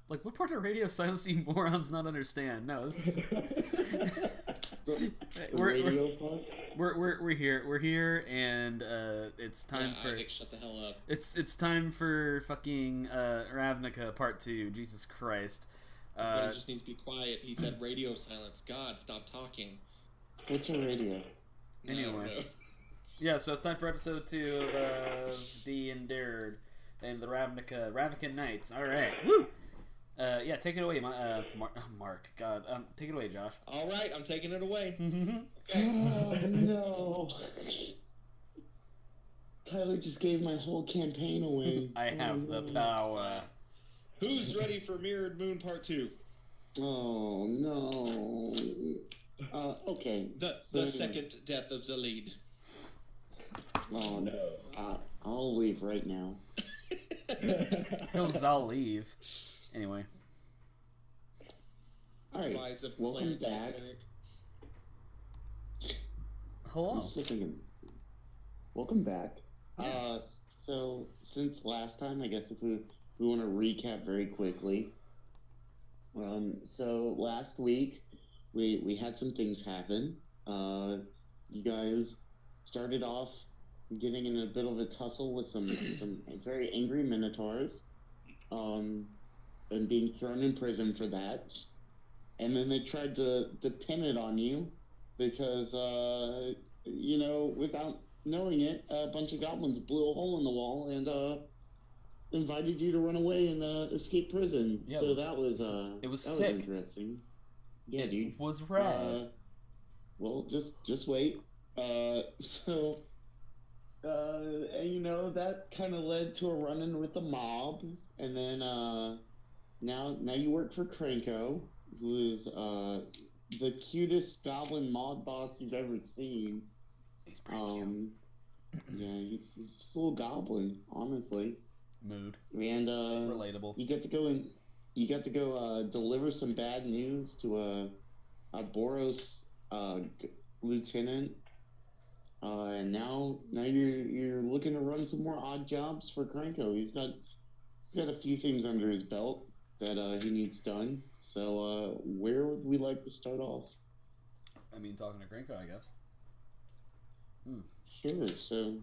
Like, what part of radio silence do you morons not understand? No, this is... we're here. We're here, and it's time for Isaac, shut the hell up. It's time for fucking Ravnica Part 2. Jesus Christ. But he just needs to be quiet. He said radio silence. God, stop talking. What's a radio? Anyway. Yeah, so it's time for episode 2 of D and Dared and the Ravnican Knights. All right, woo! Yeah, take it away, Mark. God, take it away, Josh. All right, I'm taking it away. Okay. Oh no! Tyler just gave my whole campaign away. I have the power. Who's ready for Mirrored Moon Part 2? Oh no! Okay. The second death of Zalid. Oh no! I'll leave right now. I'll leave. Anyway. Alright, welcome back. Hello. Welcome back. Yes. So, since last time, I guess if we want to recap very quickly. So, last week, we had some things happen. You guys started off getting in a bit of a tussle with some very angry minotaurs. And being thrown in prison for that. And then they tried to pin it on you because, without knowing it, a bunch of goblins blew a hole in the wall and invited you to run away and escape prison. Yeah, so that was sick. Interesting. Yeah, it dude. Was rad. Well, just wait. And that kind of led to a run-in with the mob, and then now you work for Cranko, who is the cutest goblin mod boss you've ever seen. He's pretty cute. Yeah, he's just a little goblin, honestly. Mood. And relatable. You got to go deliver some bad news to a Boros lieutenant. And now you're looking to run some more odd jobs for Cranko. He's got a few things under his belt that he needs done. So where would we like to start off? I mean, talking to Cranko, I guess. Sure. So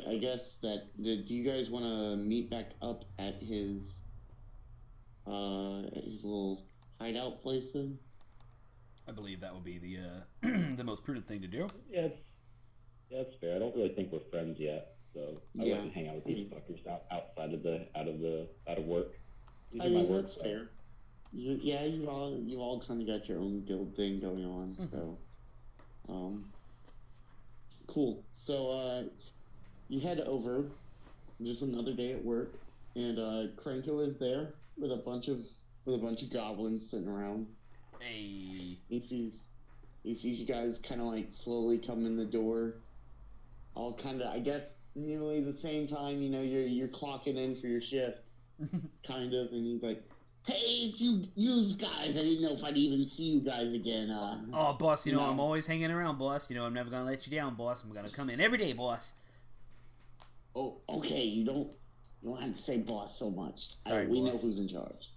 I guess that do you guys want to meet back up at his little hideout place then? I believe that would be the the most prudent thing to do. Yeah, that's fair. I don't really think we're friends yet, so I like to hang out with these fuckers outside of work. That's fair. You all kind of got your own guild thing going on, so cool. So you head over, just another day at work, and Cranko is there with a bunch of goblins sitting around. Hey. He sees you guys kind of like slowly come in the door, all kind of, I guess, nearly the same time. You're clocking in for your shift, kind of, and he's like, "Hey, it's you guys! I didn't know if I'd even see you guys again." Oh, boss, I'm always hanging around, boss. I'm never gonna let you down, boss. I'm gonna come in every day, boss. Oh, okay. You don't have to say boss so much. Sorry, we boss. know who's in charge.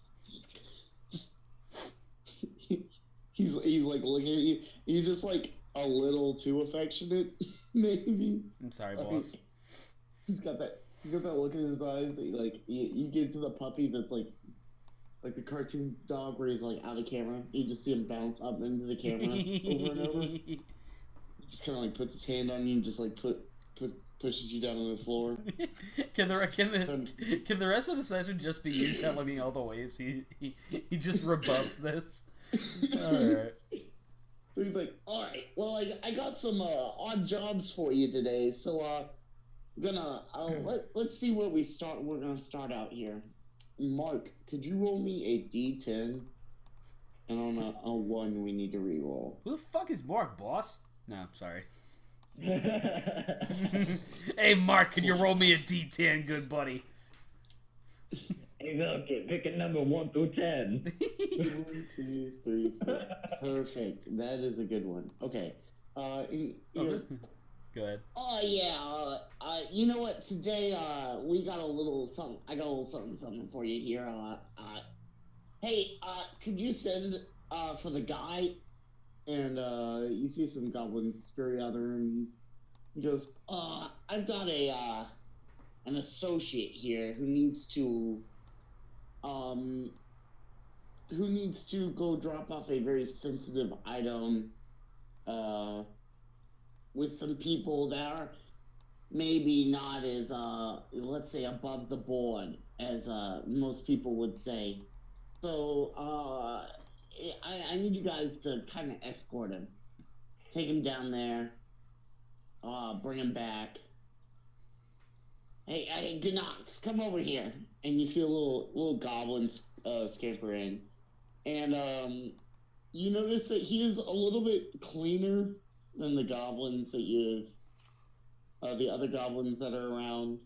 He's like looking at you. You're just like a little too affectionate, maybe. I'm sorry, boss. He's got that look in his eyes that you give to the puppy that's like the cartoon dog where he's like out of camera. You just see him bounce up into the camera over and over. He just kind of like puts his hand on you and just like pushes you down on the floor. Can the rest of the session just be you telling me all the ways he just rebuffs this? Alright. So he's like, alright, well, I got some odd jobs for you today, so let's see where we're gonna start out here. Mark, could you roll me a D10? And on a 1 we need to re-roll. Who the fuck is Mark, boss? No, sorry. Hey Mark, can you roll me a D10, good buddy? Hey, Vulcan, pick a number 1 through 10. 1, 2, 3, 4. Perfect. That is a good one. Okay. Good. Oh yeah. You know what? Today, we got a little something. I got a little something for you here. Hey, could you send for the guy? And you see some goblins scurry out of the room. He goes, I've got an associate here who needs to go drop off a very sensitive item with some people that are maybe not as let's say above the board as most people would say. So I need you guys to kind of escort him, take him down there, bring him back. Hey, Gnox, come over here. And you see a little goblin scamper in, and you notice that he is a little bit cleaner than the goblins that the other goblins that are around.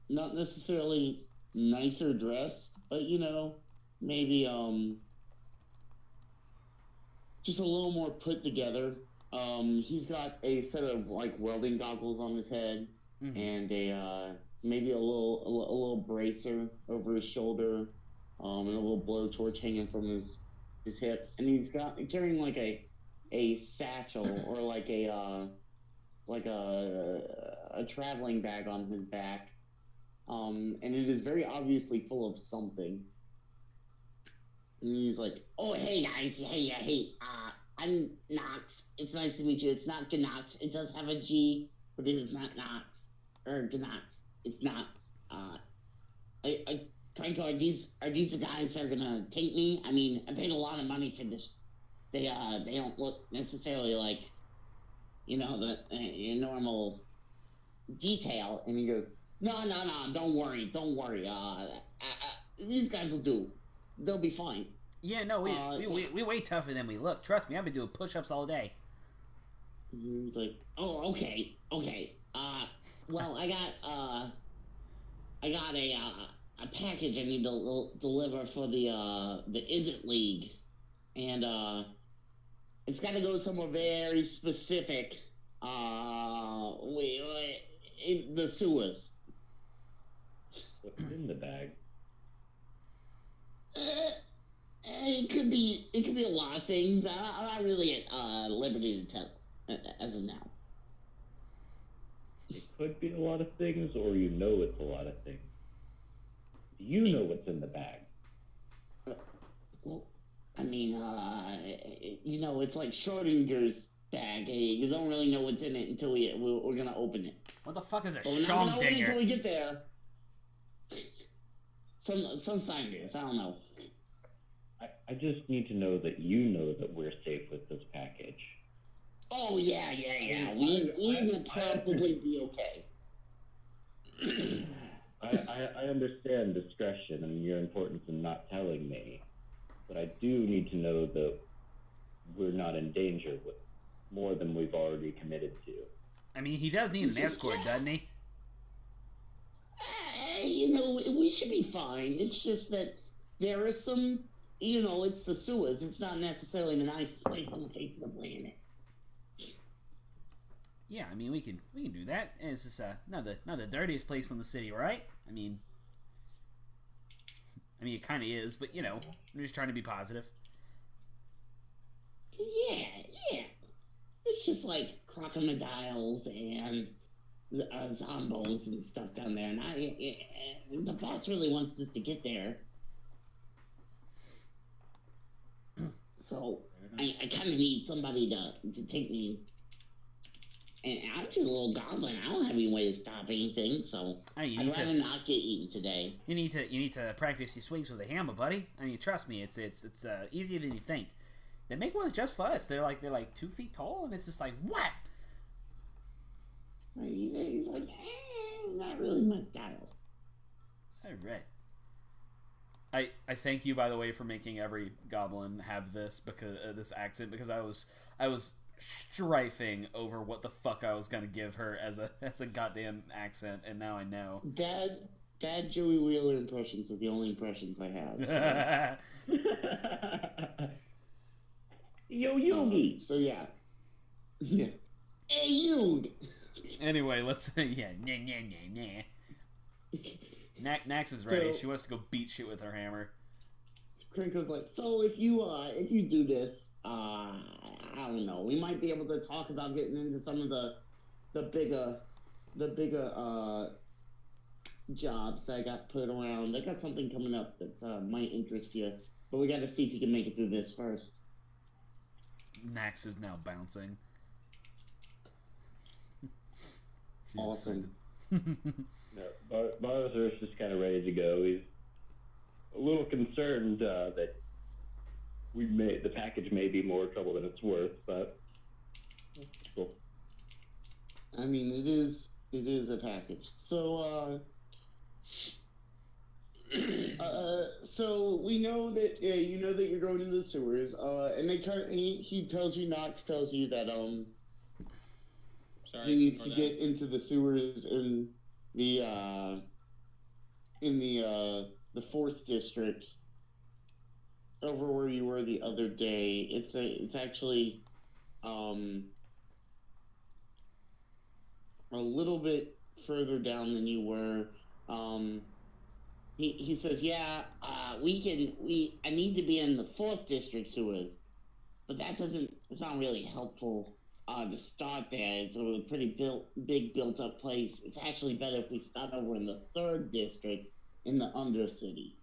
Not necessarily nicer dressed, but maybe just a little more put together. He's got a set of like welding goggles on his head, and a maybe a little bracer over his shoulder, and a little blowtorch hanging from his hip, and he's carrying like a satchel or like a traveling bag on his back, and it is very obviously full of something. And he's like, "Oh, hey guys, hey, I'm Nox. It's nice to meet you. It's not Gnox. It does have a G, but it is not Nox or Gnox. It's Nox. Franco, are these the guys that are gonna take me? I mean, I paid a lot of money for this. They don't look necessarily like, the normal detail." And he goes, No, don't worry. These guys will do. They'll be fine. Yeah, no, we way tougher than we look. Trust me, I've been doing push-ups all day. He's like, "Oh, okay. Well, I got a package I need to deliver for the Isn't League, and it's got to go somewhere very specific. In the sewers." What's in the bag? It could be a lot of things. I'm not really at liberty to tell as of now. It could be a lot of things, or it's a lot of things. Do you know what's in the bag? Well, I mean, it's like Schrodinger's bag. You don't really know what's in it until we're gonna open it. What the fuck is a But we're not gonna open it Schrodinger? until we get there. Some scientists, I don't know. I just need to know that you know that we're safe with this package. Oh yeah. We will probably be okay. I understand discretion and your importance in not telling me, but I do need to know that we're not in danger with more than we've already committed to. I mean, he does need an escort, doesn't he? We should be fine. It's just that there is some, it's the sewers. It's not necessarily the nicest place on the face of the planet. Yeah, I mean, we can do that. And it's just not the dirtiest place in the city, right? I mean, it kind of is, but I'm just trying to be positive. Yeah. It's just like crocodiles and zombos and stuff down there, and the boss really wants us to get there. So I kind of need somebody to take me. And I'm just a little goblin. I don't have any way to stop anything, so I'd rather not get eaten today. You need to practice your swings with a hammer, buddy. I mean, trust me, it's easier than you think. They make ones just for us. They're like 2 feet tall, and it's just like what? He's like, not really my style. All right. I thank you, by the way, for making every goblin have this this accent, because I was strifing over what the fuck I was gonna give her as a goddamn accent, and now I know. Bad Joey Wheeler impressions are the only impressions I have. So. Yo Yogi. So yeah. Hey, you! Anyway, let's yeah, Nax is ready. So- She wants to go beat shit with her hammer. Krenko's like, so if you do this, I don't know, we might be able to talk about getting into some of the bigger jobs that I got put around. I got something coming up that might interest you, but we got to see if you can make it through this first. Nax is now bouncing. She's Awesome. No, Bowser's just kind of ready to go. He's a little concerned that the package may be more trouble than it's worth, but cool. I mean, it is a package. So, so we know that you know that you're going to the sewers, and he tells you, Knox tells you that Sorry, he needs to ignore get into the sewers in the fourth district, over where you were the other day. It's actually a little bit further down than you were. He says, yeah, I need to be in the fourth district sewers, but it's not really helpful to start there. It's a pretty big built up place. It's actually better if we start over in the third district in the Undercity.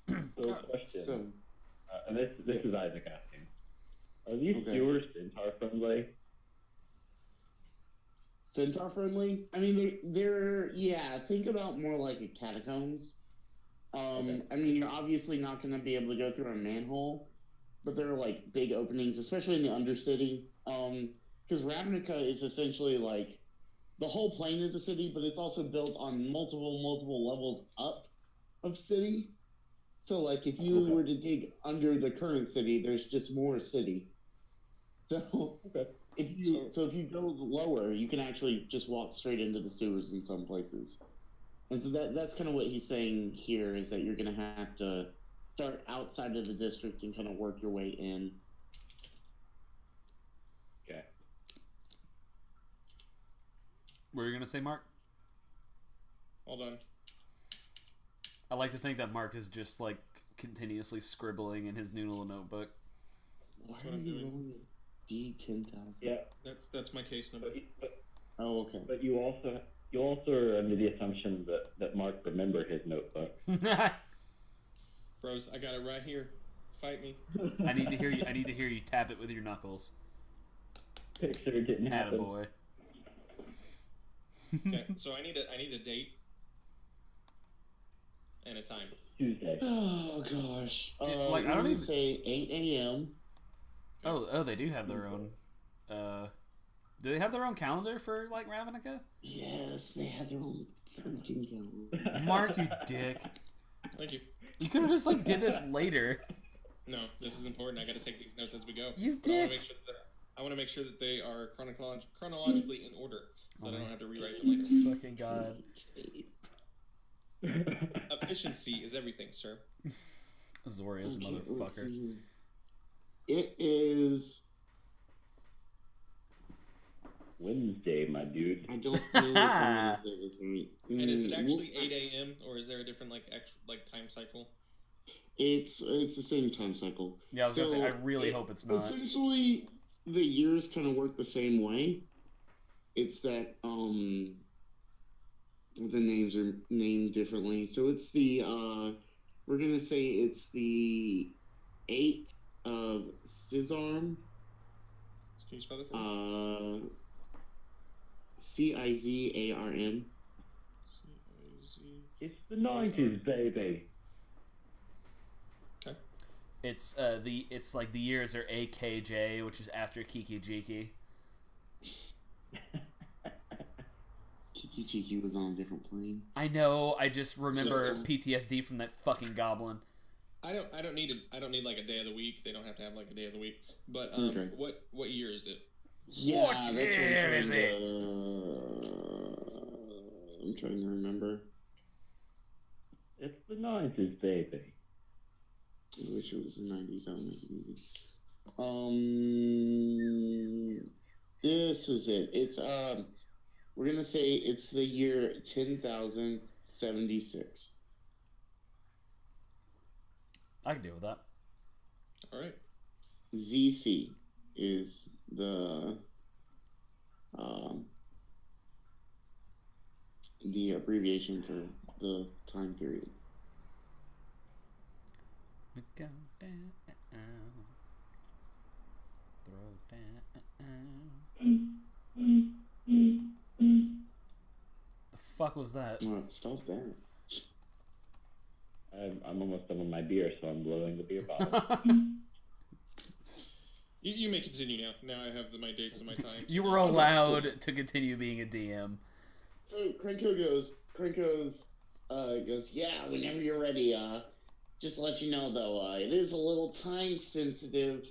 So, question. So, and this is Isaac asking. Are these Okay. sewers Centaur friendly? Centaur friendly? I mean, they're think about more like a catacombs. Okay. I mean, you're obviously not going to be able to go through a manhole, but there are like big openings, especially in the Undercity. Because Ravnica is essentially like the whole plane is a city, but it's also built on multiple levels up of city. So, like, if you were to dig under the current city, there's just more city. So, Okay. if you go lower, you can actually just walk straight into the sewers in some places. And so that's kind of what he's saying here, is that you're going to have to start outside of the district and kind of work your way in. Okay. What were you gonna say, Mark? Hold on. I like to think that Mark is just like continuously scribbling in his noodle notebook. Why what are I'm you doing. rolling a D10,000? Yeah, That's my case number. but Oh, okay. but you also are under the assumption that Mark remembered his notebook. Bros, I got it right here. Fight me. I need to hear you tap it with your knuckles. Picture didn't happen. Attaboy. Okay, so I need a date and a time. Tuesday. Oh, gosh. Like, I I'm don't gonna even- say 8 a.m. Oh, they do have their own. Do they have their own calendar for like Ravnica? Yes, they have their own freaking calendar. Mark, you dick. Thank you. You could have just like did this later. No, this is important. I got to take these notes as we go. You But dick. I want to make sure that they are chronologically in order, so that I don't have to rewrite them later. Fucking god. Efficiency is everything, sir. Zoria's Okay, let's motherfucker. see. It is. Wednesday, my dude. I don't know if I'm gonna say this right. And is it We'll actually see. 8 a.m. or is there a different time cycle? It's the same time cycle. Yeah, I was gonna say I really it- hope it's not. Essentially, the years kind of work the same way. It's that the names are named differently. So it's the we're gonna say it's the 8th of Cizarm. Can you spell that for me? Cizarm. C-I-Z. It's the 90s, baby. Okay. It's like the years are AKJ, which is after Kiki Jiki. Kiki Chiki was on a different plane. I know. I just remember So- PTSD from that fucking goblin. I don't need like a day of the week. They don't have to have like a day of the week. But Okay. what year is it? Yeah, What that's what year I'm is trying it? I'm trying to remember. It's the 90s, baby. I wish it was the 90s. That would make it easy. This is it. It's we're gonna say it's the year 10,076. I can deal with that. All right. ZC is the abbreviation for the time period. We go down, throw down. The fuck was that? Oh, stop that. I'm almost done with my beer, so I'm blowing the beer bottle. You may continue now. Now I have my dates and my times. You were allowed to continue being a DM. So Krenko goes, yeah, whenever you're ready, just to let you know though, it is a little time sensitive.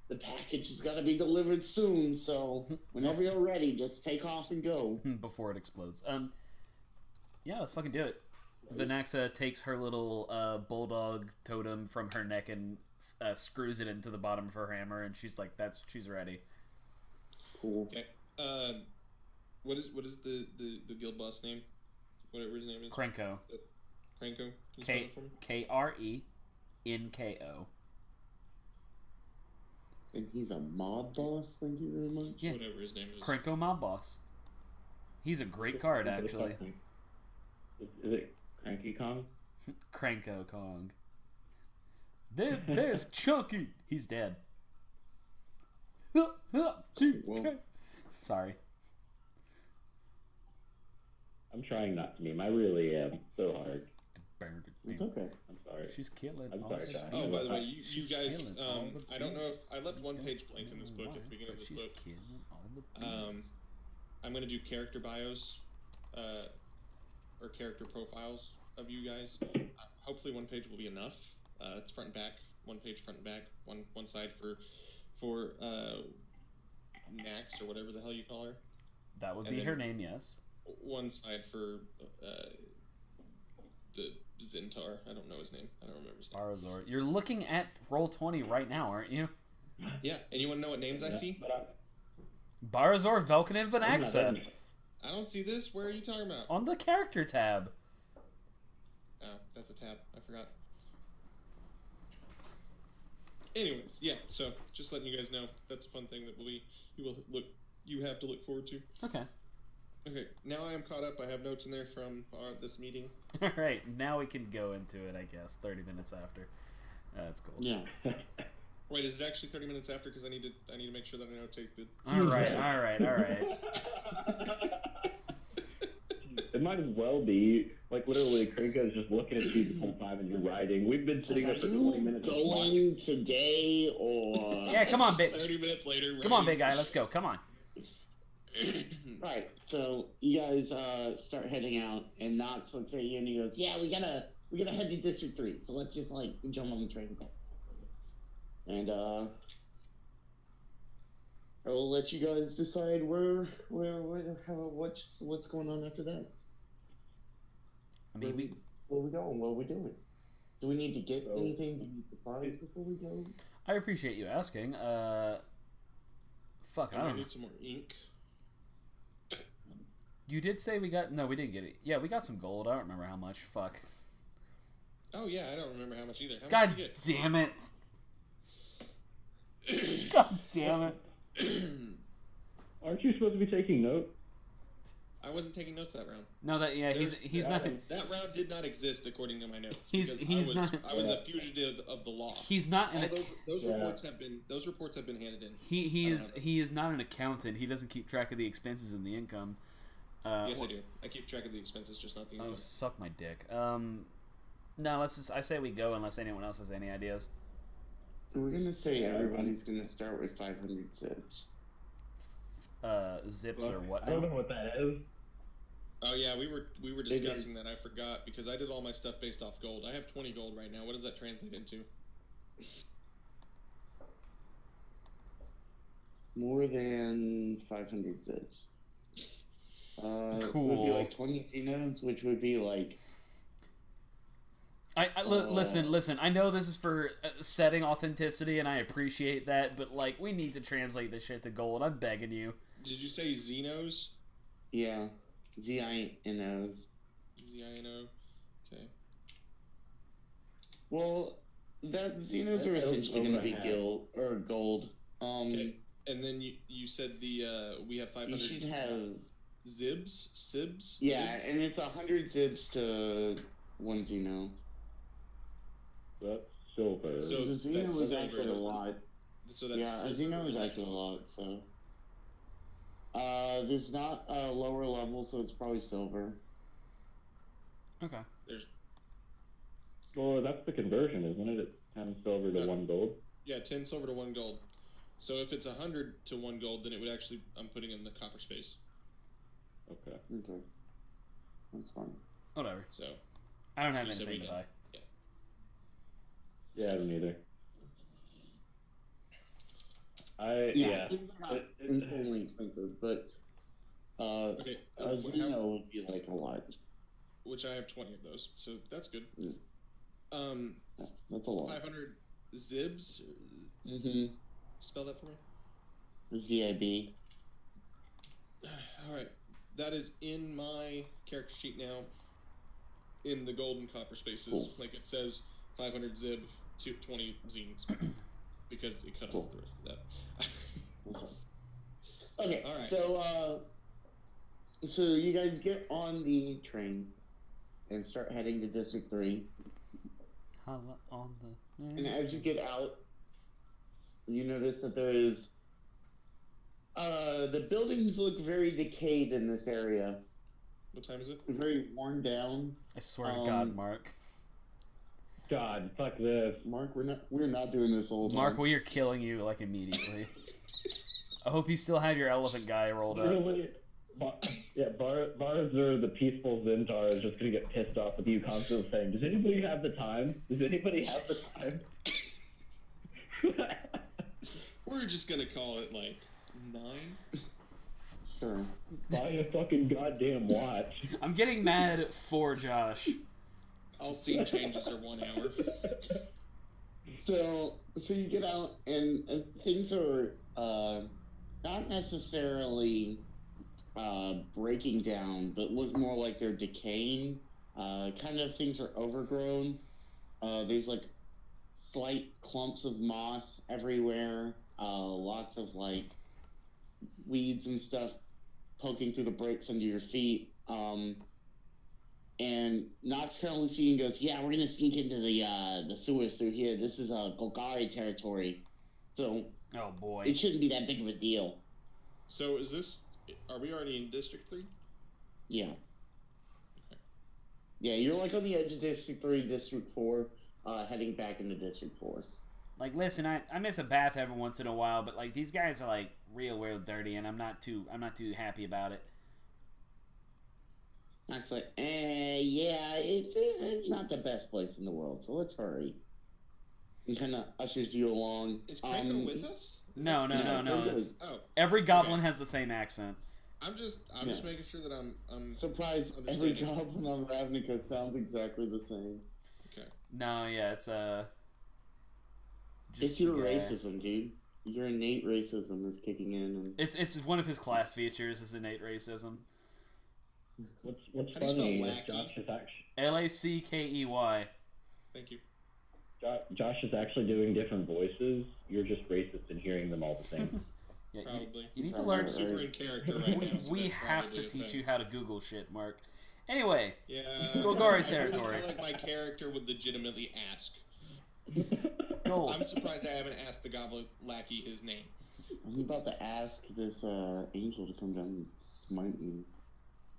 The package has got to be delivered soon, so whenever you're ready, just take off and go. Before it explodes. Yeah, let's fucking do it. Vanaxa takes her little bulldog totem from her neck and screws it into the bottom of her hammer, and she's like, she's ready. Cool. Okay. What is the guild boss name? Whatever his name is. Krenko. Krenko. Can you spell it for me? Krenko. And he's a mob boss. Thank you very much. Yeah. Whatever his name is. Krenko Mob Boss. He's a great card, actually. Is it Cranky Kong? Krenko Kong. There's Chunky. He's dead. Sorry. I'm trying not to meme. I really am. So hard. It's okay. I'm sorry. She's killing. I'm sorry, Josh. Oh, by the way, you She's guys, killing all the I don't know if bees. I left one page blank in this book at the beginning of this She's book. killing all the bees. I'm gonna do character bios, or character profiles of you guys. Hopefully, one page will be enough. It's front and back, one page front and back, one side for Max or whatever the hell you call her. That would and be then- her name, yes. One side for the Zintar. I don't know his name. I don't remember his name. Barazor. You're looking at Roll20 right now, aren't you? Yeah, and you want to know what names I see? Barazor, Vulcan, and I'm not Vanaxa. in. I don't see this. Where are you talking about? On the character tab. Oh, that's a tab. I forgot. Anyways, yeah. So just letting you guys know, that's a fun thing that you have to look forward to. Okay. Okay, now I am caught up. I have notes in there from this meeting. Alright, now we can go into it, I guess, 30 minutes after. That's cool. Yeah. Wait, is it actually 30 minutes after? Because I need to make sure that I notate the. Alright. It might as well be. Like, literally, Krenko's just looking at you the whole time and you're writing. We've been sitting Are up for you 20 minutes. going today or? Yeah, come on, Just big. 30 minutes later. Come on, big guy, let's go. Come on. Right. So you guys start heading out, and Knox looks at you and he goes, "Yeah, we gotta head to District 3. So let's just like jump on the train and go." And I will let you guys decide what's going on after that. I mean, Where we going? What are we doing? Do we need to get anything? Do we need supplies before we go? I appreciate you asking. Fuck, I I don't know. need some more ink. You did say we got... No, we didn't get it. Yeah, we got some gold. I don't remember how much. Fuck. Oh yeah, I don't remember how much either. How God much did damn it. God damn it. Aren't you supposed to be taking notes? I wasn't taking notes that round. No, that... Yeah, he's not... That round did not exist according to my notes. He's because not... I was a fugitive of the law. He's not an... Those reports have been handed in. He is not an accountant. He doesn't keep track of the expenses and the income. Yes, I do. I keep track of the expenses, just not the income. Oh, suck my dick. No, let's just... I say we go unless anyone else has any ideas. We're gonna say everybody's gonna start with 500 zips. Zips or what I don't now? know what that is. Oh yeah, we were discussing is. that. I forgot because I did all my stuff based off gold. I have 20 gold right now. What does that translate into? More than 500 zips. It would be Cool. like 20 Xenos, which would be like Listen. I know this is for setting authenticity, and I appreciate that. But like, we need to translate this shit to gold. I'm begging you. Did you say Xenos? Yeah, Z-I-N-O's. Z-I-N-O. Okay. Well, that Xenos are essentially going to be gold. Okay. And then you said we have 500. You should have Sibs. Yeah, Zibs? and it's 100 Zibs to 1 Xeno. That's silver. So The Xeno that's was silver. actually a lot. So that's Yeah, a Xeno was actually a lot. So, there's not a lower level, so it's probably silver. Okay. Well, that's the conversion, isn't it? It's 10 silver to 1 gold. Yeah, 10 silver to 1 gold. So if it's 100 to 1 gold, then it would actually, I'm putting in the copper space. Okay. Okay. That's fine. Whatever. So I don't have You said anything we to buy. Yeah, I don't either. Things are not insanely expensive, but okay, a Xeno would be like a lot. which I have 20 of those, so that's good. Yeah. That's a lot. 500 Zibs. Mm-hmm. Spell that for me. ZIB. All right, that is in my character sheet now. In the gold and copper spaces, Cool. like it says, 500 Zib, 20 Zines, because it cut off the rest of that. Okay, All right. So you guys get on the train and start heading to District 3. And as you get out, you notice that there is... the buildings look very decayed in this area. What time is it? Very worn down. I swear to God, Mark. God, fuck this. Mark, we're not doing this all the Mark, time. we are killing you like immediately. I hope you still have your elephant guy rolled up. Really? Bars are the peaceful Zintar is just gonna get pissed off with you constantly saying, "Does anybody have the time? Does anybody have the time?" We're just gonna call it like 9. Sure. Buy a fucking goddamn watch. I'm getting mad for Josh. All scene changes are 1 hour. So you get out and things are not necessarily breaking down, but look more like they're decaying. Kind of things are overgrown. There's like slight clumps of moss everywhere. Lots of like weeds and stuff poking through the bricks under your feet. And Nox kind of looks at you and goes, "Yeah, we're gonna sneak into the sewers through here. This is Golgari territory, so Oh boy. it shouldn't be that big of a deal." So is this? Are we already in District 3? Yeah. Okay. Yeah, you're like on the edge of District 3, District 4, heading back into District 4. Like, listen, I miss a bath every once in a while, but like these guys are like real dirty, and I'm not too happy about it. Nox like, yeah, it's not the best place in the world, so let's hurry. And kind of ushers you along. Is Crikey with us? No. It's, Oh, every goblin has the same accent. I'm just making sure that I'm surprised every understanding. goblin on Ravnica sounds exactly the same. Okay. No, yeah, it's It's your racism, dude. Your innate racism is kicking in. And... It's one of his class features is innate racism. What's How do you spell funny is lackey? Josh is actually Lackey. Thank you. Josh is actually doing different voices. You're just racist in hearing them all the same. Yeah, Probably. you need to Sounds learn. right. Super in character right now. So We that's have probably to a teach thing. you how to Google shit, Mark. Anyway, Yeah. Golgari I territory. really feel like my character would legitimately ask. gold. I'm surprised I haven't asked the Goblin Lackey his name. I'm about to ask this angel to come down and smite you.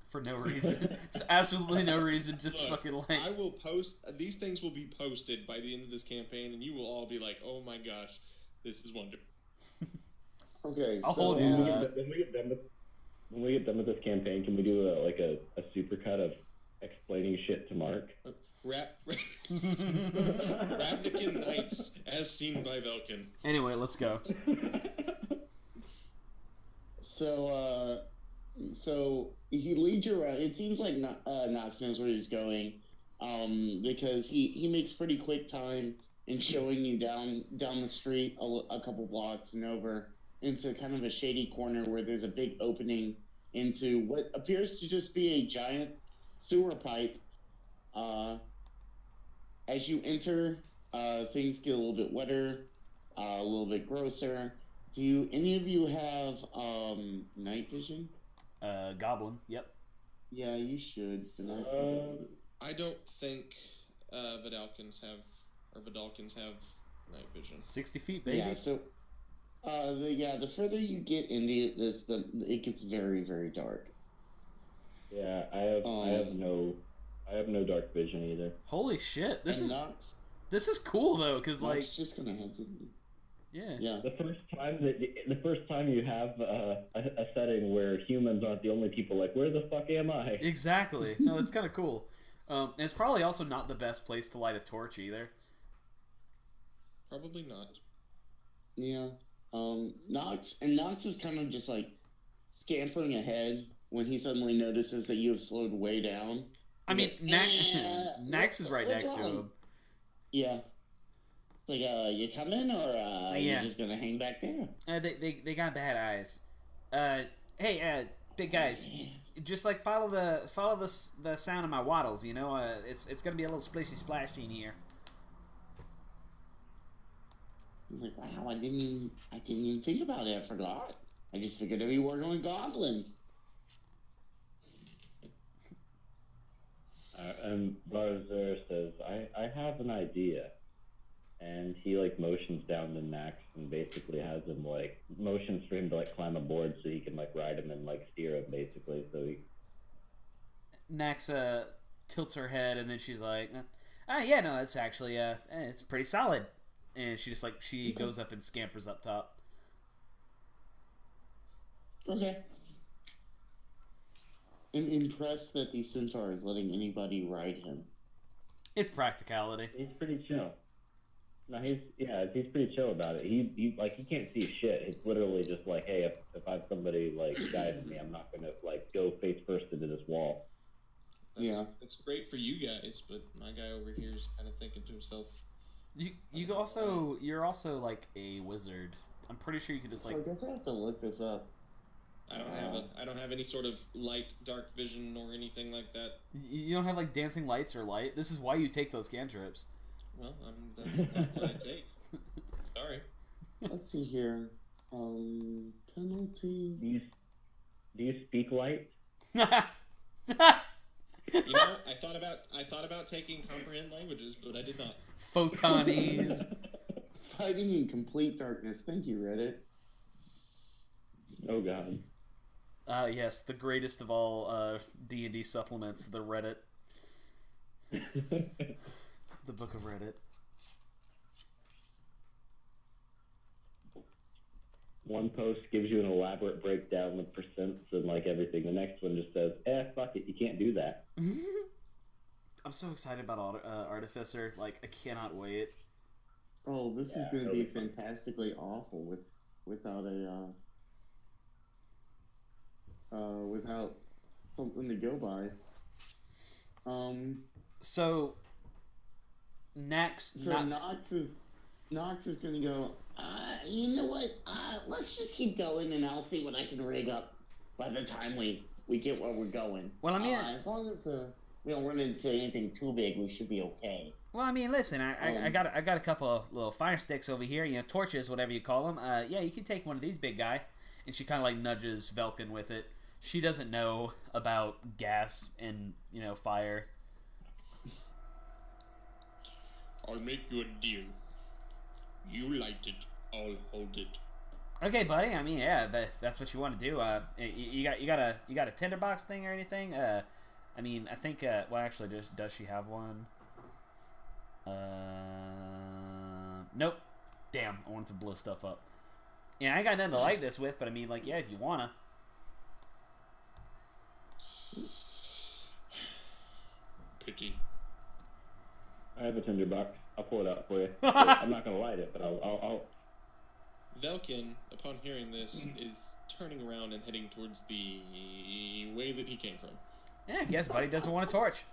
For no reason. It's absolutely no reason. Just Look, fucking like. I will post. These things will be posted by the end of this campaign, and you will all be like, "Oh my gosh, this is wonderful." Okay, I'll so hold you to when that. we get done with this campaign, can we do a supercut of explaining shit to Mark? Ravnican Knights, as seen by Vulcan. Anyway, let's go. So he leads you around. It seems like Nox knows where he's going. because he makes pretty quick time in showing you down the street a couple blocks and over into kind of a shady corner where there's a big opening into what appears to just be a giant sewer pipe. As you enter, things get a little bit wetter, a little bit grosser. Do any of you have night vision? Goblin. Yep. Yeah, you should. I don't think Vidalkins have night vision. 60 feet, baby. Yeah. So, the further you get into it gets very, very dark. Yeah, I have no dark vision either. Holy shit! This Nox, is cool though, because like just gonna head to. Yeah. The first time you have a setting where humans aren't the only people, like, where the fuck am I? Exactly. No, it's kind of cool. And it's probably also not the best place to light a torch either. Probably not. Yeah. Nox is kind of just like scampering ahead when he suddenly notices that you have slowed way down. I mean, Nax is right next to him. Yeah. It's like, you coming or you just gonna hang back there? They got bad eyes. Hey, big guys, just like follow the sound of my waddles. You know, it's gonna be a little splishy splashy in here. He's like, wow, I didn't even think about it. I forgot. I just figured that we were going goblins. And Barzer says, I have an idea. And he, like, motions down to Nax and basically has him, like, motions for him to, like, climb aboard so he can, like, ride him and, like, steer him, basically. So he... Nax tilts her head and then she's like, yeah, no, it's actually, it's pretty solid. And she just, like, she goes up and scampers up top. Okay. I'm impressed that the centaur is letting anybody ride him. It's practicality. He's pretty chill. No, he's pretty chill about it. He can't see shit. It's literally just like, hey, if I have somebody like guiding me, I'm not gonna like go face first into this wall. It's great for you guys, but my guy over here is kind of thinking to himself. You're also like a wizard. I'm pretty sure you could just like. So I guess I have to look this up. I don't have any sort of light, dark vision or anything like that. You don't have like dancing lights or light. This is why you take those cantrips. Well, that's not what I take. Sorry. Let's see here. Penalty. Do you speak light? You know, I thought about taking comprehend languages, but I did not. Photonies. Fighting in complete darkness. Thank you, Reddit. Oh god. Yes, the greatest of all D&D supplements, the Reddit. The Book of Reddit. One post gives you an elaborate breakdown of percents and like everything. The next one just says, fuck it, you can't do that. I'm so excited about Artificer. Like, I cannot wait. Oh, this is going to be fantastically awful without something to go by. So Nox is going to go, you know what, let's just keep going and I'll see what I can rig up by the time we get where we're going. Well, I mean, as long as we don't run into anything too big, we should be okay. Well, I mean, listen, I got a couple of little fire sticks over here, torches, whatever you call them. Yeah, you can take one of these, big guy. And she kind of like nudges Vulcan with it. She doesn't know about gas and fire. I'll make you a deal. You light it, I'll hold it. Okay, buddy. I mean, yeah, that's what you want to do. You got a tinderbox thing or anything? I mean, I think. Well, actually, does she have one? Nope. Damn, I wanted to blow stuff up. Yeah, I ain't got nothing to light this with, but I mean, like, yeah, if you wanna. Pity. I have a tinderbox. I'll pull it out for you. I'm not gonna light it, but I'll. Velkin, upon hearing this, is turning around and heading towards the way that he came from. Yeah, I guess buddy doesn't want a torch.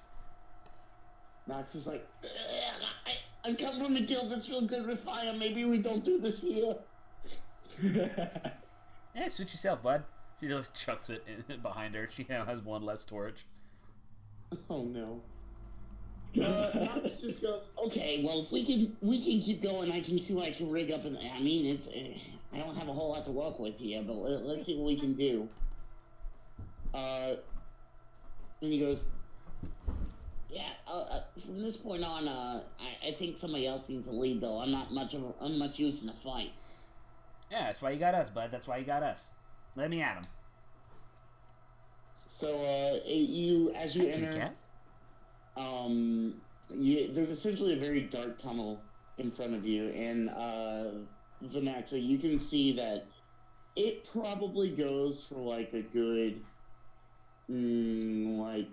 Nox is like, I come from a guild that's real good with fire. Maybe we don't do this here. Yeah, suit yourself, bud. She just chucks it behind her. She now has one less torch. Oh no. Nox just goes, okay, well, if we can keep going, I can see what I can rig up. And I mean, it's I don't have a whole lot to work with here, but let's see what we can do. And he goes, yeah. From this point on, I think somebody else needs to lead, though. I'm not much use in a fight. Yeah, that's why you got us, bud. That's why you got us. Let me at him. So, as you enter, cat. there's essentially a very dark tunnel in front of you, and Vanaxa, you can see that it probably goes for like a good, like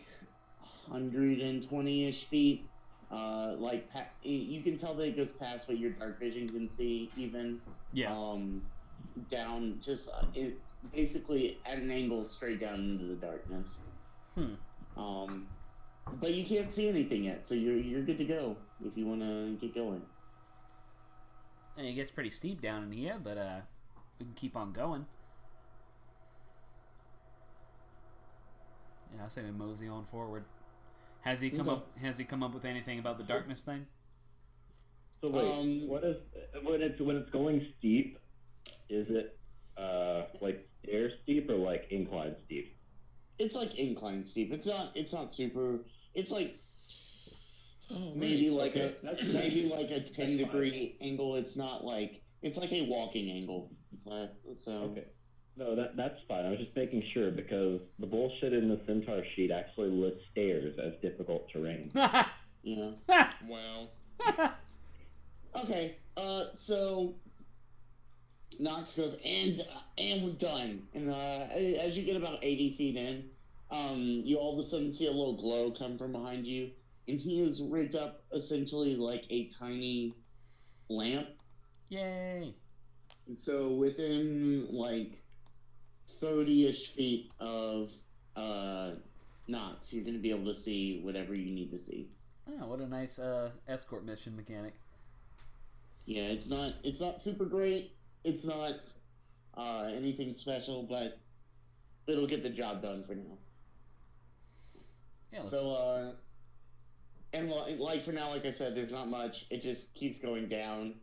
120-ish feet. You can tell that it goes past what your dark vision can see, even. Yeah. Down, just basically at an angle straight down into the darkness. But you can't see anything yet, so you're good to go if you want to get going. And it gets pretty steep down in here, but we can keep on going. Yeah, I say we mosey on forward. Has he come up? Has he come up with anything about the darkness thing? So wait, what is when it's going steep? Is it like stair steep or like incline steep? It's like incline steep. It's not super. It's like maybe like a 10-degree angle. It's not like it's like a walking angle. So okay. No, that's fine. I was just making sure because the bullshit in the Centaur sheet actually lists stairs as difficult terrain. Yeah. Wow. Okay. So Nox goes, and we're done. And as you get about 80 feet in, you all of a sudden see a little glow come from behind you, and he has rigged up essentially like a tiny lamp. Yay! And so within like 30-ish feet of Nox, you're going to be able to see whatever you need to see. Oh, what a nice escort mission mechanic. Yeah, it's not super great. It's not anything special, but it'll get the job done for now. Yeah, so, and like for now, like I said, there's not much. It just keeps going down.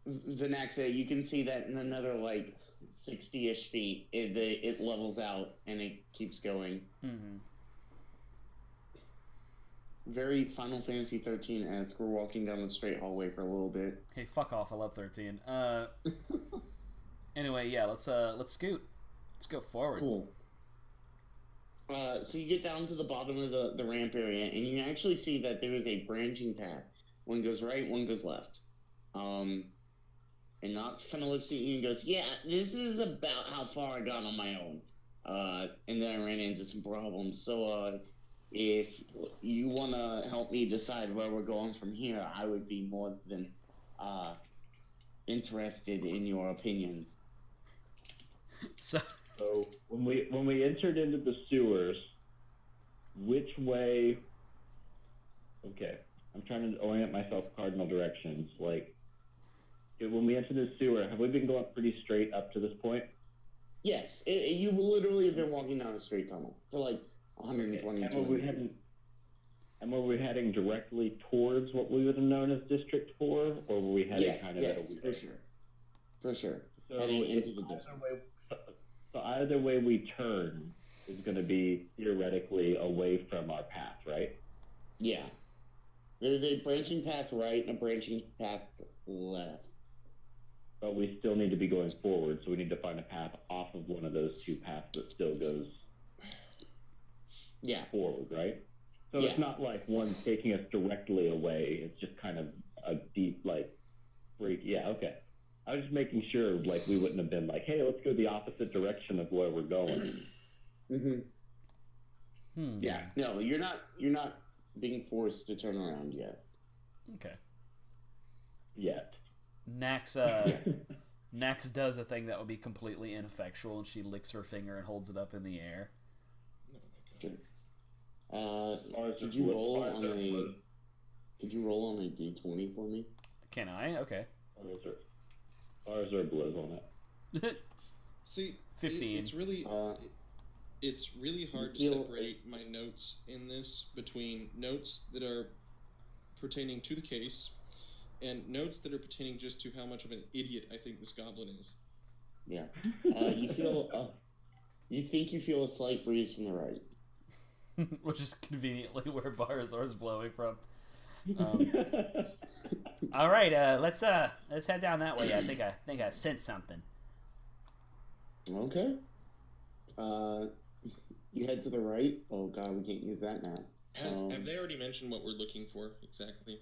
Vanaxa, you can see that in another like 60-ish feet, it levels out and it keeps going. Mm-hmm. Very Final Fantasy 13-esque. We're walking down the straight hallway for a little bit. Hey, fuck off! I love 13. Anyway, yeah, let's scoot. Let's go forward. Cool. So you get down to the bottom of the ramp area, and you actually see that there is a branching path. One goes right, one goes left. And Nox kind of looks at you and goes, "Yeah, this is about how far I got on my own. And then I ran into some problems. So, if you want to help me decide where we're going from here, I would be more than interested in your opinions." So when we entered into the sewers, which way? Okay, I'm trying to orient myself cardinal directions. Like, when we entered the sewer, have we been going pretty straight up to this point? Yes, you literally have been walking down a straight tunnel for like 120. Okay. And were we heading directly towards what we would have known as District 4, or were we heading kind of at a weird? For sure. So heading into the district. So either way we turn is going to be theoretically away from our path, right? Yeah. There's a branching path right and a branching path left. But we still need to be going forward, so we need to find a path off of one of those two paths that still goes forward, right? So it's not like one taking us directly away. It's just kind of a deep, like, break. Yeah, okay. I was just making sure, like, we wouldn't have been like, hey, let's go the opposite direction of where we're going. Yeah. No, you're not being forced to turn around yet. Okay. Yet. Nax does a thing that would be completely ineffectual, and she licks her finger and holds it up in the air. Sure. Are Could you roll on a? Could you roll on a d20 for me? Can I? Okay. Bars are blue on it. See, 15. It's really hard to separate my notes in this between notes that are pertaining to the case and notes that are pertaining just to how much of an idiot I think this goblin is. Yeah. You feel. You think you feel a slight breeze from the right. Which is conveniently where Barazor's blowing from. All right, let's head down that way. I think I sense something. Okay. You head to the right. Oh God, we can't use that now. Have they already mentioned what we're looking for exactly?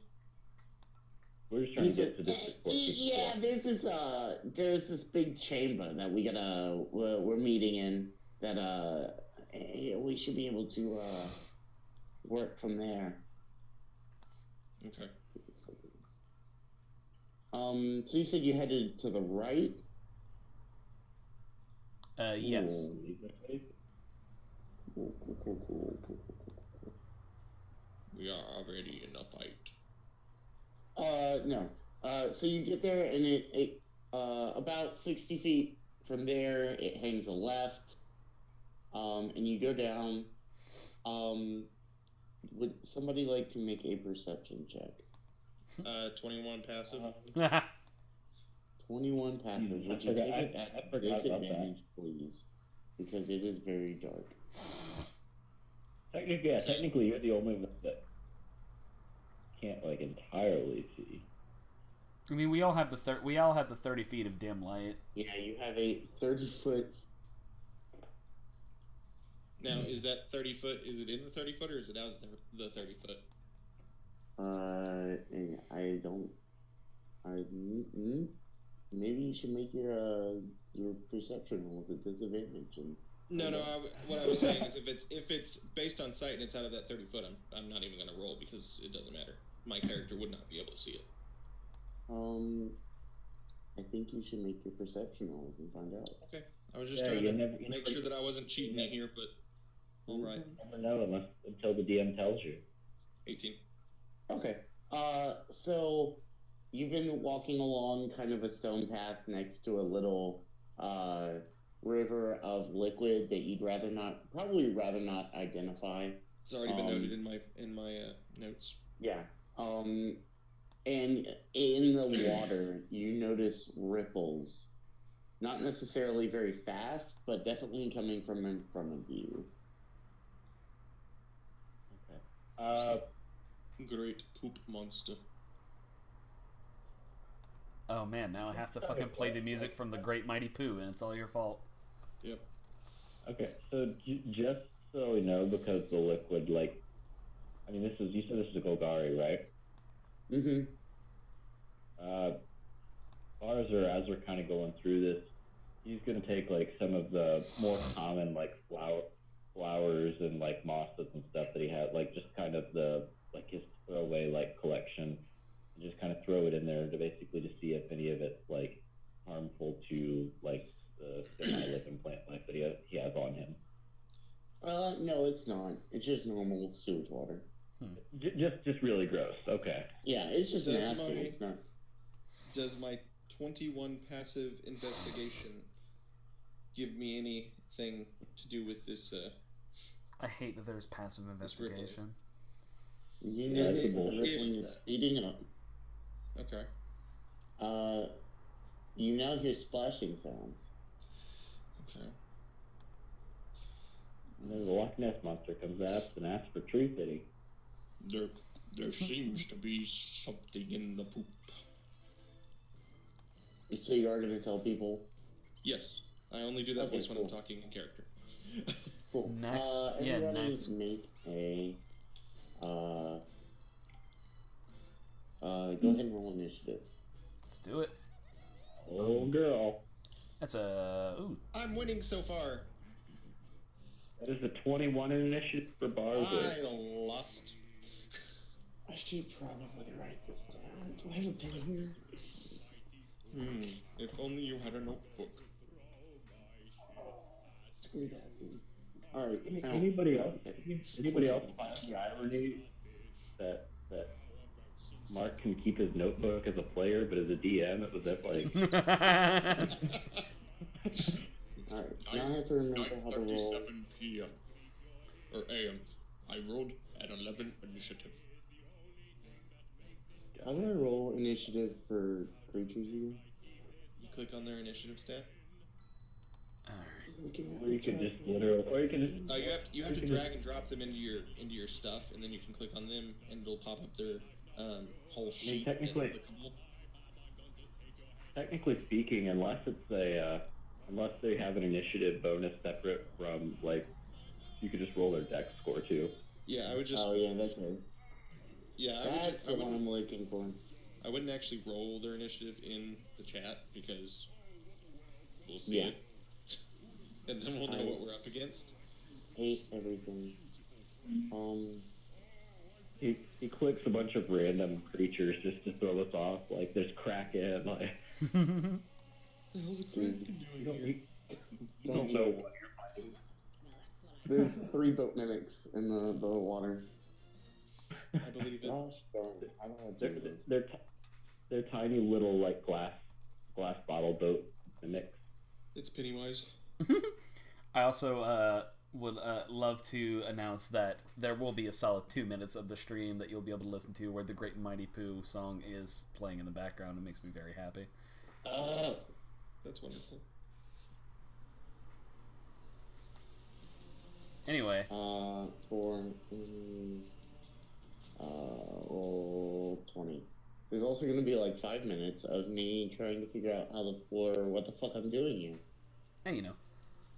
We're just trying to get to this. Yeah, there's this big chamber that we're meeting in that we should be able to work from there. Okay. So you said you headed to the right? Yes. Cool. We are already in a fight. No. So you get there, and it about 60 feet from there, it hangs a left, and you go down. Would somebody like to make a perception check? 21 passive. 21 passive. Would you take it at disadvantage, please? Because it is very dark. Technically, you're the only one that can't entirely see. I mean, we all have the 30 feet of dim light. Yeah, you have a 30-foot. Now, is that 30 foot? Is it in the 30 foot or is it out of the 30 foot? I don't. Maybe you should make your perception roll with a disadvantage. No. What I was saying is, if it's based on sight and it's out of that 30 foot, I'm not even going to roll because it doesn't matter. My character would not be able to see it. I think you should make your perception rolls and find out. Okay. I was just trying to make sure that I wasn't cheating you here, but all right. You never know until the DM tells you. 18. Okay. So you've been walking along kind of a stone path next to a little river of liquid that you'd probably rather not identify. It's already been noted in my notes. Yeah. And in the water, you notice ripples. Not necessarily very fast, but definitely coming from in front of you. Okay. Great poop monster. Oh man, now I have to fucking play the music from the Great Mighty Pooh, and it's all your fault. Yep. Okay, so just so we know, because the liquid, you said this is a Golgari, right? Mm-hmm. As we're kind of going through this, he's going to take some of the more common flowers and mosses and stuff that he had, just kind of his throwaway collection, and just kind of throw it in there to see if any of it's harmful to the semi-living plant life that he has on him. No, it's not. It's just normal sewage water. Just really gross. Okay. Yeah, it's just nasty. It's not. Does my 21 passive investigation give me anything to do with this? I hate that there's passive investigation. You notice the rippling is speeding up. Okay. You now hear splashing sounds. Okay. And the Loch Ness monster comes out and asks for tree pity. There seems to be something in the poop. So you are going to tell people? Yes. I only do that voice when I'm talking in character. Cool. Next. Next. Make a... go ahead and roll initiative. Let's do it. Oh, girl. That's a... Ooh. I'm winning so far. That is a 21 initiative for Barber. I lost. I should probably write this down. Do I have a pen here? If only you had a notebook. Screw that. Alright. Anybody else Anybody else find the irony that Mark can keep his notebook as a player, but as a DM, it was at like. Alright, now I have to remember how to roll. 9:37 p.m. or a.m. I rolled at 11 initiative. How do I roll initiative for creatures again? You click on their initiative stat. Or you can just literally, or you can just. You have to drag and drop them into your stuff, and then you can click on them, and it'll pop up their whole sheet. Technically speaking, unless they have an initiative bonus separate from like, you could just roll their dex score too. Yeah, I would just. Oh yeah, that's it. Yeah, that's the one I'm looking for. I wouldn't actually roll their initiative in the chat because we'll see it, and then we'll know what we're up against. Hate everything. He clicks a bunch of random creatures just to throw us off. Like there's Kraken. Like the hell's a Kraken doing here? You don't know what you're fighting. There's 3 boat mimics in the water. I believe it. They're tiny little like glass bottle boat mimics. It's Pennywise. I also would love to announce that there will be a solid 2 minutes of the stream that you'll be able to listen to where the Great and Mighty Pooh song is playing in the background. It makes me very happy. That's wonderful. Anyway. Roll 20. There's also going to be like 5 minutes of me trying to figure out what the fuck I'm doing here. Hey, you know.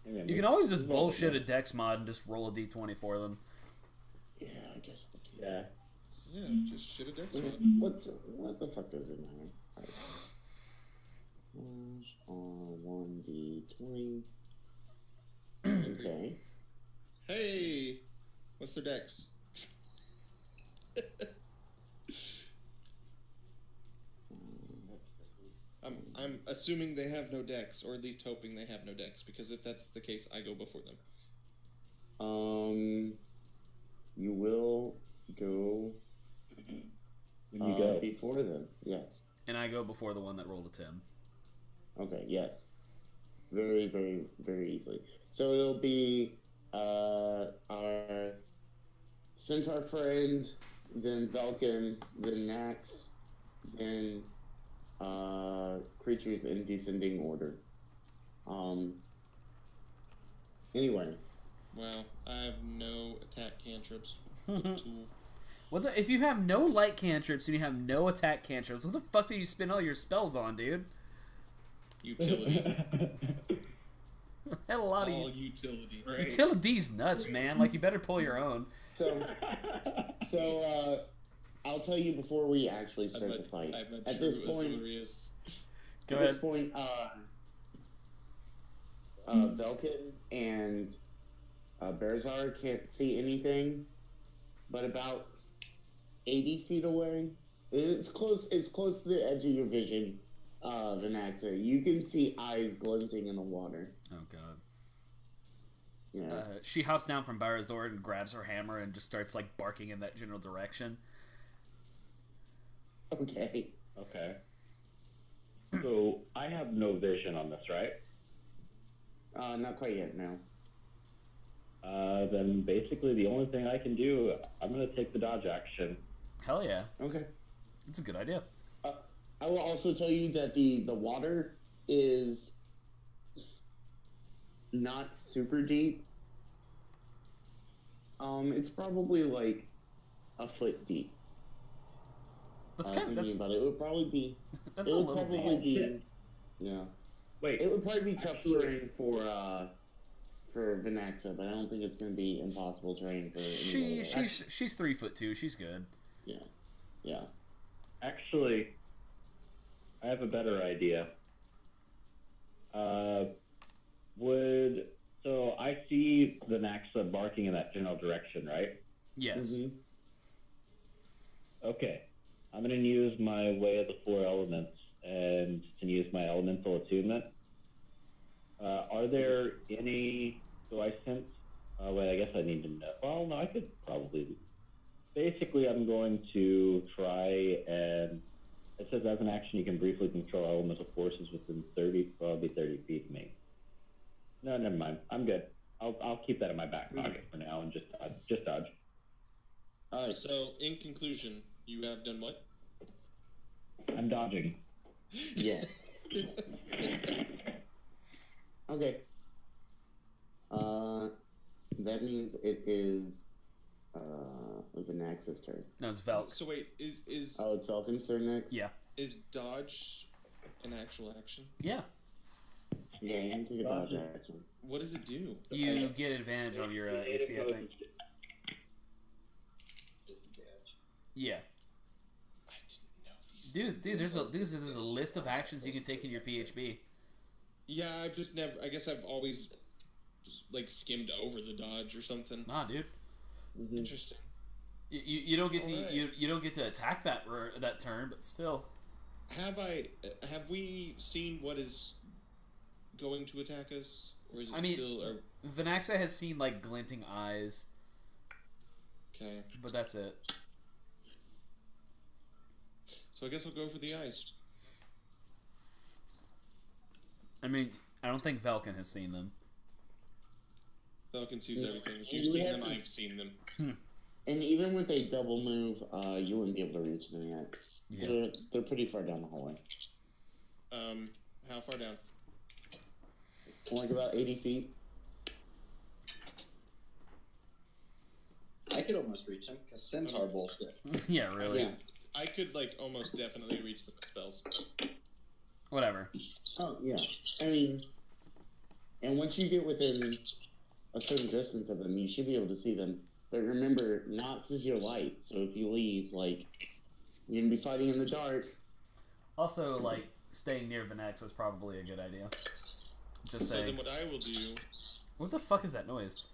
You can always just bullshit a dex mod and just roll a d20 for them. Yeah, I guess. Yeah, just shit a dex mod. What the fuck does it matter? 1d20. Okay. Hey! What's their dex? I'm assuming they have no decks, or at least hoping they have no decks, because if that's the case, I go before them. You will go before them, yes. And I go before the one that rolled a 10. Okay, yes. Very, very, very easily. So it'll be our Centaur friend, then Vulcan, then Nax, then creatures in descending order. Anyway. Wow, I have no attack cantrips. If you have no light cantrips and you have no attack cantrips, what the fuck do you spend all your spells on, dude? Utility. Had a lot all of utility. Right? Utility's nuts, man. Like, you better pull your own. So I'll tell you before we actually start the fight. At this point, Vulcan and Berzar can't see anything, but about 80 feet away. It's close to the edge of your vision, Vanaxa. You can see eyes glinting in the water. Oh, God. Yeah. She hops down from Barazord and grabs her hammer and just starts, like, barking in that general direction. Okay. So, I have no vision on this, right? Not quite yet, no. Then basically the only thing I can do, I'm going to take the dodge action. Hell yeah. Okay. That's a good idea. I will also tell you that the water is not super deep. It's probably like a foot deep. That's kind of about it. It would probably be. That's a little deep. Yeah. Wait. It would probably be tough terrain for Vanaxa, but I don't think it's going to be impossible terrain for. She's 3'2". She's good. Yeah. Actually, I have a better idea. So I see the Naxa barking in that general direction, right? Yes. Mm-hmm. Okay. I'm going to use my Way of the Four Elements and use my elemental attunement. Are there any... So I sense Wait, I guess I need to know. Well, no, I could probably. Basically, I'm going to try and. It says as an action, you can briefly control elemental forces within 30. Well, it'll be 30 feet of me. No, never mind. I'm good. I'll keep that in my back pocket for now and just dodge. Just dodge. All right. So, in conclusion, you have done what? I'm dodging. Yes. Okay. That means it is Vanax's turn. No, it's Velk. So wait, is Oh, it's Vulcan's turn next? Yeah. is dodge an actual action? Yeah. Yeah, you can take a dodge action. What does it do? You get advantage on your AC, I think. Yeah. I didn't know these. Dude, there's a list of actions you can take in your PHB. Yeah, I've just never. I guess I've always like skimmed over the dodge or something. Nah, dude. Mm-hmm. Interesting. You don't get to Alright. you don't get to attack that turn, but still. Have we seen what is going to attack us, or is it still? Or... Vanaxa has seen like glinting eyes, Okay. but that's it. So I guess I'll go for the eyes. I mean, I don't think Vulcan has seen them. Falcon sees everything. If You you've seen have them, to- I've seen them. And even with a double move, you wouldn't be able to reach them yet. Yeah. They're pretty far down the hallway. How far down? Like about 80 feet. I could almost reach him because Centaur bullshit. Yeah, really. Yeah. I could like almost definitely reach them with spells. Whatever. Oh, yeah. I mean, and once you get within a certain distance of them, you should be able to see them. But remember, Nox is your light, so if you leave, like, you're going to be fighting in the dark. Also, like, staying near Vanax was probably a good idea. Just So saying. then what I will do, What the fuck is that noise?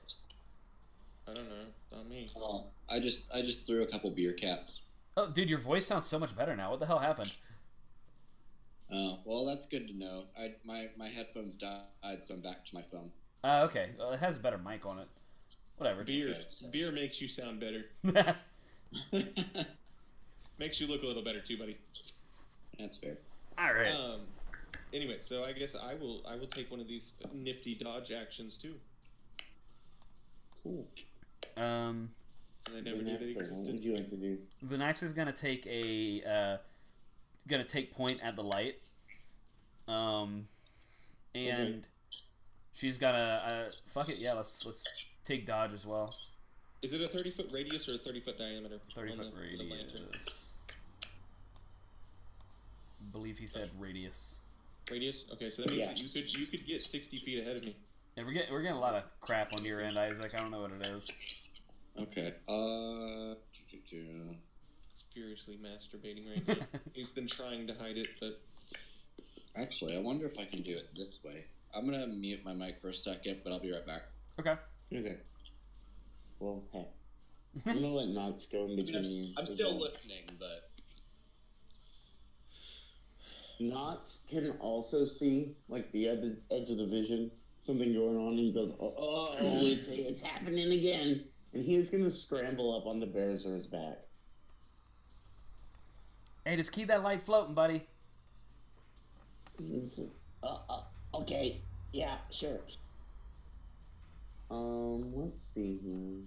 I don't know, not me. Oh, I just threw a couple beer caps. Oh, dude, your voice sounds so much better now. What the hell happened? Oh, well, that's good to know. My headphones died, so I'm back to my phone. Okay. Well, it has a better mic on it. Whatever. Beer makes you sound better. Makes you look a little better too, buddy. That's fair. All right. Anyway, so I guess I will take one of these nifty dodge actions too. Cool. I never knew they Vanaxa, what existed. would you like to do? Vanax is gonna take point at the light. And she's gonna fuck it. Yeah, let's take dodge as well. Is it a 30-foot radius or a 30-foot diameter? 30-foot on the radius. lantern? I believe he said radius. Radius? Okay, so that means that you could get 60 feet ahead of me. Yeah, we're getting a lot of crap on your end, Isaac. I don't know what it is. Okay. He's furiously masturbating right now. He's been trying to hide it, but Actually, I wonder if I can do it this way. I'm gonna mute my mic for a second, but I'll be right back. Okay. Okay. Well, hey. I'm going to let Nox go in between you. I'm still listening, but Nox can also see, like, the edge of the vision, something going on, and he goes, it's happening again. And he is going to scramble up onto Berzer's back. Hey, just keep that light floating, buddy. He says, okay, yeah, sure. Let's see here.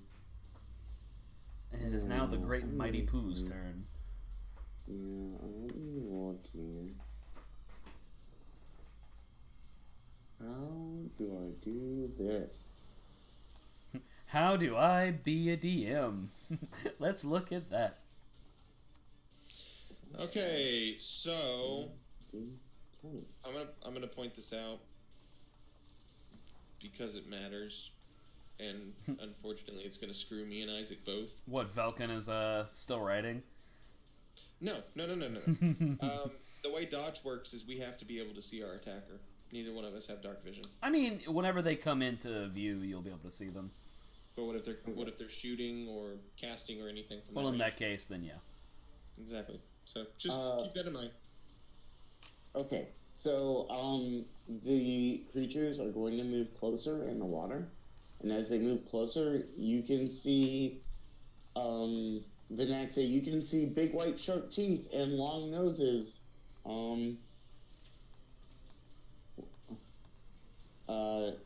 And it is now the great and mighty Pooh's turn. Yeah, let me look here. How do I do this? How do I be a DM? Let's look at that. okay. So Okay. I'm gonna point this out because it matters, and unfortunately, it's gonna screw me and Isaac both. What, Vulcan is still writing? No. The way dodge works is we have to be able to see our attacker. Neither one of us have dark vision. I mean, whenever they come into view, you'll be able to see them. But what if they're shooting or casting or anything from Well, that in range? that case, then yeah. Exactly. So just keep that in mind. Okay, so the creatures are going to move closer in the water. And as they move closer, you can see Vinaxa, you can see big white sharp teeth and long noses.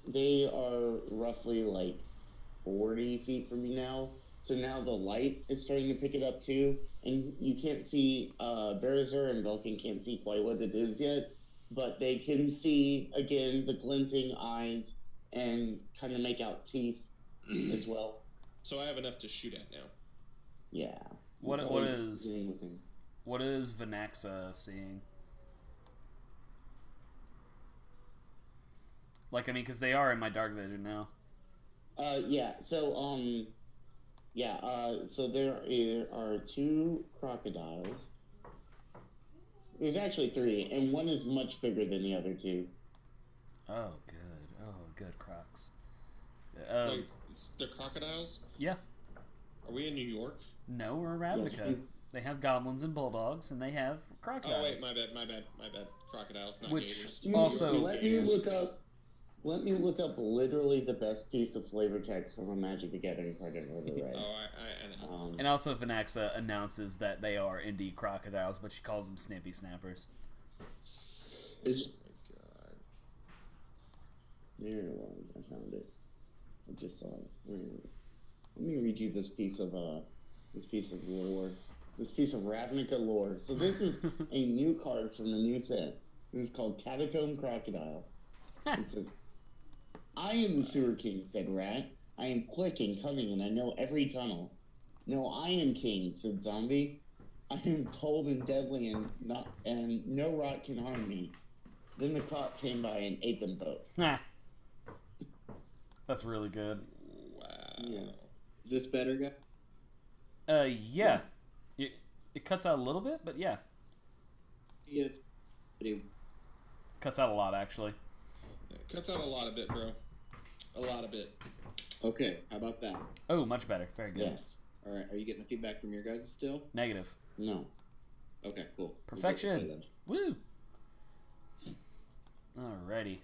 They are roughly like 40 feet from you now. So now the light is starting to pick it up too. And you can't see, Berezer and Vulcan can't see quite what it is yet. But they can see, again, the glinting eyes and kind of make out teeth as well. So I have enough to shoot at now. Yeah. What is Vinaxa seeing? Like, I mean, because they are in my dark vision now. Yeah. So so there are 2 crocodiles. There's actually 3, and one is much bigger than the other 2. Oh, good. Oh, good, Crocs. Wait, they're crocodiles? Yeah. Are we in New York? No, we're in Ravnica. They have goblins and bulldogs, and they have crocodiles. Oh wait, my bad. Crocodiles, not gators. Also, let me look up literally the best piece of flavor text from a Magic the Gathering card I've ever read. Oh, I know. And also, Vinaxa announces that they are indeed crocodiles, but she calls them Snippy Snappers. Oh my god. There it was. I found it. I just saw it. Let me read you this piece of lore. This piece of Ravnica lore. So this is a new card from the new set. This is called Catacomb Crocodile. It says, I am the Sewer King, said Rat. I am quick and cunning, and I know every tunnel. No, I am king, said Zombie. I am cold and deadly, and no rot can harm me. Then the crop came by and ate them both. That's really good. Wow. Yes. Is this better, guy? Yeah. It cuts out a little bit, but yeah. Yeah, it's pretty. Cuts out a lot, actually. It cuts out a lot of bit, bro. A lot of bit. Okay, how about that? Oh, much better. Very good. Yes. All right, are you getting the feedback from your guys still? Negative. No. Okay, cool. Perfection. Woo! Alrighty.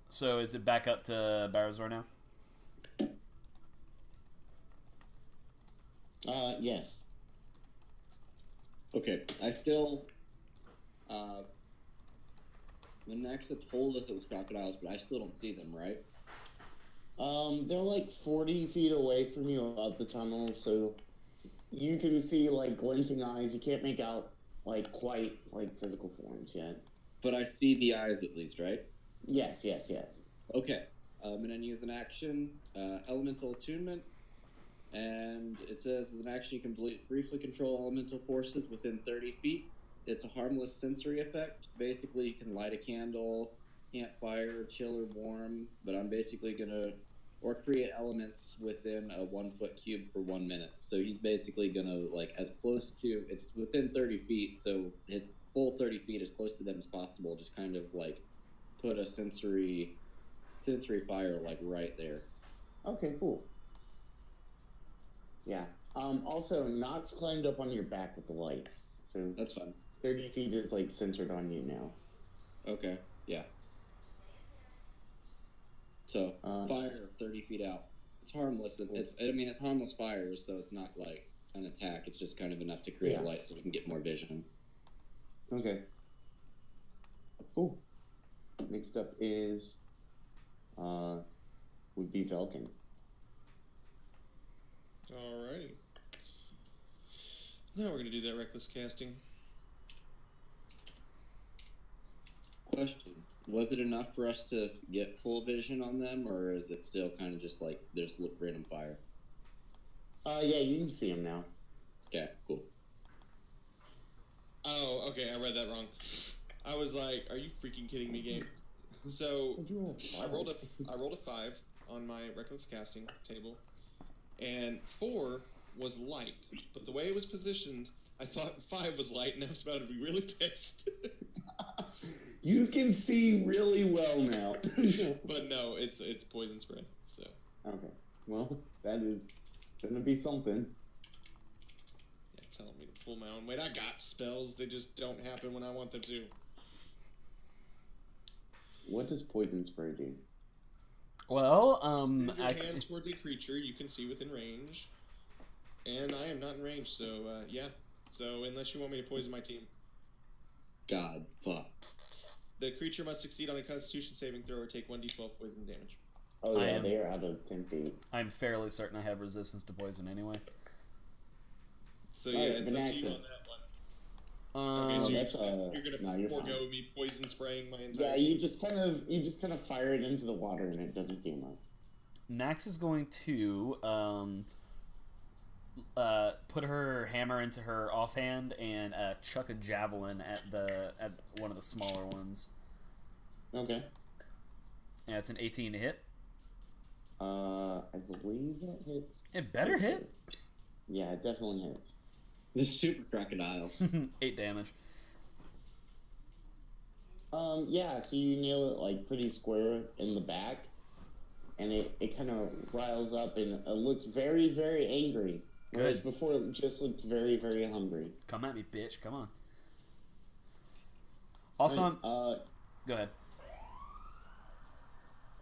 So is it back up to Barazor now? Yes. Okay, I still. The next told us it was crocodiles, but I still don't see them, right? They're like 40 feet away from you up the tunnel, so you can see like glinting eyes. You can't make out like quite like physical forms yet. But I see the eyes at least, right? Yes. Okay, I'm gonna use an action, elemental attunement, and it says as an action you can briefly control elemental forces within 30 feet. It's a harmless sensory effect. Basically, you can light a candle, campfire, chill or warm, but I'm basically gonna, or create elements within a 1 foot cube for 1 minute. So he's basically gonna, like, as close to, it's within 30 feet, so hit full 30 feet as close to them as possible, just kind of like put a sensory fire like right there. Okay, cool. Yeah. Also, Nox climbed up on your back with the light, so That's fine. 30 feet is like centered on you now. Okay, yeah. So fire 30 feet out. It's harmless. It's harmless fire, so it's not like an attack. It's just kind of enough to create light so we can get more vision. Okay. Cool. Next up is would be Vulcan. Alrighty. Now we're gonna do that reckless casting. Question: was it enough for us to get full vision on them, or is it still kind of just like there's random fire? Yeah, you can see him now. Okay, cool. Oh, okay, I read that wrong. I was like, "Are you freaking kidding me, game?" So I rolled a 5 on my reckless casting table, and 4 was light. But the way it was positioned, I thought 5 was light, and I was about to be really pissed. You can see really well now. But no, it's poison spray. So okay, well that is gonna be something. yeah, telling me to pull my own weight. I got spells; they just don't happen when I want them to. What does poison spray do? Well, Move your hand towards a creature you can see within range. And I am not in range, so, yeah. So, unless you want me to poison my team. God, fuck. The creature must succeed on a Constitution saving throw or take 1d12 poison damage. Oh, yeah, they are out of 10 feet. I'm fairly certain I have resistance to poison anyway. So, yeah, it's up to you on that one. Okay, so you're gonna forego me poison spraying my entire Yeah, you just kind of fire it into the water and it doesn't do much. Nax is going to put her hammer into her offhand and chuck a javelin at one of the smaller ones. Okay. Yeah, it's an 18 to hit. I believe that hits. It better hit. Yeah, it definitely hits. The super crocodiles. 8 damage. Yeah, so you nail it like pretty square in the back, and it kind of riles up and it looks very, very angry. Whereas before it just looked very, very hungry. Come at me, bitch. Come on. Also, go ahead.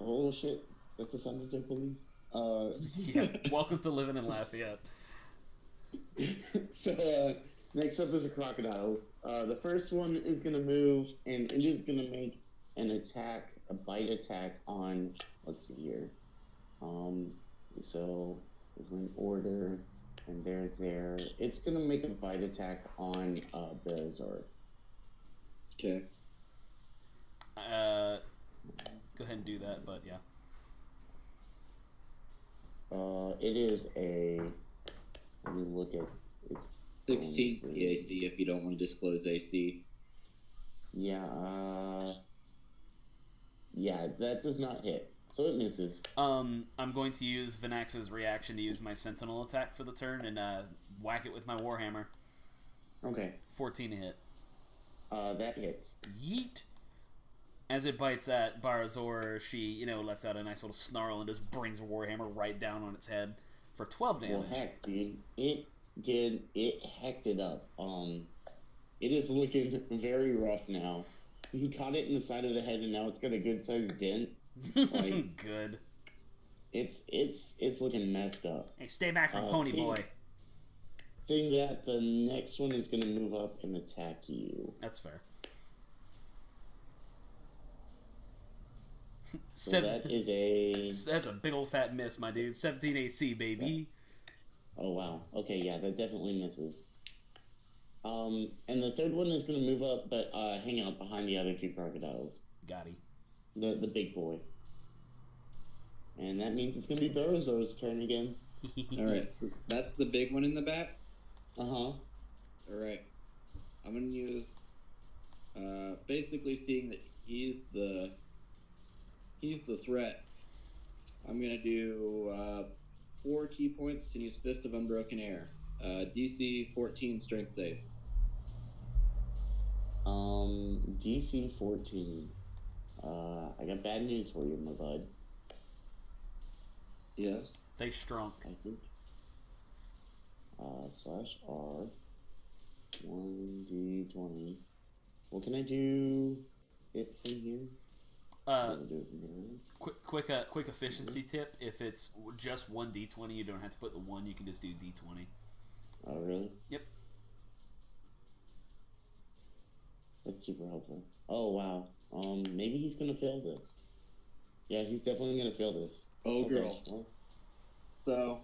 Oh shit, that's the sound of the police. Yeah, welcome to living in Lafayette. So, next up is the crocodiles. The first one is going to move, and it is going to make an attack, a bite attack on, let's see here. So, we're in order, and they're there. It's going to make a bite attack on Berazor. Okay. Go ahead and do that, but yeah. It is a... Let me look at its 16 the AC if you don't want to disclose AC. Yeah, yeah, that does not hit. So it misses. I'm going to use Vinax's reaction to use my Sentinel attack for the turn and whack it with my Warhammer. Okay. 14 to hit. That hits. Yeet. As it bites at Barazor, she, lets out a nice little snarl and just brings a Warhammer right down on its head for 12 damage. Well, heck, dude. It hecked it up. It is looking very rough now. He caught it in the side of the head, and now it's got a good-sized dent. Like, good. It's looking messed up. Hey, stay back from Pony Boy. Seeing that, the next one is going to move up and attack you. That's fair. So that is That's a big old fat miss, my dude. 17 AC, baby. Oh, wow. Okay, yeah, that definitely misses. And the third one is going to move up, but hang out behind the other two crocodiles. Got he. The big boy. And that means it's going to be Barazor's turn again. Alright, so that's the big one in the back? Uh-huh. Alright. I'm going to use... basically seeing that he's the threat. I'm going to do 4 key points to use Fist of Unbroken Air. DC 14 strength save. DC 14. I got bad news for you, my bud. Yes. They strunk. I think. /R 1d20. What can I do it from here? Quick efficiency tip. If it's just 1d20, you don't have to put the 1. You can just do d20. Oh, really? Yep. That's super helpful. Oh, wow. Maybe he's gonna fail this. Yeah, he's definitely gonna fail this. Oh, Okay, girl. well, So,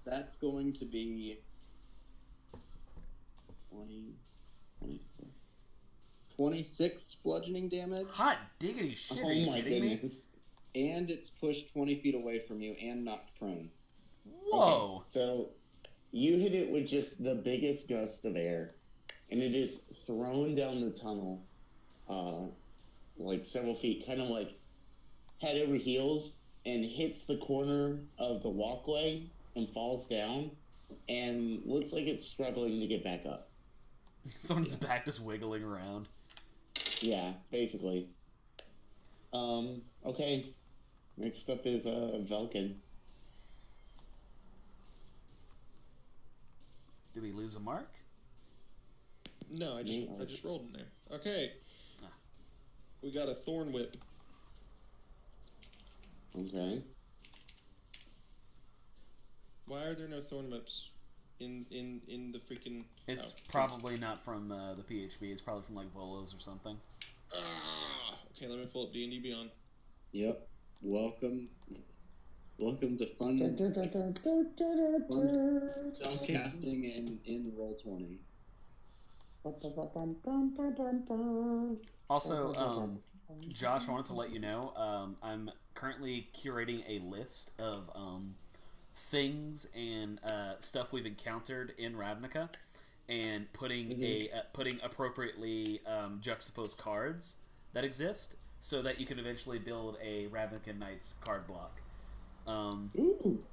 that's going to be 26 bludgeoning damage. Hot diggity shit, oh are you my kidding me? goodness. And it's pushed 20 feet away from you and knocked prone. Whoa. Okay, so you hit it with just the biggest gust of air, and it is thrown down the tunnel, like several feet, kind of like head over heels, and hits the corner of the walkway and falls down, and looks like it's struggling to get back up. Someone's back just wiggling around. Yeah, basically. Okay. Next up is Vulcan. Did we lose a mark? No, I just rolled in there. Okay. Ah. We got a thorn whip. Okay. Why are there no thorn whips in the freaking? It's probably not from the PHB. It's probably from like Volos or something. Okay, let me pull up D&D Beyond. Yep. Welcome to fun spellcasting in Roll20. Also, Josh, I wanted to let you know, I'm currently curating a list of things and stuff we've encountered in Ravnica, and putting appropriately juxtaposed cards that exist, so that you can eventually build a Ravnican Knights card block.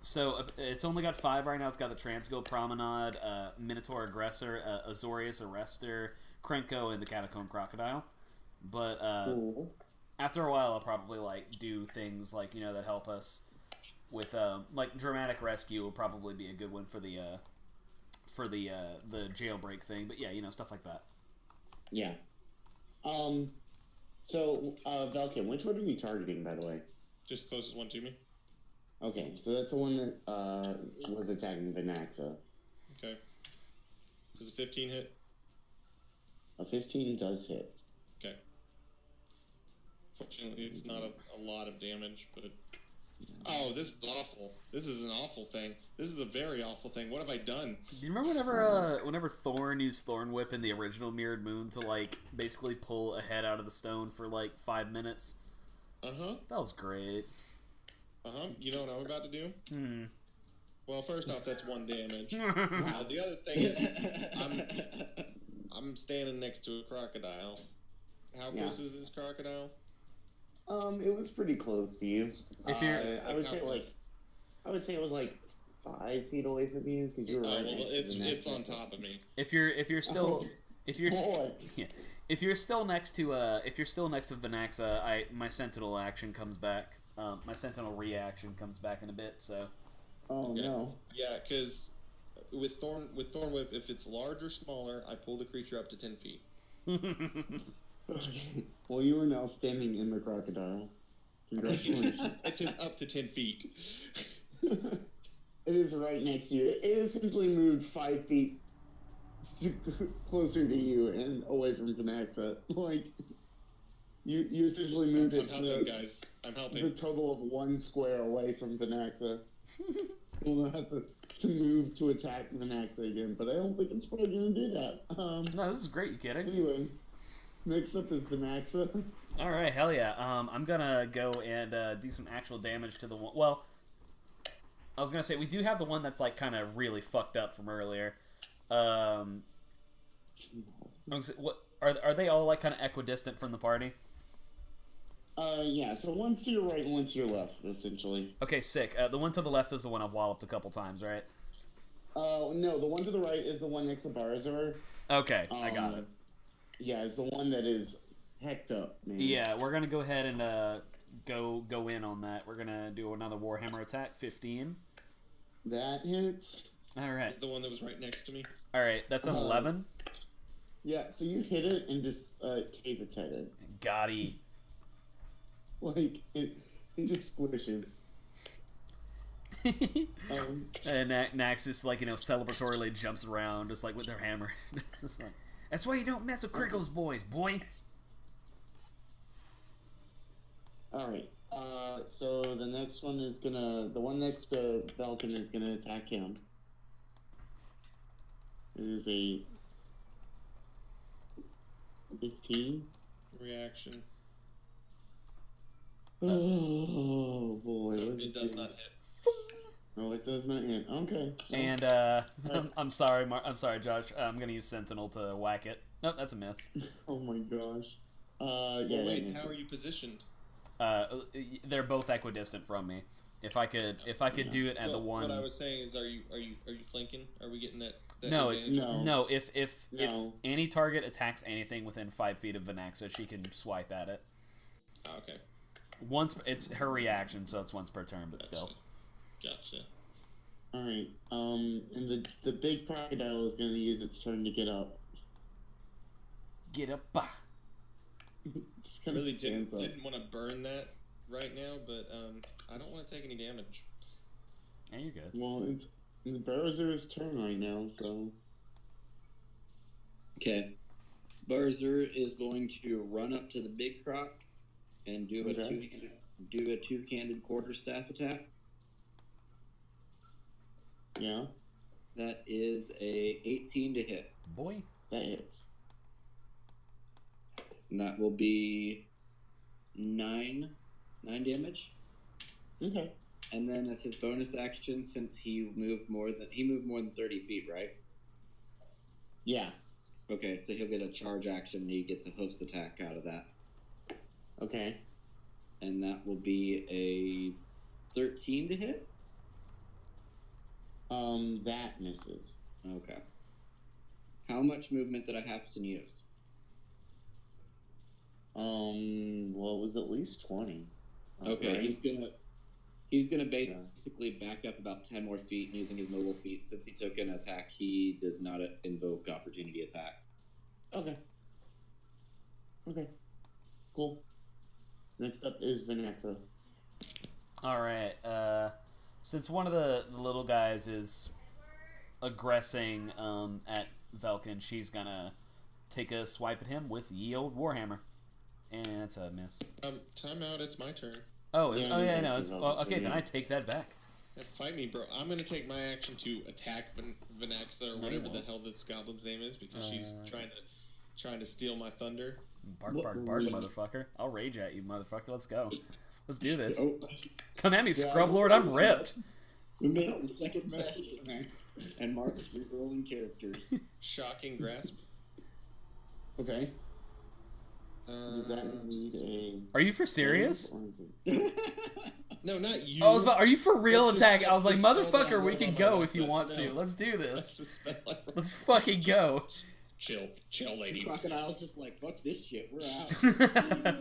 So it's only got 5 right now. It's got the Transgo Promenade, Minotaur Aggressor, Azorius Arrestor, Krenko, and the Catacomb Crocodile. But after a while, I'll probably like do things like, you know, that help us with like Dramatic Rescue will probably be a good one for the jailbreak thing. But yeah, you know, stuff like that. Yeah. So Vulcan, which one are you targeting, by the way? Just the closest one to me. Okay, so that's the one that was attacking Vanaxa. Okay. Does a 15 hit? A 15 does hit. Okay. Fortunately, it's not a lot of damage, but... Oh, this is awful. This is an awful thing. This is a very awful thing. What have I done? Do you remember whenever Thorn used Thorn Whip in the original Mirrored Moon to, like, basically pull a head out of the stone for, like, 5 minutes? Uh-huh. That was great. Uh-huh. You know what I'm about to do? Well, first off, that's 1 damage. The other thing is, I'm standing next to a crocodile. How close is this crocodile? It was pretty close to you. If you're, I would say it was like 5 feet away from you, because you were right. Well, it's on top of me. if you're still next to Vanaxa, my Sentinel action comes back. My Sentinel reaction comes back in a bit. So. Oh okay. no. Yeah, because with Thorn Whip, if it's large or smaller, I pull the creature up to 10 feet. Well, you are now standing in the crocodile. Congratulations. It says up to 10 feet. It is right next to you. It essentially moved 5 feet closer to you and away from Vanaxa. Like, you essentially moved it. I'm helping, guys. I'm helping. The total of 1 square away from Vanaxa. We'll have to move to attack Vanaxa again, but I don't think it's probably going to do that. No, this is great. You kidding? Anyway, next up is Vanaxa. All right, hell yeah. I'm gonna go and do some actual damage to the one. Well, I was gonna say we do have the one that's like kind of really fucked up from earlier. What are they all like kind of equidistant from the party? Yeah, so one's to your right and one's to your left, essentially. Okay, sick. The one to the left is the one I've walloped a couple times, right? No, the one to the right is the one next to Barazar. Okay, I got it. Yeah, it's the one that is hecked up, man. Yeah, we're gonna go ahead and go in on that. We're gonna do another Warhammer attack, 15. That hits. All right. The one that was right next to me. All right, that's an 11. Yeah, so you hit it and just cave its head in. Gotti. Like, it just squishes. And Nax just, like, you know, celebratorily jumps around, just like with their hammer. It's just like, that's why you don't mess with Crickle's boys, boy. Alright, so the next one is the one next to Vulcan is gonna attack him. It is a 15. Reaction. Oh boy. So it does not hit. No, it does not hit. Okay. And I'm sorry, Josh. I'm gonna use Sentinel to whack it. Nope, that's a miss. Oh my gosh. Yeah. Wait, how are you positioned? They're both equidistant from me. If I could do it at the one. What I was saying is, are you flanking? Are we getting that no, advantage? it's no. If any target attacks anything within 5 feet of Vanaxa, she can swipe at it. Oh, okay. Once it's her reaction, so it's once per turn, but still. Gotcha. All right. And the big crocodile is going to use its turn to get up. Get up. Bah. Just kind Really of stands up. didn't want to burn that right now, but I don't want to take any damage. Yeah, you're good. Well, it's Bowser's turn right now, so. Okay. Bowser is going to run up to the big croc and do a two-handed quarterstaff attack. Yeah. That is a 18 to hit. Boy. That hits. And that will be 9 damage. Okay. And then as his bonus action, since he moved more than 30 feet, right? Yeah. Okay, so he'll get a charge action and he gets a hoofs attack out of that. Okay. And that will be a 13 to hit? That misses. Okay. How much movement did I have to use? Well, it was at least 20. Okay, Right? he's gonna basically back up about 10 more feet using his mobile feet. Since he took an attack, he does not invoke opportunity attacks. Okay. Okay. Cool. Next up is Vanessa. All right. Since one of the little guys is aggressing at Vulcan, she's gonna take a swipe at him with ye old Warhammer, and it's a miss. Time out. It's my turn. Oh, Yeah, no. It's okay. Then I take that back. Yeah, fight me, bro. I'm gonna take my action to attack Vanaxa or No, whatever you the won't. hell this goblin's name is because she's trying to steal my thunder. Bark, bark, bark, motherfucker! I'll rage at you, motherfucker. Let's go. Let's do this. Oh, Come at me, Scrub Lord. I'm ripped. we made it the second session, and Mark's re-rolling characters. Shocking grasp. Okay. Does that need a... Are you for serious? No, not you. Oh, I was about, are you for real That's attack? just- I was like, that's the spell that motherfucker, I we rolled can on my go left if you wrist. want to. No. Let's do That's this. the spell I rolled. Let's fucking go. Chill, lady. Crocodile's just like, fuck this shit, we're out.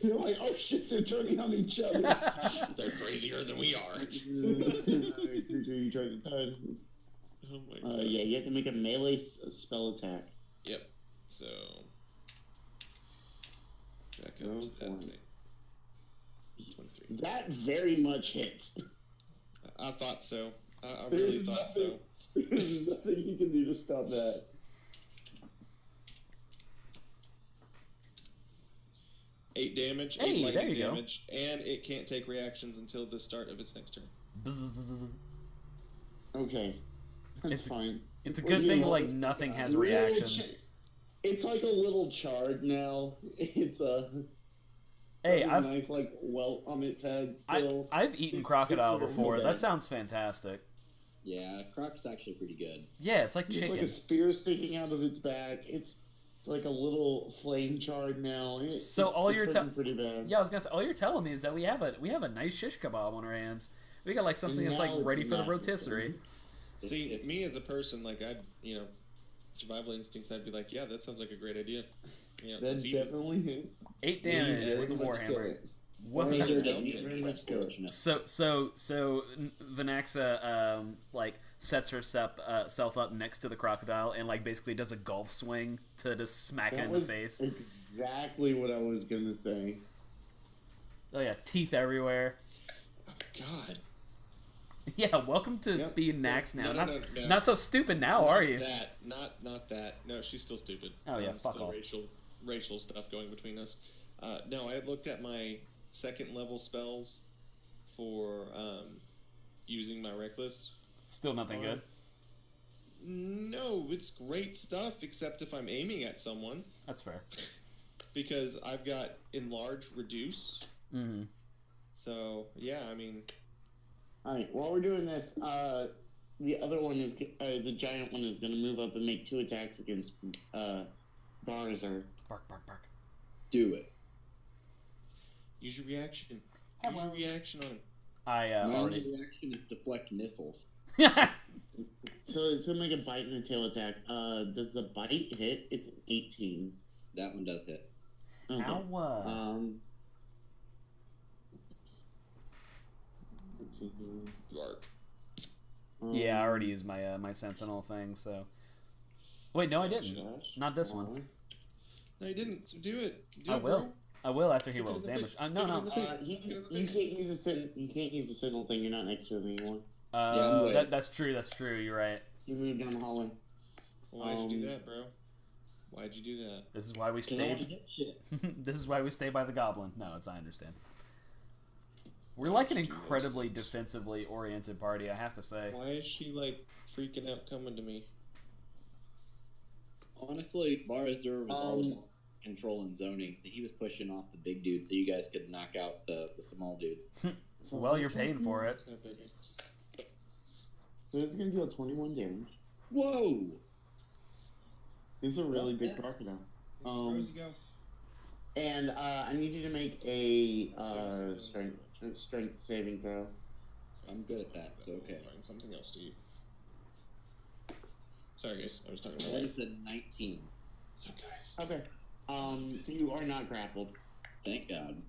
You're like, oh shit, they're turning on each other. They're crazier than we are. You tried to turn. Oh my god. Yeah, you have to make a melee spell attack. Yep. So back up Go to for that it. thing. 23. That very much hits. I thought so. I really thought so. There's nothing you can do to stop that. Eight damage, Hey, 8 there lightning you go. damage, and it can't take reactions until the start of its next turn. Bzzz. Okay. That's It's- fine. It's a We're good doing thing, all like, this- nothing has Little reactions. It's like a little chard now. It's a... Hey, a I've nice, like, welt on its head still. I've eaten crocodile It's before. real That bad. sounds fantastic. Yeah, Croc's actually pretty good. Yeah, it's like It's chicken. like a spear sticking out of its back. It's like a little flame chard now. So all you're hurting pretty bad. Yeah, I was gonna say, all you're telling me is that we have a nice shish kebab on our hands. We got like something that's like Now ready it's for the not. rotisserie. See, me as a person, like survival instincts, I'd be like, yeah, that sounds like a great idea. Yeah, That let's eat it. definitely hits. 8 damage Very with a much kill Warhammer. it. What Bowser the? doesn't Okay, get very much kill it. fortunate. So Vanaxa like sets herself up next to the crocodile and like basically does a golf swing to just smack it That in the was face. exactly what I was gonna say. Oh yeah, teeth everywhere. Oh god. Yeah, welcome to Yep. being Nax now. No. Not so stupid now, are you? Not that. No, she's still stupid. Oh, yeah, fuck still off. racial stuff going between us. No, I had looked at my second level spells for using my reckless. Still nothing good. No, it's great stuff, except if I'm aiming at someone, That's fair. because I've got enlarge, reduce. Mm-hmm. So yeah, I mean, Alright, while we're doing this, the other one is, the giant one is gonna move up and make 2 attacks against, Bowser. Bark, bark, bark. Do it. use your reaction. Hello. Use your reaction on him. I My already. only reaction is deflect missiles. So it's gonna make a bite and a tail attack. Does the bite hit? It's 18. That one does hit. Okay. Ow. Let's see here. Yark. Yeah, I already used my my sentinel thing. So. Wait, no, I didn't. Josh? Not this one. No, you didn't. So do it. Do I it, will. bro. I will after he rolls damage. No. You can't use the signal thing. You're not next to him anymore. That's true. That's true. You're right. You moved down the hallway. Why'd you do that, bro? Why'd you do that? This is why we stay. This is why we stay by the goblin. No, I understand. We're like an incredibly defensively oriented party, I have to say. Why is she like freaking out coming to me? Honestly, Barazur was all control and zoning, so he was pushing off the big dudes so you guys could knock out the small dudes. Well, you're paying for it. So it's going to deal 21 damage. Whoa! This is a really big crocodile. Where's he go? And I need you to make a strength saving throw. I'm good at that, so okay. Find something else to eat. Sorry, guys. I was talking about That life. is a 19. So, guys. Okay. So you are not grappled. Thank God.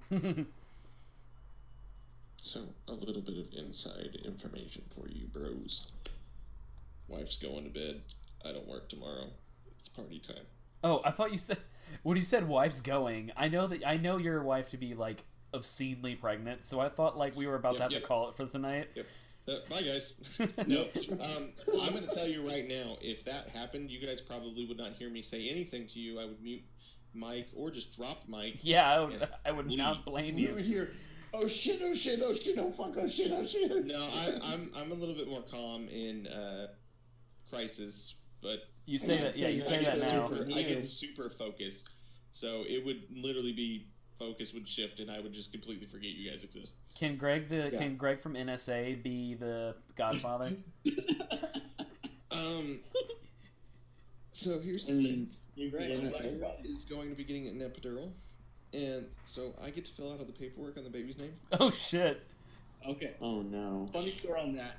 So, a little bit of inside information for you, bros. Wife's going to bed. I don't work tomorrow. It's party time. Oh, I thought you said when you said wife's going. I know your wife to be like obscenely pregnant, so I thought like we were about to have to call it for tonight. Yep. Bye, guys. No, I'm going to tell you right now, if that happened, you guys probably would not hear me say anything to you. I would mute Mike or just drop Mike. Yeah, I would not blame you. We would hear, oh shit, oh shit, oh shit, oh fuck, oh shit, oh shit. No, I'm a little bit more calm in crisis, but you say that. Yeah, you say that now. I get super focused, so it would literally be focus would shift, and I would just completely forget you guys exist. Can Greg from NSA be the Godfather? So here's the thing. Greg My wife is going to be getting an epidural, and so I get to fill out all the paperwork on the baby's name. Oh shit! Okay. Oh no. Funny story on that.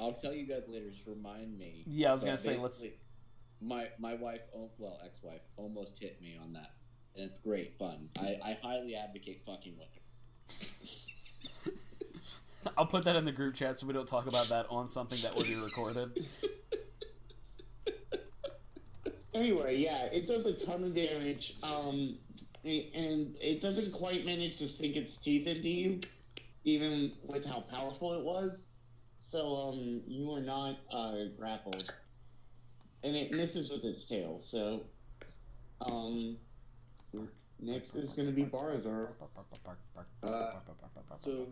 I'll tell you guys later. Just remind me. Yeah, I was gonna say let's. My wife, ex-wife, almost hit me on that, and it's great fun. I highly advocate fucking with her. I'll put that in the group chat so we don't talk about that on something that will be recorded. Anyway, yeah, it does a ton of damage, and it doesn't quite manage to sink its teeth into you, even with how powerful it was. So, you are not grappled. And it misses with its tail, so next is going to be Barazar. So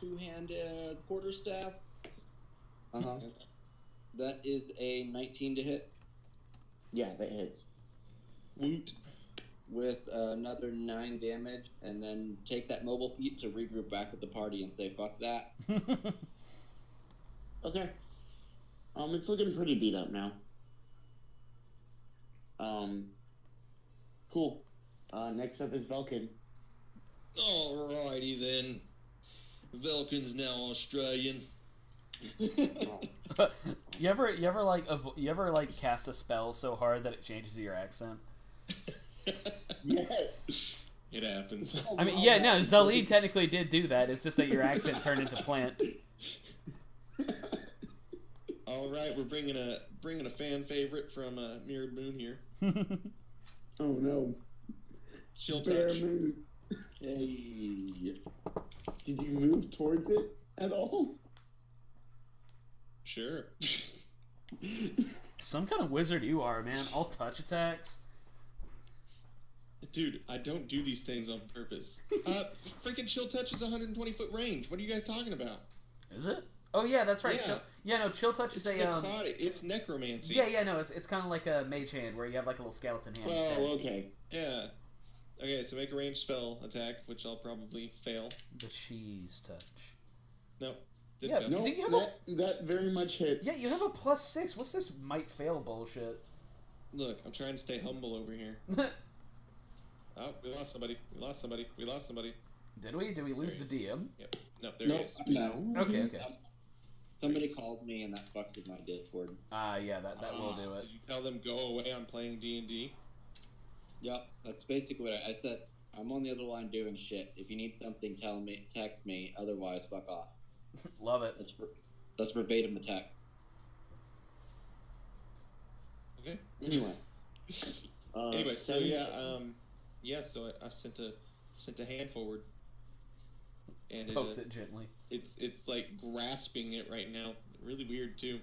two-handed quarterstaff. Uh-huh. That is a 19 to hit. Yeah, that hits. Woot. With another 9 damage, and then take that mobile feat to regroup back with the party and say fuck that. Okay. It's looking pretty beat up now. Cool. Next up is Vulcan. Alrighty then. Vulcan's now Australian. You ever cast a spell so hard that it changes your accent? Yes. It happens. I mean, yeah, no, Zali technically did do that. It's just that your accent turned into plant. All right, we're bringing a fan favorite from Mirrored Moon here. Oh no. Chill Bear touch. Moon. Hey. Did you move towards it at all? Sure. Some kind of wizard you are, man. All touch attacks. Dude, I don't do these things on purpose. Freaking chill touch is 120-foot range. What are you guys talking about? Is it? Oh yeah, that's right. Yeah. Chill touch is it's necromancy. Yeah, no, it's kind of like a mage hand where you have like a little skeleton hand. instead. Oh, okay. Yeah. Okay, so make a ranged spell attack, which I'll probably fail. The cheese touch. No. Yeah, Fail. No, Do you have that very much hits. Yeah, you have a +6. What's this might fail bullshit? Look, I'm trying to stay humble over here. Oh, we lost somebody. Did we? Did we lose the DM? Yep. No, there he is. No. Okay. Somebody called me and that fucks with my Discord. Yeah, that will do it. Did you tell them go away? I'm playing D&D. Yep, that's basically what I said. I'm on the other line doing shit. If you need something, text me. Otherwise, fuck off. Love it. That's verbatim the tech. Okay. Anyway, Anyway, so 7. so I sent a hand forward, and Pokes it gently. it's like grasping it right now. Really weird too.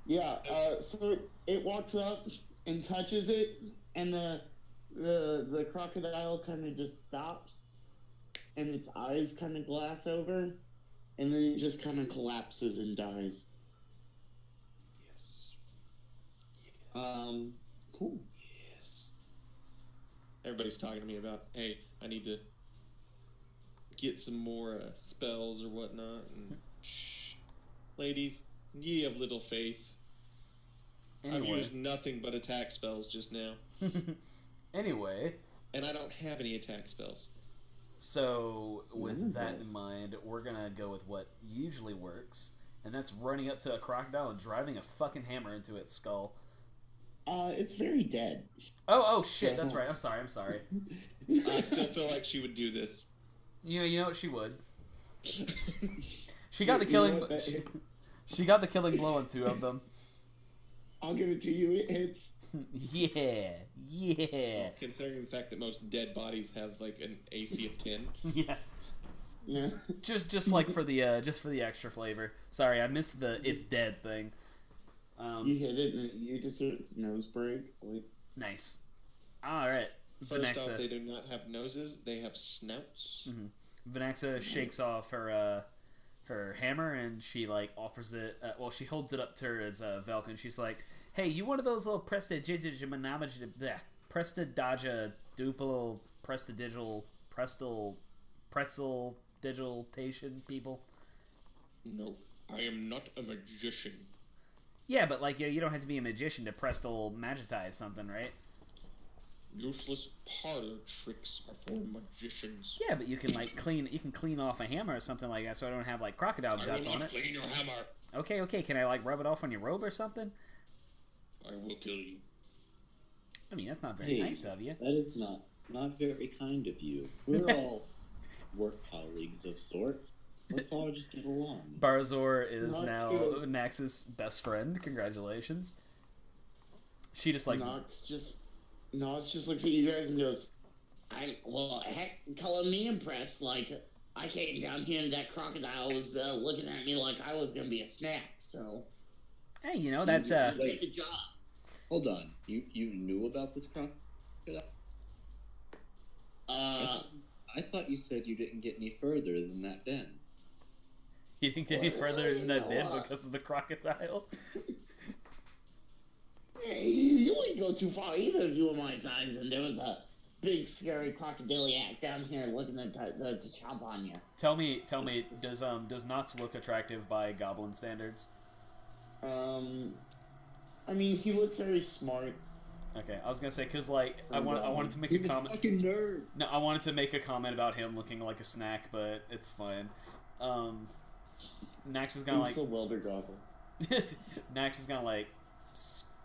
Yeah. So it walks up and touches it, and the crocodile kind of just stops, and its eyes kind of glass over, and then it just kind of collapses and dies. Yes. Cool. Yes. Everybody's talking to me about, hey, I need to get some more spells or whatnot. And shh, ladies, ye have little faith. I've Anyway. used nothing but attack spells just now, Anyway, and I don't have any attack spells. so with that in mind, we're gonna go with what usually works, and that's running up to a crocodile and driving a fucking hammer into its skull. It's very dead. Oh shit, that's right. I'm sorry. I still feel like she would do this. You know what, she would. She got the killing. She got the killing blow on 2 of them. I'll give it to you. It hits. Yeah. Considering the fact that most dead bodies have like an AC of 10. Yeah. Yeah. Just like for the extra flavor. Sorry, I missed the it's dead thing. You hit it and you just hear its nose break. Like, Nice. All right. First off, they do not have noses; they have snouts. Vanaxa shakes off her hammer and she like offers it. She holds it up to her as Vulcan. She's like, "Hey, you one of those little prestidigitation people?" No, I am not a magician. Yeah, but like you don't have to be a magician to prestal magitize something, right? Useless parlor tricks are for magicians. Yeah, but you can like clean off a hammer or something like that, so I don't have like crocodile guts on it. Clean your hammer. Okay. Can I like rub it off on your robe or something? I will kill you. I mean, that's not very nice of you. That is not very kind of you. We're all work colleagues of sorts. Let's all just get along. Barzor is now Nox Nax's best friend. Congratulations. She just like Nox just looks at you guys and goes, heck, color me impressed. Like, I came down here and that crocodile was looking at me like I was gonna be a snack. So, hey, that's you did the job. Hold on. You knew about this crocodile? I thought you said you didn't get any further than that den. You didn't get any further than that den because of the crocodile. Hey, you wouldn't go too far either if you were my size, and there was a big scary crocodiliac down here looking to chomp on you. Tell me, does Nox look attractive by goblin standards? I mean, he looks very smart. Okay, I was gonna say because like I wanted to make a comment. Fucking nerd. No, I wanted to make a comment about him looking like a snack, but it's fine. Nax is gonna like. It's the welder goggles. Nax is gonna like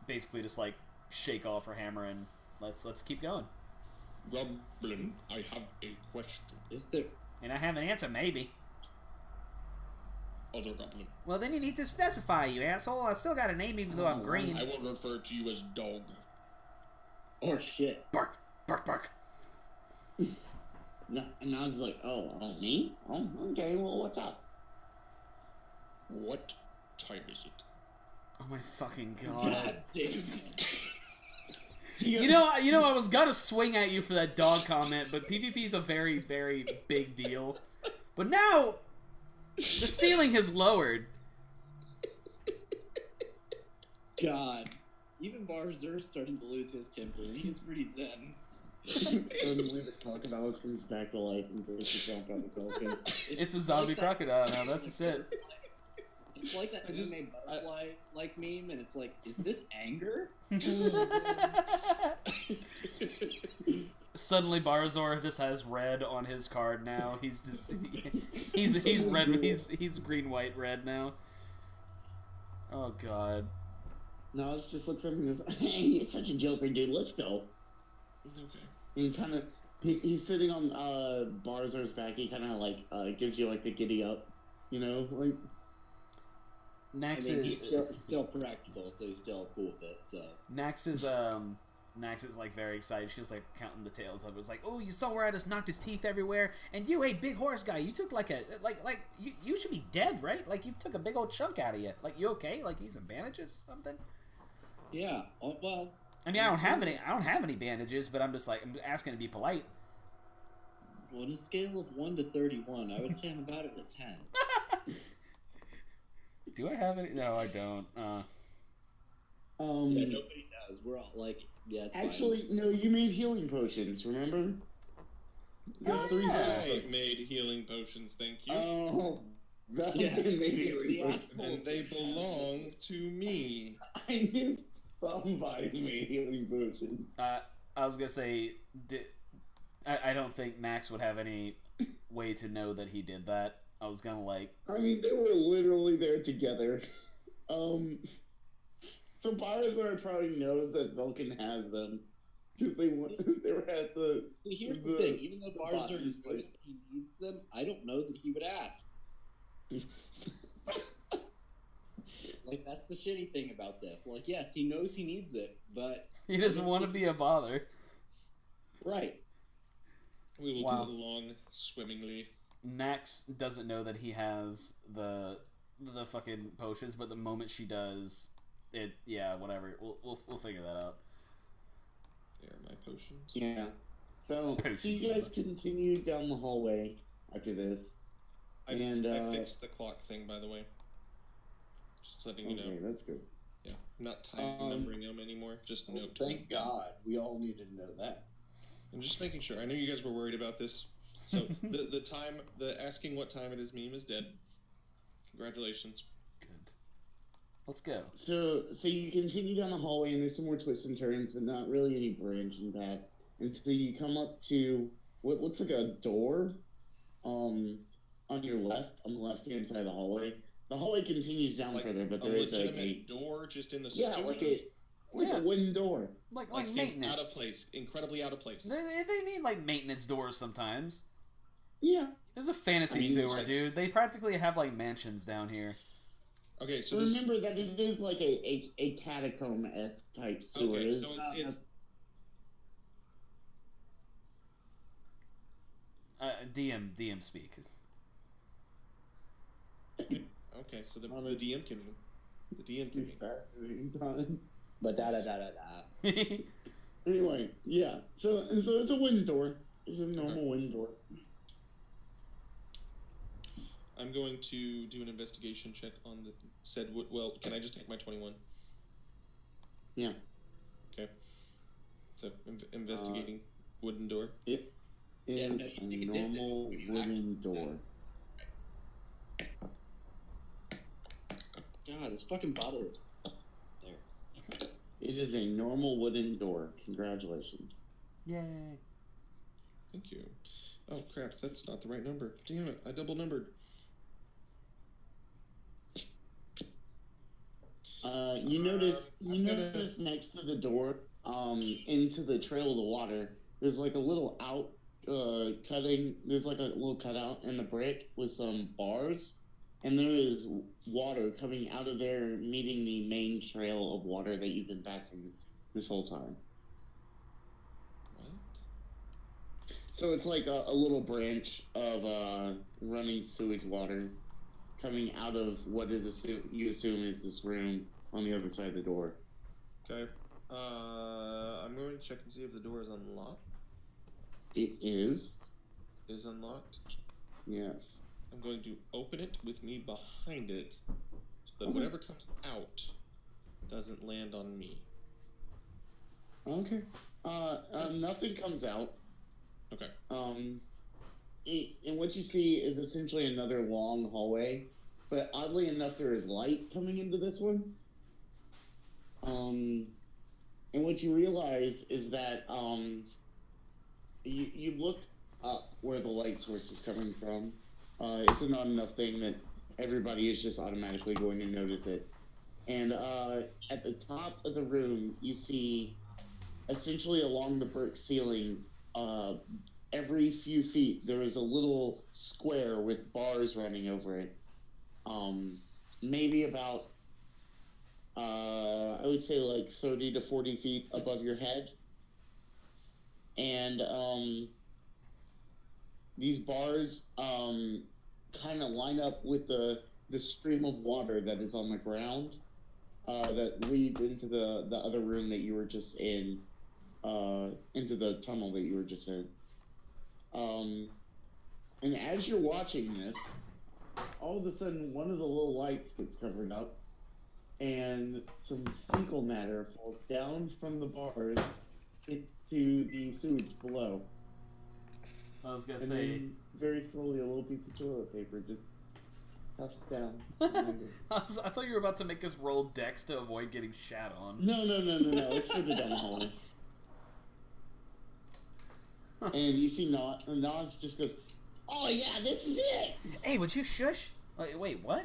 basically just like shake off her hammer and let's keep going. Goblin, I have a question. Is there? And I have an answer, maybe. Other goblin. Well, then you need to specify, you asshole. I still got a name even though I'm green. I will refer to you as dog. Oh shit! Bark, bark, bark. No, and I was like, oh, me? Oh, okay, well, what's up? What time is it? Oh my fucking god. God damn it. You know, I was gonna swing at you for that dog comment, but PvP is a very, very big deal. But now, the ceiling has lowered. God. Even Barzer's starting to lose his temper, and he's pretty zen. Suddenly the crocodile comes back to life and takes itself out of the token. It's a zombie crocodile now, that's just it. It's like that anime butterfly like meme, and it's like, is this anger? Suddenly Barzor just has red on his card now. He's just he's red, he's green, white, red now. Oh god. No, it just looks at him and goes, hey, you're such a joker, dude, let's go. Okay. And he's sitting on Barzor's back, he kind of like gives you like the giddy up, like. Nax I mean, is he's still practical, so he's still cool with it. So Nax is like very excited. She's like counting the tails of it. It's like, oh, you saw where I just knocked his teeth everywhere, and you, hey, big horse guy, you took like you should be dead, right? Like you took a big old chunk out of you. Like you okay? Like need some bandages, or something? yeah. Oh, well, I mean, I don't have any bandages, but I'm just like I'm asking to be polite. on a scale of 1 to 31, I would say I'm about at a 10. Do I have any? No, I don't. Yeah, nobody does. We're all like, yeah, it's Actually, fine. no, you made healing potions, remember? You got three I made healing potions, thank you. Oh, that Yeah. made healing potions. And they belong to me. I knew somebody made healing potions. I was gonna say, I don't think Nax would have any way to know that he did that. I was gonna like. I mean, they were literally there together. So Barazar probably knows that Vulcan has them because they were at the. See, here's the thing. Even though Barzar botanist is place. he needs them, I don't know that he would ask. Like, that's the shitty thing about this. Like, yes, he knows he needs it, but He doesn't want to be a bother. right. We will Wow. get along swimmingly. Nax doesn't know that he has the fucking potions, but the moment she does, whatever. We'll figure that out. There are my potions. Yeah. So you guys continue down the hallway after this. I fixed the clock thing, by the way. Just letting you know. Okay, that's good. Yeah, I'm not time numbering them anymore. Just note. Thank God. We all needed to know that. I'm just making sure. I know you guys were worried about this. So the asking what time it is meme is dead. Congratulations. Good. Let's go. So you continue down the hallway, and there's some more twists and turns, but not really any branching paths until you come up to what looks like a door, on your left, on the left-hand side of the hallway. The hallway continues down further, but there is a legitimate door just in the yeah, studio. like a wooden door. Like seems maintenance. out of place, incredibly out of place. They need like maintenance doors sometimes. Yeah. It's a fantasy sewer, dude. They practically have like mansions down here. Okay, so remember that it is like a catacomb-esque type sewer. Okay, so it's DM speak. okay. So the DM can But da. Anyway, yeah. So it's a wooden door. It's a normal wooden door. I'm going to do an investigation check on the said wood. Well, can I just take my 21? Yeah. Okay. So investigating wooden door. It is a normal wooden door. God, this fucking bottle is there. It is a normal wooden door. Congratulations. Yay. Thank you. Oh crap, that's not the right number. Damn it, I double numbered. You notice next to the door, into the trail of the water, there's like a little cutting. There's like a little cutout in the brick with some bars, and there is water coming out of there, meeting the main trail of water that you've been passing this whole time. What? So it's like a little branch of running sewage water coming out of what is you assume is this room on the other side of the door. Okay. I'm going to check and see if the door is unlocked. It is. Is unlocked. Yes. I'm going to open it with me behind it, so that whatever comes out doesn't land on me. Okay. Nothing comes out. Okay. And what you see is essentially another long hallway, but oddly enough, there is light coming into this one. And what you realize is that you look up where the light source is coming from. It's not enough thing that everybody is just automatically going to notice it. And at the top of the room, you see essentially along the brick ceiling, every few feet, there is a little square with bars running over it. maybe about, I would say like 30 to 40 feet above your head. And these bars kind of line up with the stream of water that is on the ground that leads into the other room that you were just in, into the tunnel that you were just in. And as you're watching this, all of a sudden one of the little lights gets covered up and some fecal matter falls down from the bars into the sewage below. I was gonna And say. then very slowly a little piece of toilet paper just puffs down. I thought you were about to make us roll dex to avoid getting shat on. No. It's further down the hallway. And you see Nas just goes, "Oh yeah, this is it." Hey, would you shush? Wait, what?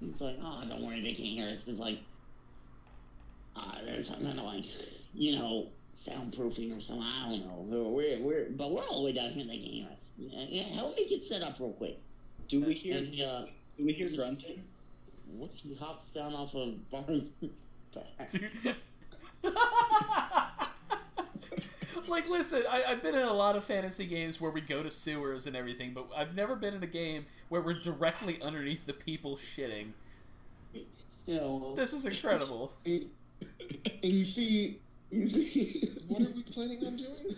He's like, "Oh, don't worry, they can't hear us." It's like, there's something like, soundproofing or something. I don't know. But we're all the way down here. They can't hear us. Yeah, help me get set up real quick. Do we hear? And Do we hear grunting? he hops down off of Bar's back. Dude. Like, listen, I've been in a lot of fantasy games where we go to sewers and everything, but I've never been in a game where we're directly underneath the people shitting. This is incredible. And you see. What are we planning on doing?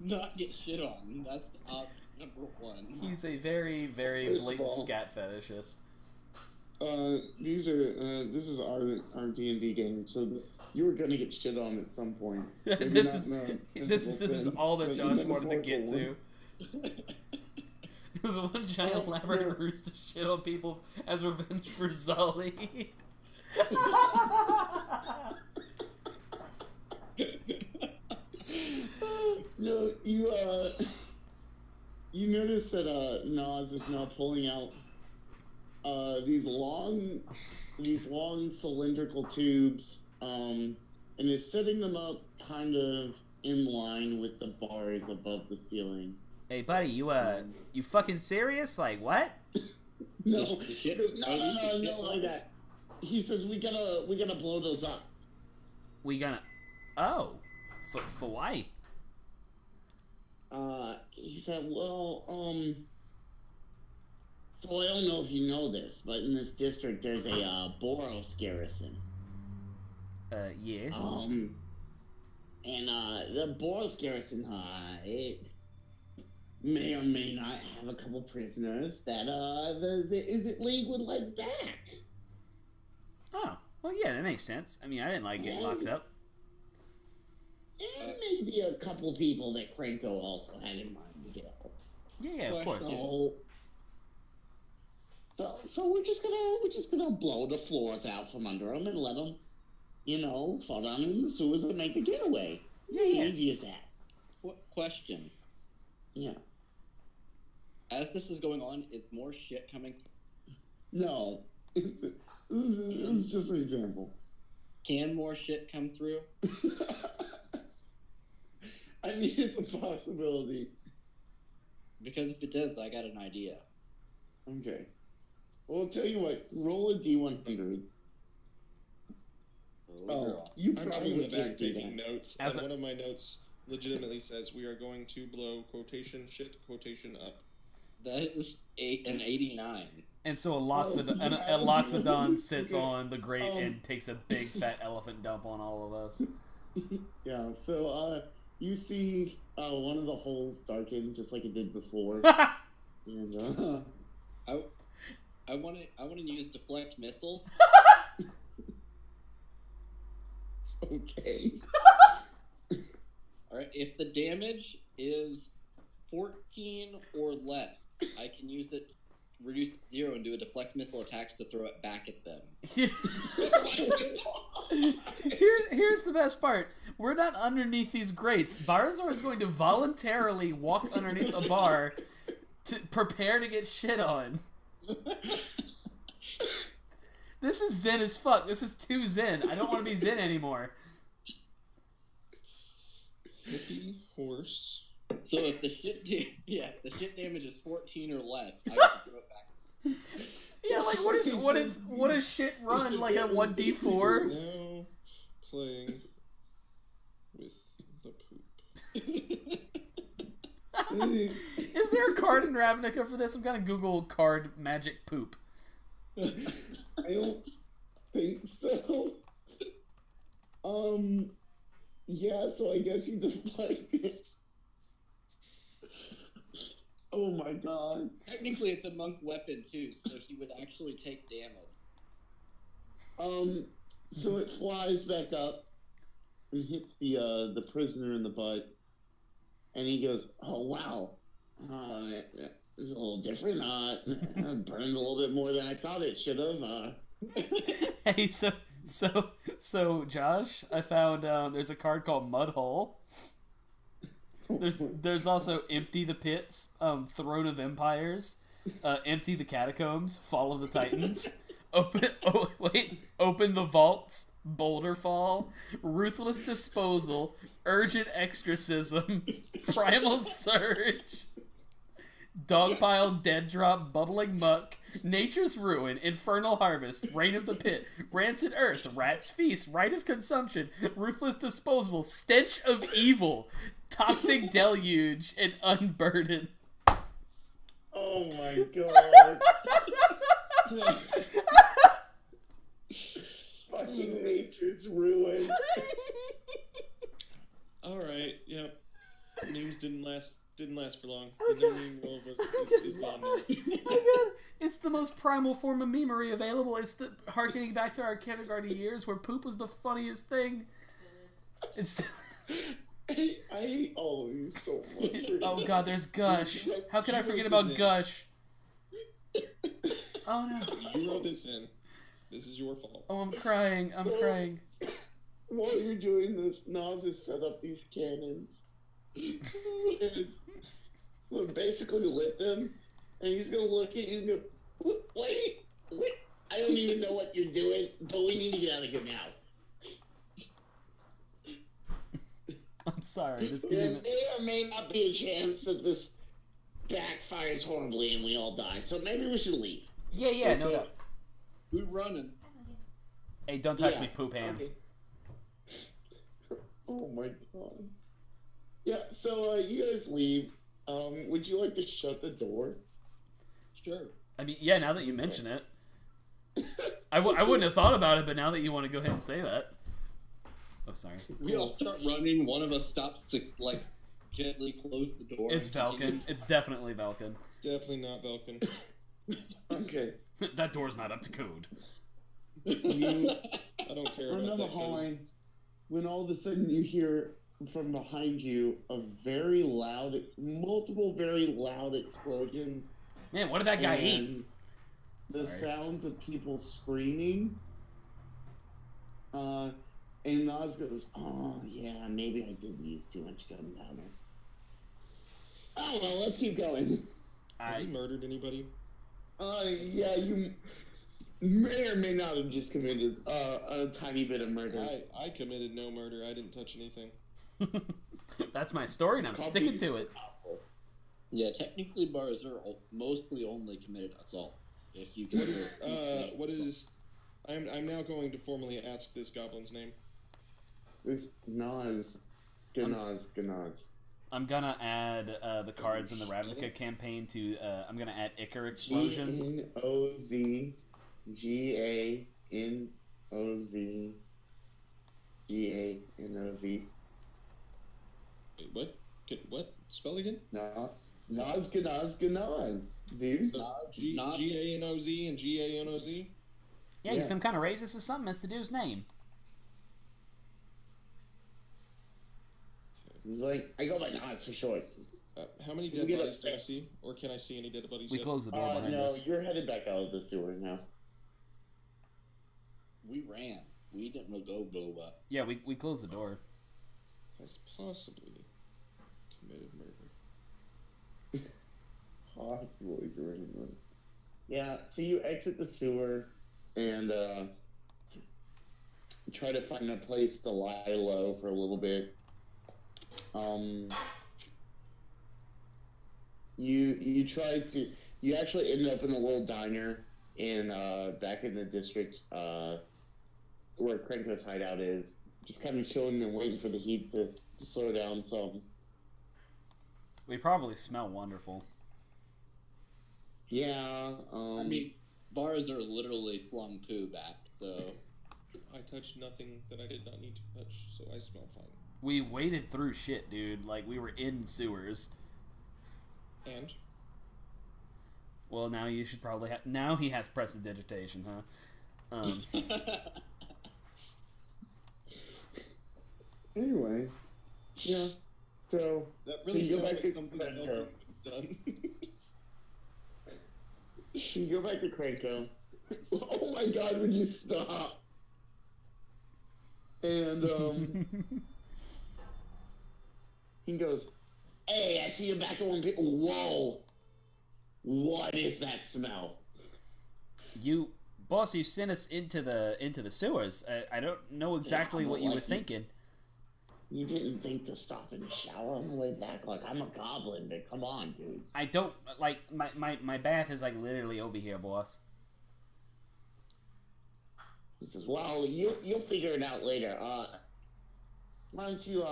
Not get shit on. That's number one. He's a very, very First of blatant all, scat fetishist. This is our D&D game, so you were gonna get shit on at some point. Maybe this not is in a this physical is sense, all that but Josh in a wanted to get metaphorical to. It was one giant elaborate ruse to shit on people as revenge for Zully. No, you notice that Nas is now pulling out these long cylindrical tubes, and is setting them up kind of in line with the bars above the ceiling. Hey, buddy, you fucking serious? Like, what? No, The no, like that. He says we gotta blow those up. We gonna... Oh. For why? He said, well, so I don't know if you know this, but in this district there's a Boros garrison. Yeah. And the Boros garrison, it may or may not have a couple prisoners that is it league would like back. Oh. Well, yeah, that makes sense. I mean, I didn't like getting locked up. And maybe a couple people that Cranko also had in mind to get out. Yeah, of course. So we're just gonna blow the floors out from under them and let them, fall down in the sewers and make the getaway. Yeah. Easy as that. Question. Yeah. As this is going on, is more shit coming? No. This is just an example. Can more shit come through? I mean, it's a possibility. Because if it does, I got an idea. Okay. Well, I'll tell you what. Roll a D100. Oh, you I'm probably in the back can't do taking that. notes. As And a- one of my notes legitimately says we are going to blow quotation shit quotation up. That is an 89. And so Loxodon, Oh, yeah. Loxodon sits Okay. on the grate and takes a big fat elephant dump on all of us. Yeah, so you see one of the holes darken just like it did before. And I want to use deflect missiles. okay. All right, if the damage is 14 or less, I can use it, reduce it to 0, and do a deflect missile attacks to throw it back at them. Here's the best part. We're not underneath these grates. Barzor is going to voluntarily walk underneath a bar to prepare to get shit on. This is zen as fuck. This is too zen. I don't want to be zen anymore. Hippie horse So if the shit the shit damage is 14 or less, I have to throw it back. Yeah, like what is shit run like a 1d4? Now playing with the poop. Is there a card in Ravnica for this? I'm gonna Google card magic poop. I don't think so. Yeah, so I guess he just like. Oh my god. Technically, it's a monk weapon too, so he would actually take damage. So it flies back up and hits the prisoner in the butt, and he goes, "Oh wow, it's a little different. It burned a little bit more than I thought it should have." Hey, so Josh, I found there's a card called Mudhole. There's also Empty the Pits, Throne of Empires, Empty the Catacombs, Fall of the Titans, Open the Vaults, Boulder Fall, Ruthless Disposal, Urgent Exorcism, Primal Surge, Dogpile, Dead Drop, Bubbling Muck, Nature's Ruin, Infernal Harvest, Reign of the Pit, Rancid Earth, Rat's Feast, Rite of Consumption, Ruthless Disposal, Stench of Evil, Toxic Deluge, and Unburden. Oh my god. Fucking Nature's Ruin. Alright, yep. Memes didn't last for long. The meme world is gone now. Oh my god, it's the most primal form of memery available. It's the harkening back to our kindergarten years where poop was the funniest thing. I hate all of you so much. Oh god, there's Gush. How could I forget about Gush? Oh no. You wrote this in. This is your fault. Oh, I'm crying. While you're doing this, Nas has set up these cannons. Basically lit them, and he's gonna look at you and go, wait, I don't even know what you're doing, but we need to get out of here now. I'm sorry. Just give There me may or may not be a chance that this backfires horribly and we all die, so maybe we should leave. Yeah, no doubt. We're running. Hey, don't touch me, poop hands. Okay. Oh my god. Yeah, so you guys leave. Would you like to shut the door? Sure. I mean, yeah, now that you mention it. I wouldn't have thought about it, but now that you want to go ahead and say that. Oh, sorry. We all start running. One of us stops to, like, gently close the door. It's Vulcan. It's definitely Vulcan. It's definitely not Vulcan. Okay. That door's not up to code. You I don't care run about down the that. hallway when all of a sudden you hear from behind you multiple very loud explosions. Man, what did that guy eat? And the Sorry. sounds of people screaming. And Nas goes, "Oh yeah, maybe I did use too much gunpowder. Oh well, let's keep going." Has he murdered anybody? Yeah, you may or may not have just committed a tiny bit of murder. I committed no murder. I didn't touch anything. That's my story, and I'm sticking to it. Yeah, technically, Barzer mostly only committed assault. If you can. What is? I'm now going to formally ask this goblin's name. It's Nas. Ganaz. I'm gonna add the cards in the Ravnica campaign to. I'm gonna add Icar Explosion. G-N-O-Z. G-A-N-O-Z. G-A-N-O-Z. Wait, what? What? Spell again? Nas, dude. So G-A-N-O-Z and G-A-N-O-Z? Yeah, he's some kind of racist or something. That's the dude's name. He's like, I go by Nas for short. How many dead bodies do I see? Or can I see any dead bodies We yet? closed the door behind No, us. you're headed back out of the sewer now. We ran. We didn't go blow up. Yeah, we closed the door. Has possibly committed murder. Possibly during this. Yeah, so you exit the sewer and try to find a place to lie low for a little bit. You tried to. You actually ended up in a little diner in back in the district where Krenko's hideout is. Just kind of chilling and waiting for the heat to slow down some. We probably smell wonderful. Yeah. I mean, bars are literally flung poo back, so. I touched nothing that I did not need to touch, so I smell fine. We waded through shit, dude. Like, we were in sewers. And? Well, now you should probably have... Now he has prestidigitation, huh? Anyway. Yeah. So... That really so you sounds go back like to something that Krenko. would have done. So you go back to Krenko. Oh my god, would you stop? And, he goes, hey, I see you back at one people. Whoa. What is that smell? Boss, you sent us into the sewers. I don't know exactly what you were thinking. You didn't think to stop and shower on the way back? Like, I'm a goblin, but come on, dude. I don't, like, my bath is, like, literally over here, boss. He says, well, you'll figure it out later. Why don't you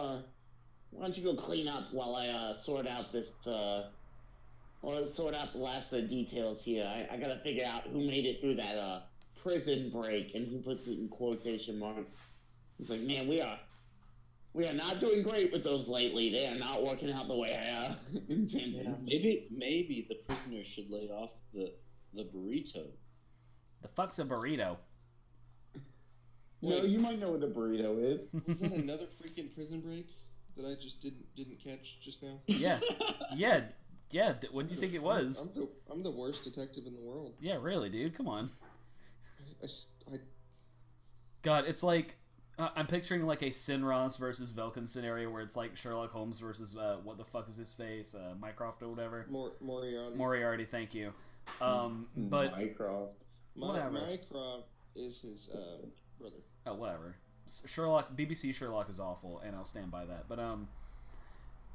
go clean up while I sort out this, or sort out the last of the details here. I gotta figure out who made it through that, prison break, and he puts it in quotation marks. He's like, man, we are not doing great with those lately. They are not working out the way I intended. Maybe the prisoners should lay off the burrito. The fuck's a burrito? No, you might know what a burrito is. Was that another freaking prison break that I just didn't catch just now? Yeah. What do you think it was? I'm the worst detective in the world. Yeah, really, dude. Come on. I God, it's like I'm picturing like a Sinros versus Vulcan scenario where it's like Sherlock Holmes versus what the fuck is his face, Mycroft or whatever. Moriarty. Moriarty, thank you. But Mycroft. whatever. Mycroft is his brother. Oh, whatever. BBC Sherlock is awful, and I'll stand by that. But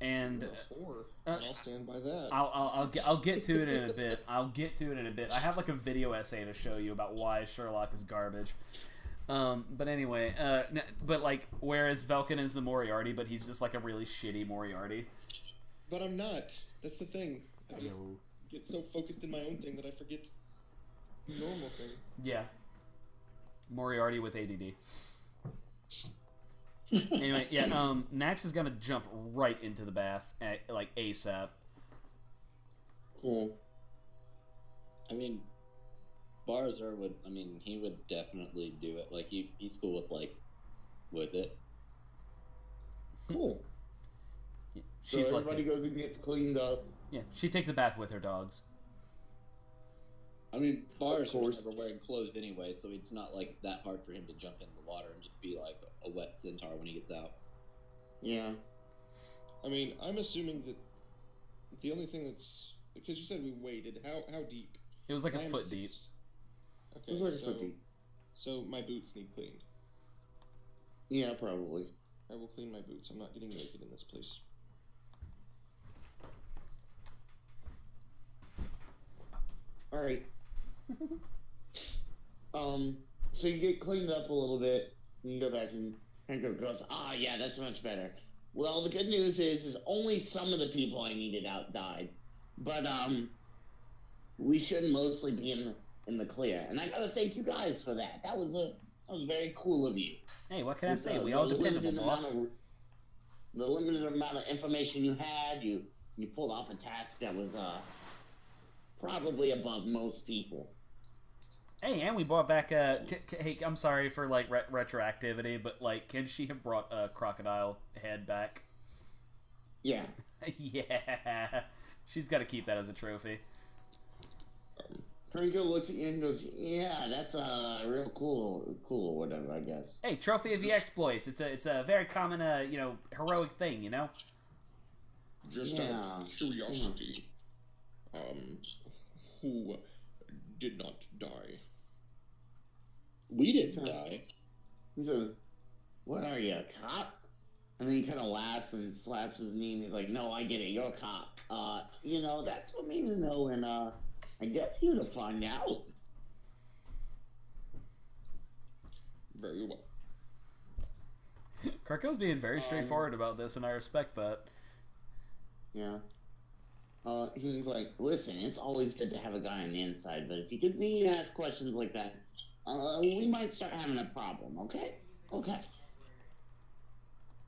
and I'll stand by that. I'll get to it in a bit. I have like a video essay to show you about why Sherlock is garbage. But anyway, but like, whereas Vulcan is the Moriarty, but he's just like a really shitty Moriarty. But I'm not. That's the thing. I just get so focused in my own thing that I forget the normal thing. Yeah. Moriarty with ADD. Anyway, yeah, Nax is gonna jump right into the bath, like, ASAP. Cool. I mean, Barzer would, he would definitely do it. Like, he's cool with it. Cool. Yeah, So she's everybody goes and gets cleaned up. Yeah, she takes a bath with her dogs. I mean, Bar's course. never wearing clothes anyway, so it's not like that hard for him to jump in the water and just be like a wet centaur when he gets out. Yeah. I mean, I'm assuming that the only thing that's, because you said we waded. How deep? It was like a I am foot deep. Okay, It's like a foot deep. So my boots need cleaned. Yeah, probably. I will clean my boots. I'm not getting naked in this place. All right. So you get cleaned up a little bit, and you go back and Hanko goes, yeah, that's much better. Well, the good news is only some of the people I needed out died. But, we should mostly be in the clear. And I gotta thank you guys for that. That was very cool of you. Hey, what can I say? We all dependable, boss. The limited amount of information you had, you pulled off a task that was, probably above most people. Hey, and we brought back hey, I'm sorry for like retroactivity, but like, can she have brought a crocodile head back? Yeah. Yeah, she's got to keep that as a trophy. Kringo looks at you and goes, "Yeah, that's real cool or whatever, I guess." Hey, trophy of the exploits. It's a very common heroic thing, you know. Just out of curiosity, who did not die? We didn't die. He says, "What are you, a cop?" And then he kind of laughs and slaps his knee and he's like, "No, I get it. You're a cop. That's what made me know, and I guess you to find out. Very well. Kirko's being very straightforward about this, and I respect that. Yeah. He's like, listen, it's always good to have a guy on the inside, but if you continue to ask questions like that, we might start having a problem, okay? Okay.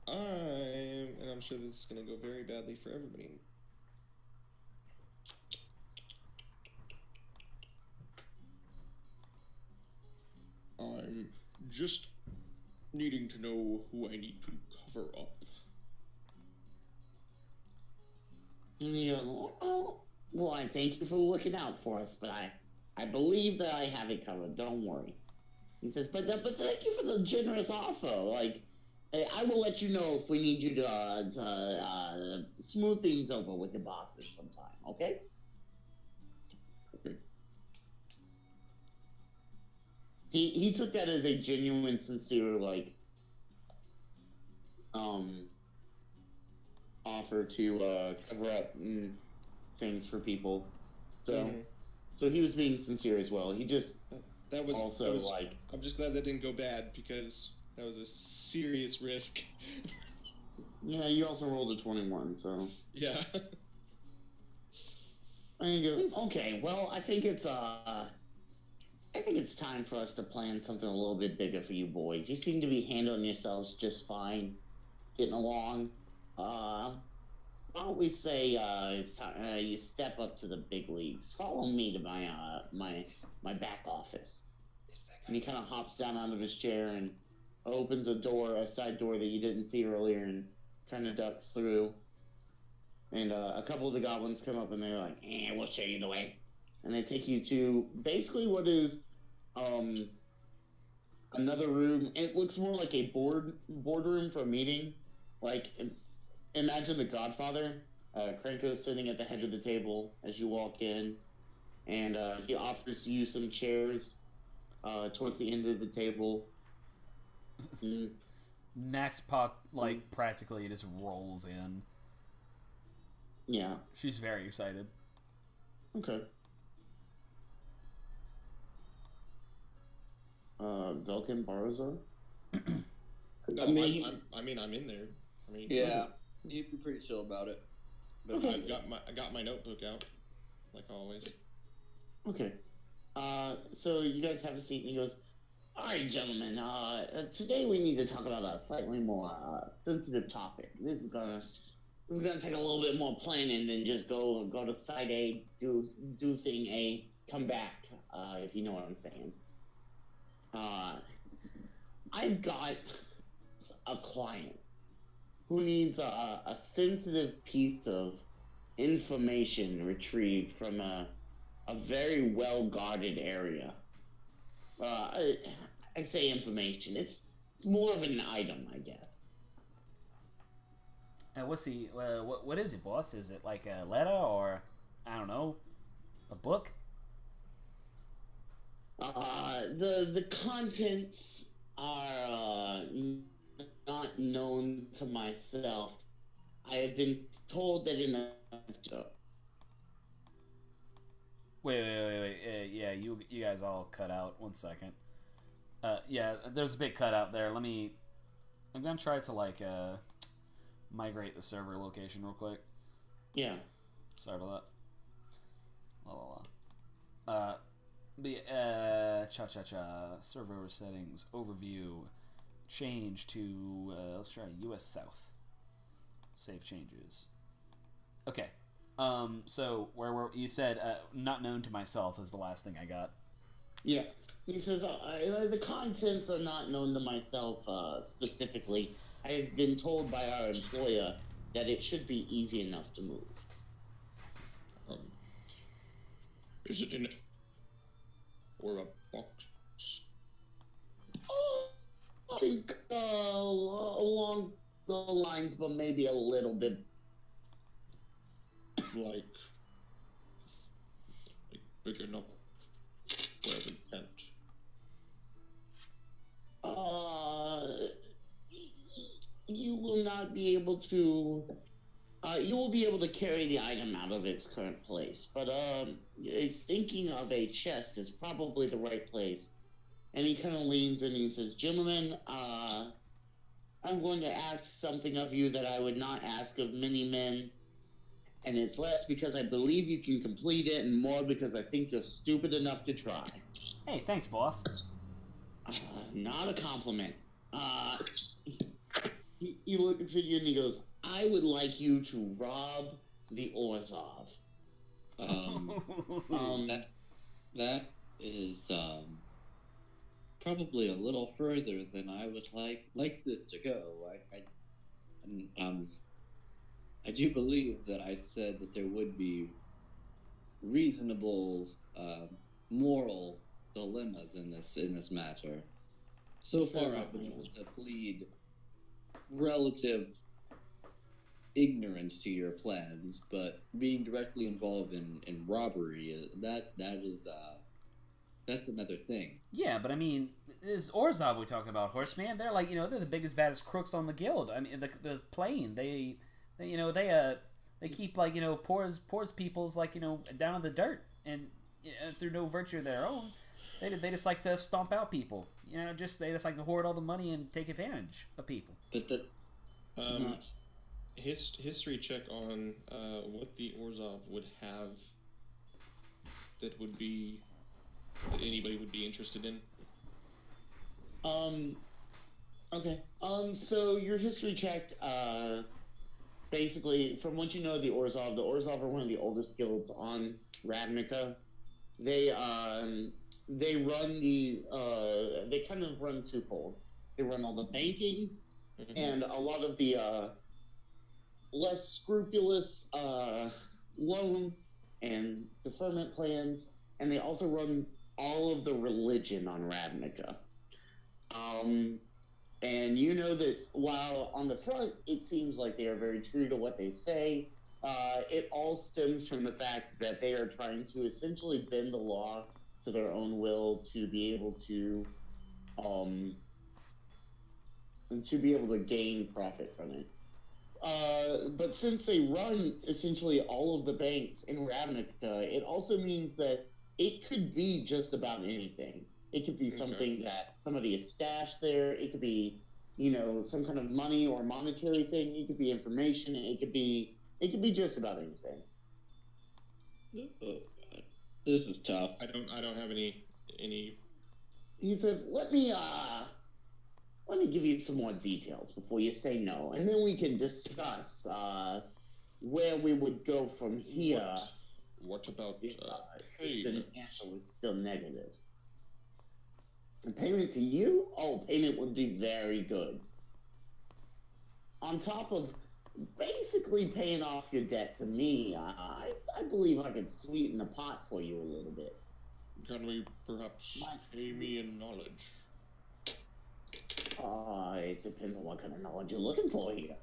And I'm sure this is going to go very badly for everybody. I'm just needing to know who I need to cover up. Well, I thank you for looking out for us, but I believe that I have it covered. Don't worry. He says, but thank you for the generous offer. Like, I will let you know if we need you to smooth things over with the bosses sometime. Okay? Okay. He took that as a genuine, sincere, offer to cover up things for people. So, so he was being sincere as well. He just that was also I'm just glad that didn't go bad because that was a serious risk. Yeah, you also rolled a 21, so yeah. And he goes, okay, well, I think it's time for us to plan something a little bit bigger for you boys. You seem to be handling yourselves just fine, getting along. Why don't we say it's time you step up to the big leagues? Follow me to my back office. And he kind of hops down out of his chair and opens a side door that you didn't see earlier, and kind of ducks through. And a couple of the goblins come up and they're like, we'll show you the way. And they take you to basically what is another room. It looks more like a boardroom for a meeting. Like, imagine The Godfather. Cranko's sitting at the head of the table as you walk in, and he offers you some chairs towards the end of the table. Naxpot, practically just rolls in. Yeah. She's very excited. Okay. Vulcan borrows her? No, I'm in there. Yeah, you'd be pretty chill about it. But I got my notebook out, like always. Okay. So you guys have a seat, and he goes, all right, gentlemen, today we need to talk about a slightly more sensitive topic. This is gonna take a little bit more planning than just go to side A, do thing A, come back, if you know what I'm saying. I've got a client who needs a sensitive piece of information retrieved from a very well-guarded area. I say information. It's more of an item, I guess. What's the what is it, boss? Is it like a letter or I don't know, a book? The contents are not known to myself. I have been told that in the Wait. Yeah, you guys all cut out. 1 second. Yeah, there's a big cutout there. I'm gonna try to migrate the server location real quick. Yeah. Sorry about that. The server settings overview change to let's try US South. Save changes. Okay. So where you said not known to myself is the last thing I got. Yeah. He says the contents are not known to myself specifically. I have been told by our employer that it should be easy enough to move. Is it in or a box? I think along the lines, but maybe a little bit. Like big enough where we can't. You will not be able to. you will be able to carry the item out of its current place. But thinking of a chest is probably the right place. And he kind of leans in and he says, "Gentlemen, I'm going to ask something of you that I would not ask of many men. And it's less because I believe you can complete it, and more because I think you're stupid enough to try." Hey, thanks, boss. Not a compliment. He looks at you and he goes, "I would like you to rob the Orzhov." That is probably a little further than I would like this to go. I do believe that I said that there would be reasonable moral dilemmas in this matter. So far, I've been able to plead relative ignorance to your plans, but being directly involved in robbery, that's another thing. Yeah, but I mean, this Orzhov we're talking about, Horseman, they're like, they're the biggest, baddest crooks on the guild. I mean, the plane, they keep, like, poor's people's, like, down in the dirt, and through no virtue of their own, they just like to stomp out people. They just like to hoard all the money and take advantage of people. But that's not... History check on what the Orzhov would have that anybody would be interested in. Okay. So your history check, basically, from what you know of the Orzhov are one of the oldest guilds on Ravnica. They run they kind of run twofold. They run all the banking and a lot of the less scrupulous loan and deferment plans, and they also run all of the religion on Ravnica. And you know that while on the front it seems like they are very true to what they say, it all stems from the fact that they are trying to essentially bend the law to their own will to be able to gain profit from it. But since they run essentially all of the banks in Ravnica, it also means that it could be just about anything. It could be something that somebody has stashed there. It could be, some kind of money or monetary thing. It could be information. It could be just about anything. This is tough. I don't have any. He says, "Let me give you some more details before you say no, and then we can discuss where we would go from here." What about if the answer was still negative? And payment to you? Oh, payment would be very good. On top of basically paying off your debt to me, I believe I could sweeten the pot for you a little bit. Can we perhaps pay me in knowledge? It depends on what kind of knowledge you're looking for here.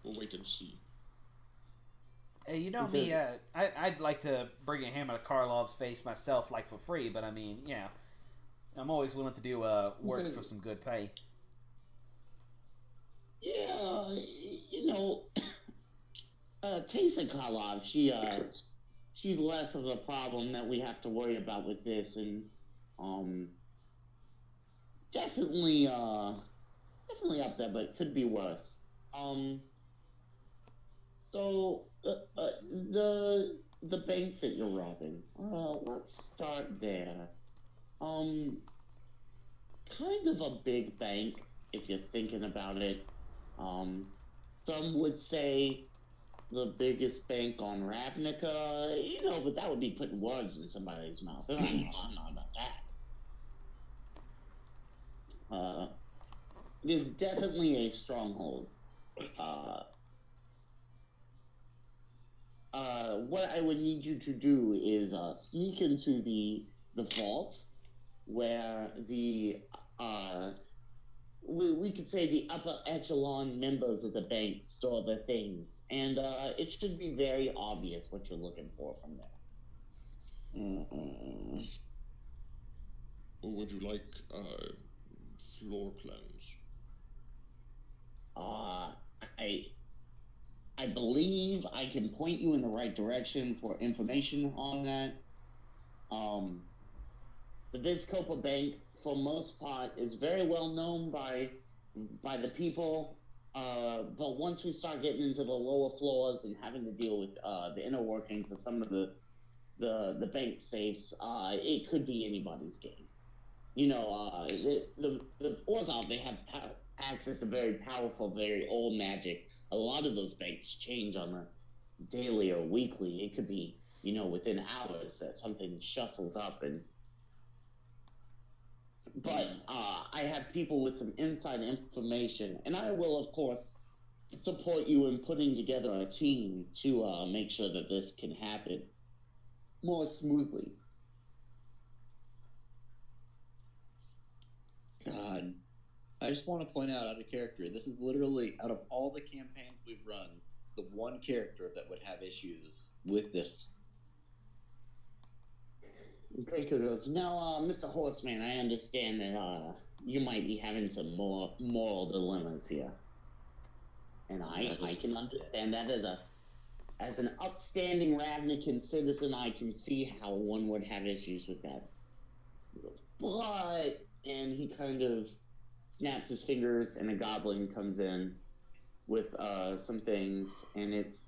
We'll wait and see. Hey, me, I'd like to bring a hammer to Karlov's face myself, like, for free, but I mean, yeah. I'm always willing to do work for some good pay. Yeah, Taysa Karlov, she's less of a problem that we have to worry about with this, and definitely up there, but could be worse. So the bank that you're robbing, let's start there. Kind of a big bank if you're thinking about it. Some would say the biggest bank on Ravnica, but that would be putting words in somebody's mouth. And I'm not about that. It is definitely a stronghold. What I would need you to do is sneak into the vault where the we could say the upper echelon members of the bank store their things, and it should be very obvious what you're looking for from there. Or would you like floor plans? Uh, I I believe I can point you in the right direction for information on that. The Vizcopa Bank, for most part, is very well known by the people. But once we start getting into the lower floors and having to deal with the inner workings of some of the bank safes, it could be anybody's game. You know, the Orzhov, they have access to very powerful, very old magic. A lot of those banks change on a daily or weekly. It could be, within hours that something shuffles up. But I have people with some inside information, and I will, of course, support you in putting together a team to make sure that this can happen more smoothly. God, I just want to point out of character, this is literally, out of all the campaigns we've run, the one character that would have issues with this. Crikey goes, now, Mr. Horseman, I understand that you might be having some more moral dilemmas here. And I can understand that as an upstanding Ravnican citizen, I can see how one would have issues with that. He goes, but... And he kind of snaps his fingers, and a goblin comes in with some things, and it's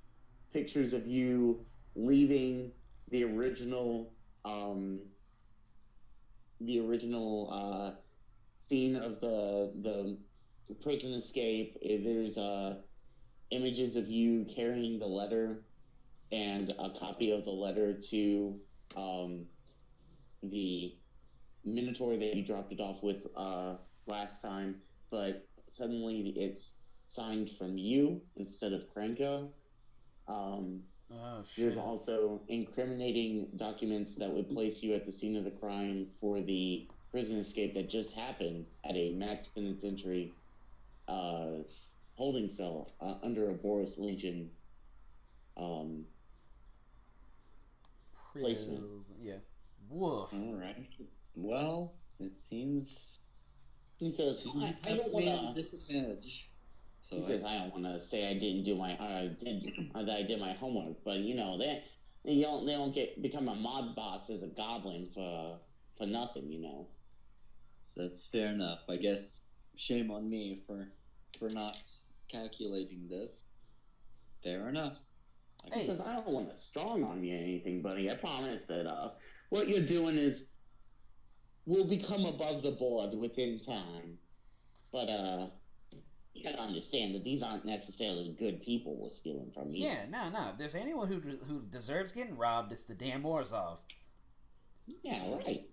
pictures of you leaving the original scene of the prison escape. There's images of you carrying the letter and a copy of the letter to the Minotaur that you dropped it off with last time, but suddenly it's signed from you instead of Krenko. There's also incriminating documents that would place you at the scene of the crime for the prison escape that just happened at a max penitentiary holding cell under a Boris Legion placement. Yeah. Woof. All right. Well, it seems. He says, I don't want to disadvantage. So he says, I don't want to say I didn't do my that I did my homework, but they don't become a mob boss as a goblin for nothing, So that's fair enough. I guess shame on me for not calculating this. Fair enough. He says, I don't want to strong arm you or anything, buddy. I promise that what you're doing will become above the board within time. But you gotta understand that these aren't necessarily good people we're stealing from either. Yeah, no. If there's anyone who deserves getting robbed, it's the damn Orzhov. Yeah, right.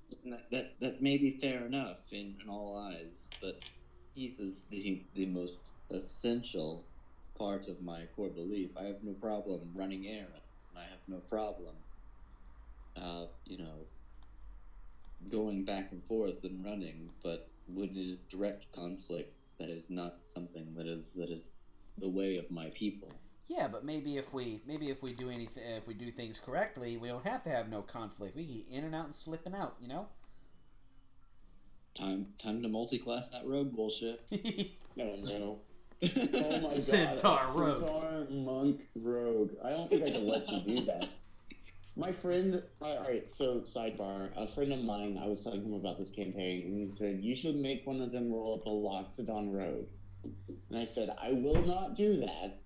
That may be fair enough in all eyes, but peace is the most essential part of my core belief. I have no problem running errand. I have no problem, going back and forth and running. But when it is direct conflict, that is not something that is the way of my people. Yeah, but maybe if we do anything, if we do things correctly, we don't have to have no conflict. We can get in and out and slipping out, Time to multi-class that rogue bullshit. Oh no. Oh my Centaur god. rogue. Centaur monk rogue. I don't think I can let you do that. My friend, alright, so sidebar, a friend of mine, I was telling him about this campaign, and he said, you should make one of them roll up a Loxodon rogue. And I said, I will not do that,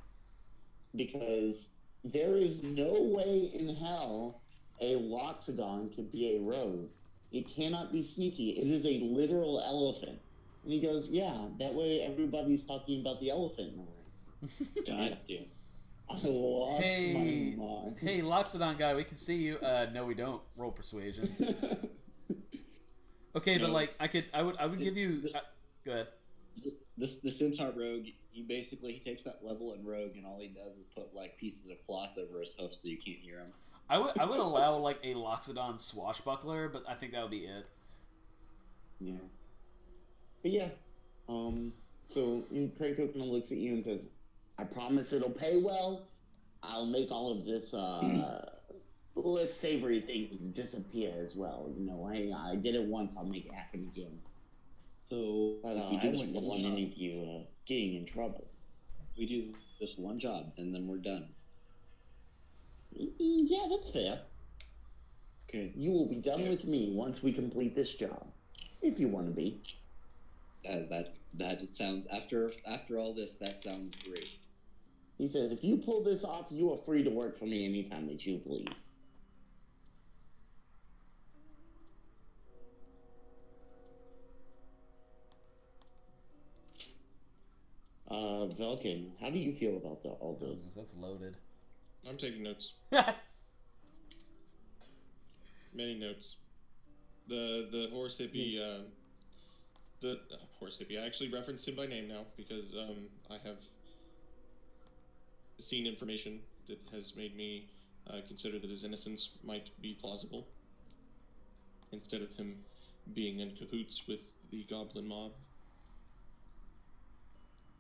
because there is no way in hell a Loxodon could be a rogue. It cannot be sneaky. It is a literal elephant. And he goes, yeah, that way everybody's talking about the elephant in the room. God damn. I lost my mind. Hey, Loxodon guy, we can see you. No, we don't. Roll persuasion. Okay, No, but I would give you. Go ahead. The Centaur rogue, he takes that level in rogue, and all he does is put pieces of cloth over his hoofs so you can't hear him. I would allow a Loxodon swashbuckler, but I think that would be it. Yeah. But yeah. So Crikey kind of looks at you and says, I promise it'll pay well. I'll make all of this less savory things disappear as well. I did it once, I'll make it happen again. So But I wouldn't want any of you getting in trouble. We do this one job, and then we're done. Yeah, that's fair. Okay. You will be done with me once we complete this job, if you want to be. That sounds after all this. That sounds great. He says, if you pull this off, you are free to work for me anytime that you please. Vulcan, how do you feel about all this? That's loaded. I'm taking notes. Many notes. The horse hippie, horse hippie. I actually referenced him by name now because I have seen information that has made me consider that his innocence might be plausible instead of him being in cahoots with the goblin mob.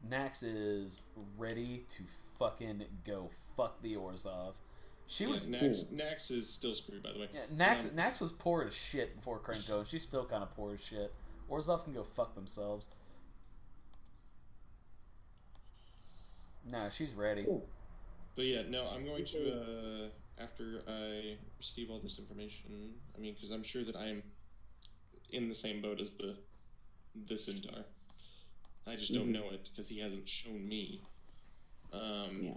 Nax is ready to fucking go fuck the Orzhov. Nax is still screwed, by the way. Yeah, Nax was poor as shit before Krenko, and she's still kind of poor as shit. Orzhov can go fuck themselves. No, she's ready. Cool. But yeah, no, I'm going to, after I receive all this information, because I'm sure that I'm in the same boat as the Centaur. I just don't know it because he hasn't shown me. Yeah.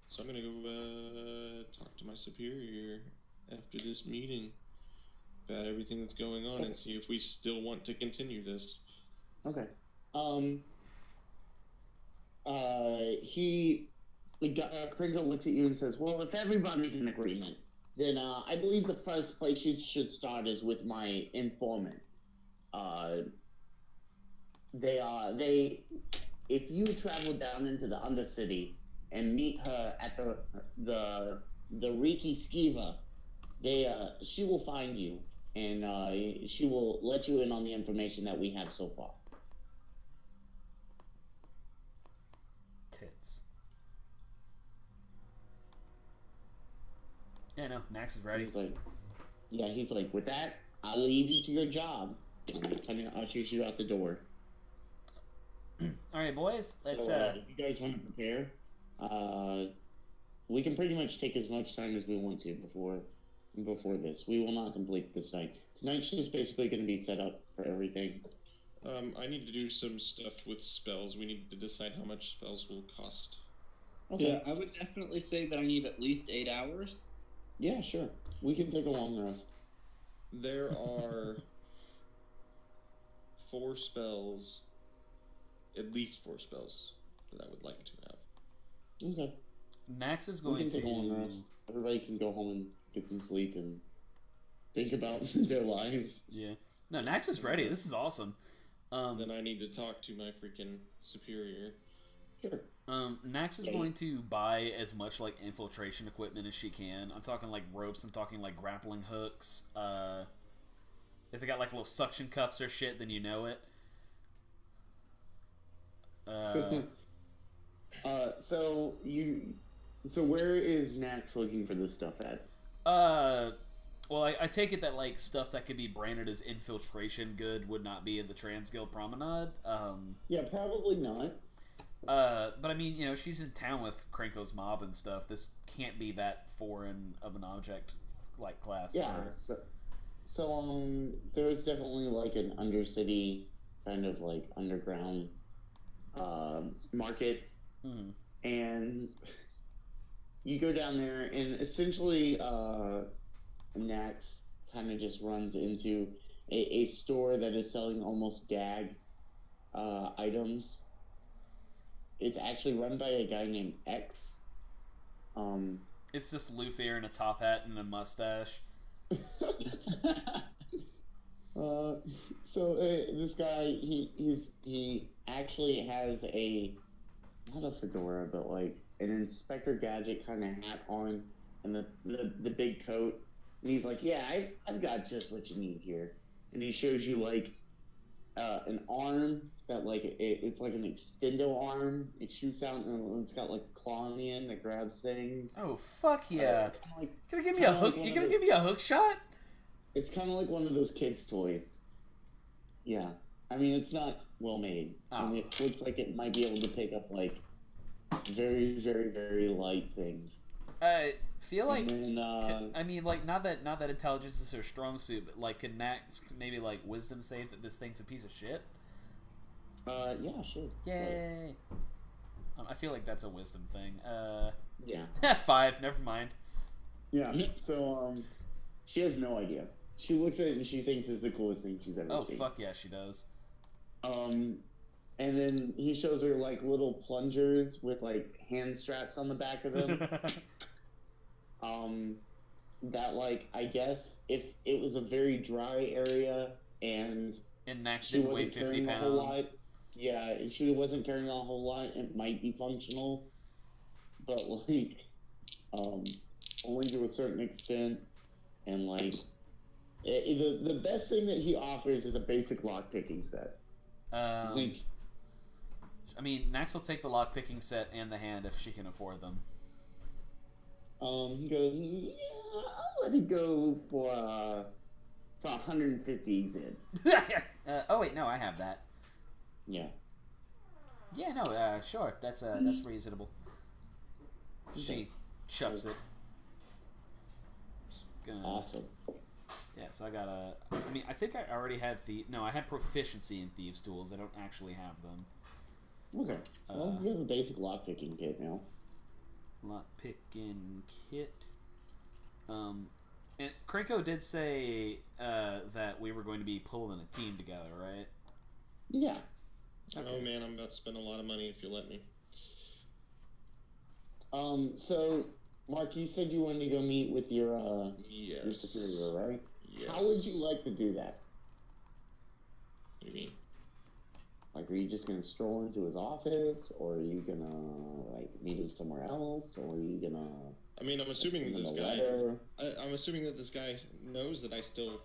So I'm going to go talk to my superior after this meeting about everything that's going on and see if we still want to continue this. Okay. Kringle looks at you and says, well, if everybody's in agreement, then I believe the first place you should start is with my informant. If you travel down into the Undercity and meet her at the Riki Skiva, she will find you and she will let you in on the information that we have so far. Tits. Yeah, no, Nax is ready. He's like, with that, I'll leave you to your job. And I kind of ushers you out the door. All right, boys. Let's. If you guys want to prepare, we can pretty much take as much time as we want to before this. We will not complete this night. Tonight's just basically going to be set up for everything. I need to do some stuff with spells. We need to decide how much spells will cost. Okay. Yeah, I would definitely say that I need at least 8 hours. Yeah, sure. We can take a long rest. There are 4 spells, at least 4 spells, that I would like to have. Okay. Nax is We going can take a long rest. Everybody can go home and get some sleep and think about their lives. Yeah. No, Nax is ready. This is awesome. Then I need to talk to my freaking superior. Sure. Nax is going to buy as much like infiltration equipment as she can. I'm talking like ropes. I'm talking like grappling hooks. If they got like little suction cups or shit, then you know it. So where is Nax looking for this stuff at? Well, I take it that like stuff that could be branded as infiltration good would not be in the Transguild Promenade. Yeah, probably not. But I mean, you know, she's in town with Krenko's mob and stuff. This can't be that foreign of an object like class. Yeah. So there's definitely like an undercity kind of like underground market, and you go down there, and essentially Nax kind of just runs into a store that is selling almost gag items. It's actually run by a guy named X. It's just Luthier in a top hat and a mustache. This guy, he actually has not a fedora, but like an Inspector Gadget kind of hat on, and the big coat. And he's like, yeah, I've got just what you need here. And he shows you like an arm that like it's like an extendo arm. It shoots out and it's got like a claw on the end that grabs things. Oh fuck yeah! Like, you gonna give me a hook? You gonna give me a hook shot? It's kind of like one of those kids' toys. Yeah, I mean it's not well made. Oh. And it looks like it might be able to pick up like very, very, very light things. I feel like And then, I mean, like, not that intelligence is her strong suit, but like, can Nax maybe like wisdom save that this thing's a piece of shit? yeah, sure. Yay! I feel like that's a wisdom thing. Yeah. 5. Never mind. Yeah. So she has no idea. She looks at it and she thinks it's the coolest thing she's ever Oh seen. fuck yeah, she does. And then he shows her like little plungers with like hand straps on the back of them. That like I guess if it was a very dry area and Nax she didn't weigh wasn't 50 carrying a whole lot, pounds. yeah, if she wasn't carrying a whole lot, it might be functional. But like, only to a certain extent, and like, the best thing that he offers is a basic lockpicking set. Like, I mean, Nax will take the lockpicking set and the hand if she can afford them. he goes, yeah, I'll let it go for 150 zibs. Oh wait, no, I have that. Yeah. Yeah, no, sure, that's reasonable. She chucks it. Just gonna... Awesome. Yeah, so I got a. I mean, I think I already had I had proficiency in thieves' tools. I don't actually have them. Okay. Well, you have a basic lockpicking kit now. Lockpicking kit. And Crikey did say that we were going to be pulling a team together, right? Yeah. Okay. Oh man, I'm about to spend a lot of money if you let me. So, Mark, you said you wanted to go meet with your superior, right? Yes. How would you like to do that? What do you mean? Like, are you just gonna stroll into his office, or are you gonna like meet him somewhere else, or are you gonna? I mean, I'm assuming that this guy. I'm assuming that this guy knows that I still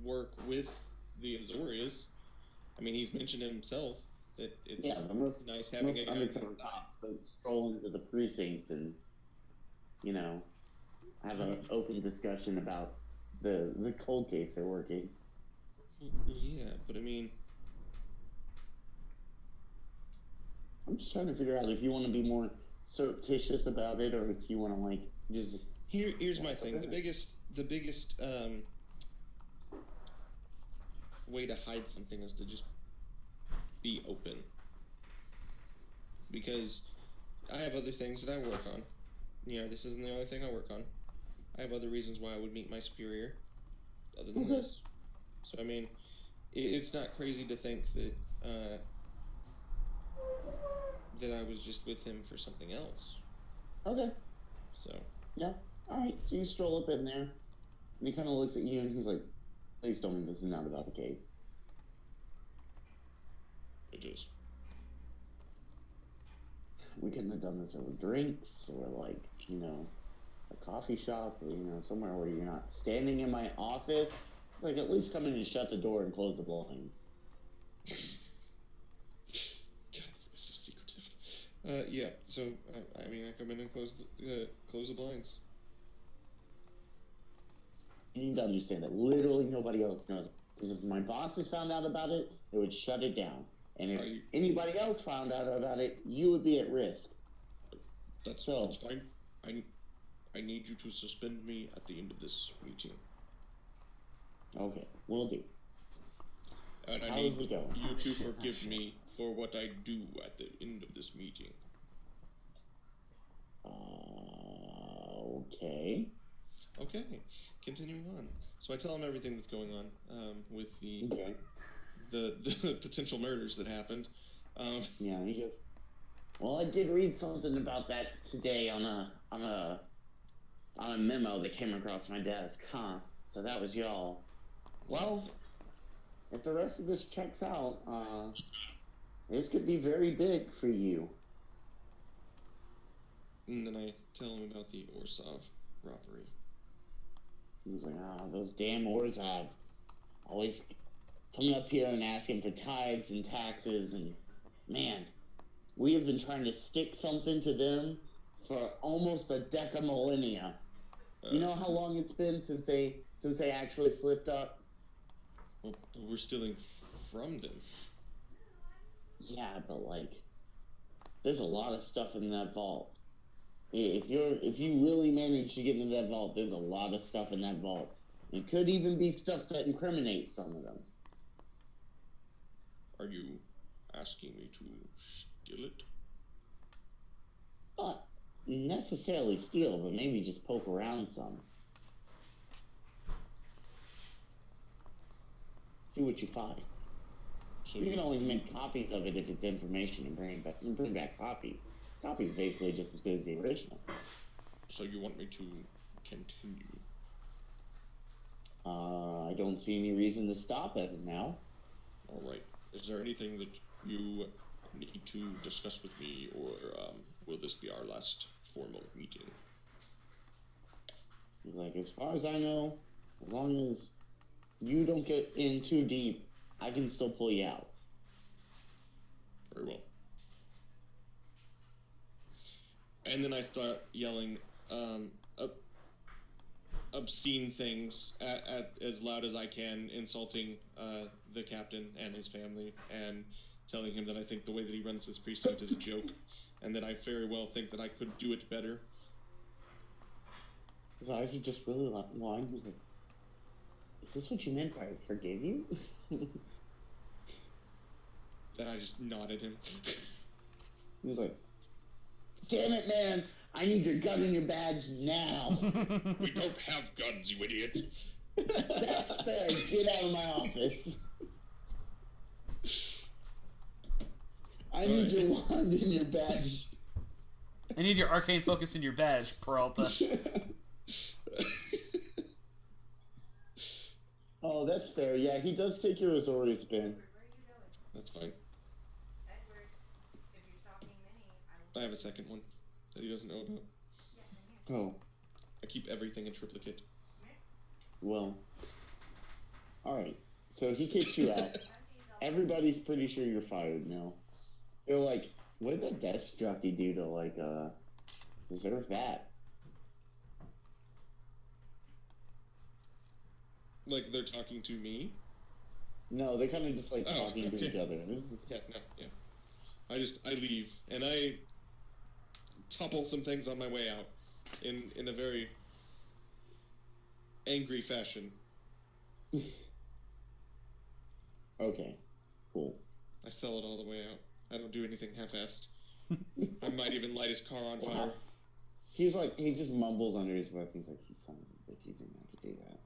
work with the Azorius. I mean, he's mentioned it himself that it's the most nice having a undercover cops that stroll into the precinct and have an open discussion about the cold case they're working. Yeah, but I mean, I'm just trying to figure out if you want to be more surreptitious about it, or if you want to like just. Here's my thing. The biggest way to hide something is to just be open. Because I have other things that I work on. This isn't the only thing I work on. I have other reasons why I would meet my superior, other than this. So I mean, it's not crazy to think that that I was just with him for something else. Okay. So. Yeah. All right. So you stroll up in there, and he kind of looks at you, and he's like, "Please tell me this is not about the case." It is. We couldn't have done this over drinks, or like a coffee shop, or somewhere where you're not standing in my office. Like, at least come in and shut the door and close the blinds. God, this is so secretive. Yeah. So I mean, I come in and close the blinds. You need to understand that literally nobody else knows. Because if my bosses found out about it, they would shut it down. And if anybody else found out about it, you would be at risk. That's fine. I need you to suspend me at the end of this meeting. Okay, will do. And I need you to forgive me for what I do at the end of this meeting. Okay. Okay, continuing on. So I tell him everything that's going on with the potential murders that happened. Yeah, he goes, well, I did read something about that today on a memo that came across my desk, huh? So that was y'all. Well, if the rest of this checks out, this could be very big for you. And then I tell him about the Orsov robbery. He's like, those damn Orzov. Always coming up here and asking for tithes and taxes, and man, we have been trying to stick something to them for almost a decamillennia. You know how long it's been since they actually slipped up? Well, we're stealing from them. Yeah, but like, there's a lot of stuff in that vault. If you really manage to get into that vault, there's a lot of stuff in that vault. It could even be stuff that incriminates some of them. Are you asking me to steal it? Not necessarily steal, but maybe just poke around some. See what you find. So You can always make copies of it if it's information and bring back copies. Copies basically just as good as the original. So you want me to continue? I don't see any reason to stop as of now. All right. Is there anything that you need to discuss with me, or will this be our last formal meeting? Like, as far as I know, as long as you don't get in too deep, I can still pull you out. Very well. And then I start yelling obscene things at as loud as I can, insulting the captain and his family, and telling him that I think the way that he runs this precinct is a joke, and that I very well think that I could do it better. His eyes are just really wide. He's like, is this what you meant by I forgive you? Then I just nodded him. He's like, damn it, man! I need your gun and your badge now! We don't have guns, you idiot! That's fair. Get out of my office. I need your wand and your badge. I need your arcane focus and your badge, Peralta. Oh, that's fair. Yeah, he does take your Azorius bin. That's fine. I have a second one that he doesn't know about. Oh, I keep everything in triplicate. well. Alright, so he kicks you out. Everybody's pretty sure you're fired now. They're like, what did that desk jockey do to, like, deserve that? Like, they're talking to me? No, they're kind of just, like, Oh, talking to okay. each other. This is... Yeah, no, yeah. I leave, and I topple some things on my way out in a very angry fashion. Okay, cool. I sell it all the way out. I don't do anything half-assed. I might even light his car on fire. He's like, he just mumbles under his breath. He's like, you son of a bitch, you didn't have to do that.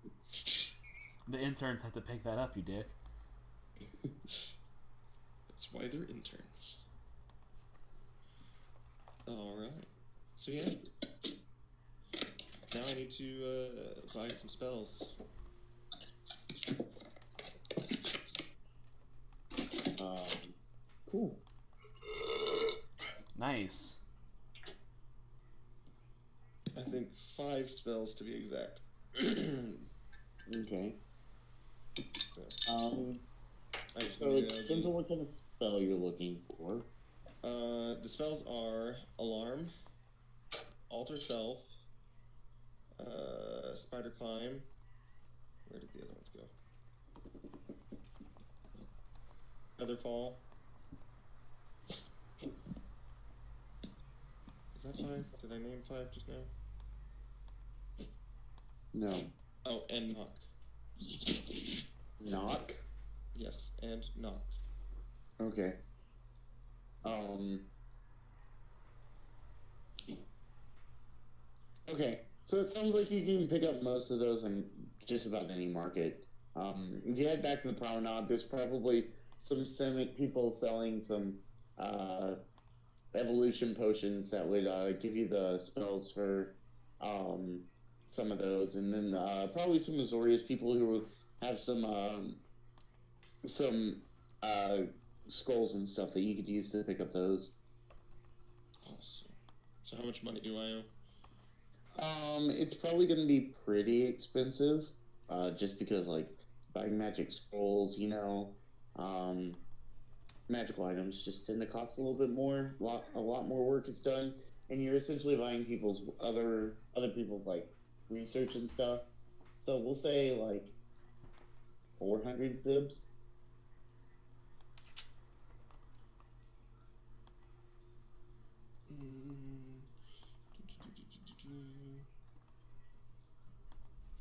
The interns have to pick that up, you dick. That's why they're interns. Alright. So yeah. Now I need to buy some spells. Cool. Nice. I think 5 spells to be exact. Okay. I just So need it to know depends on what kind of spell you're looking for. the spells are Alarm, Alter Self, Spider Climb. Where did the other ones go? Featherfall. Is that 5? Did I name 5 just now? No. Oh, and Knock. Knock? Yes, and Knock. Okay. Okay, so it sounds like you can pick up most of those in just about any market. If you head back to the promenade, there's probably some Simic people selling some evolution potions that would give you the spells for some of those, and then probably some Azorius people who have some scrolls and stuff that you could use to pick up those. Awesome. So how much money do I owe? It's probably going to be pretty expensive, just because, like, buying magic scrolls, you know, magical items just tend to cost a little bit more. A lot more work is done, and you're essentially buying people's other people's, like, research and stuff. So we'll say, like, 400 zibs.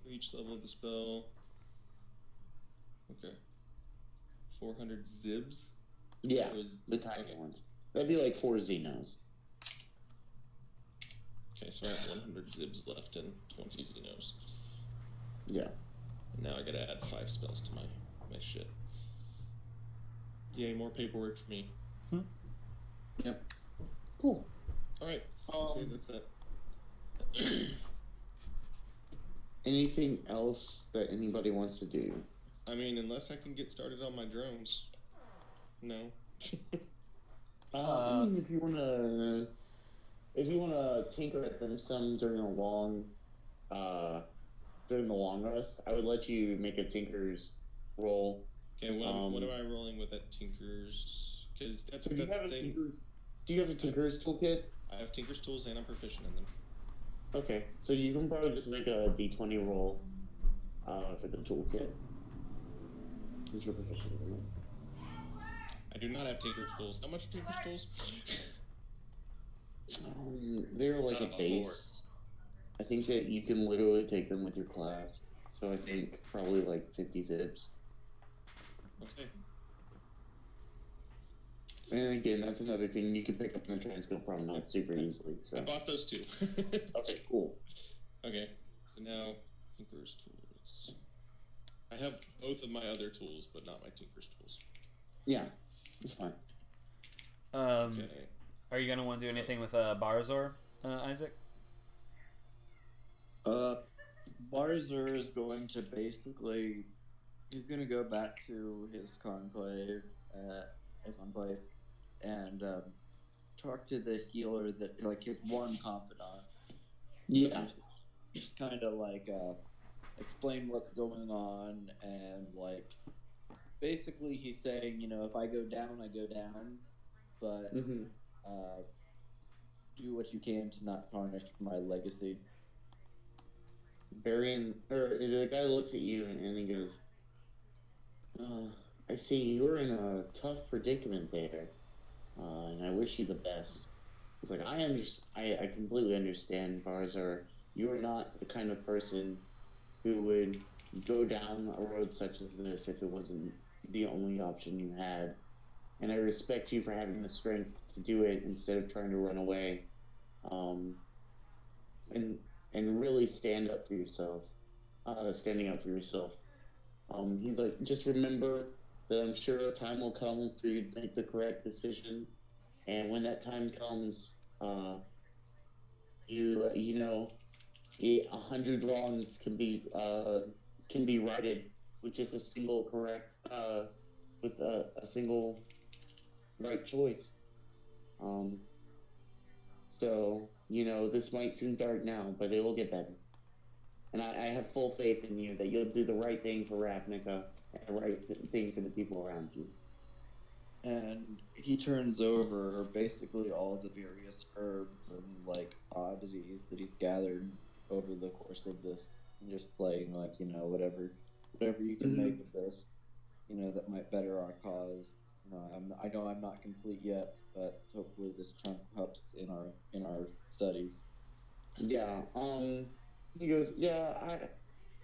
For each level of the spell. Okay. 400 zibs? Yeah, Or is- the tiny okay. ones. That'd be like 4 Xenos. Okay, so I have 100 zibs left and 20 Xenos. Yeah. And now I gotta add 5 spells to my shit. Yay, more paperwork for me. Yep. Cool. Alright, so that's that. Anything else that anybody wants to do? I mean, unless I can get started on my drones. No. If you wanna tinker at them some during the long rest, I would let you make a tinker's roll. Okay, what am I rolling with at Tinker's? Because that's So do the thing. Do you have a tinker's toolkit? I have Tinker's tools and I'm proficient in them. Okay, so you can probably just make a d20 roll for the toolkit. Since you're proficient in it. I do not have Tinker's tools. How much are Tinker's tools? They're like Son a of a base. I think that you can literally take them with your class. So I think probably like 50 zips. Okay. And again, that's another thing you can pick up in the Transco Promenade super easily. So I bought those too. okay, cool. Okay, so now Tinker's tools. I have both of my other tools, but not my Tinker's tools. Yeah, it's fine. Okay. Are you gonna want to do anything with Barzor, Isaac? Barzer is going to basically, he's going to go back to his conclave, and talk to the healer that, like, his one confidant. Yeah. Just kind of like explain what's going on, and like basically he's saying, you know, if I go down, I go down, but do what you can to not tarnish my legacy. The guy looks at you and he goes, I see you're in a tough predicament there, and I wish you the best. He's like, I completely understand, Barzar. You are not the kind of person who would go down a road such as this if it wasn't the only option you had. And I respect you for having the strength to do it instead of trying to run away. And really stand up for yourself. Standing up for yourself. He's like, just remember that I'm sure a time will come for you to make the correct decision. And when that time comes, you know, 100 wrongs can be righted with just a single correct, with a single right choice. So, you know, this might seem dark now, but it will get better. And I have full faith in you that you'll do the right thing for Ravnica and the right thing for the people around you. And he turns over basically all of the various herbs and like oddities that he's gathered over the course of this, just saying, like, you know, whatever you can make of this, you know, that might better our cause. I know I'm not complete yet, but hopefully this chunk helps in our studies. Yeah. He goes, yeah,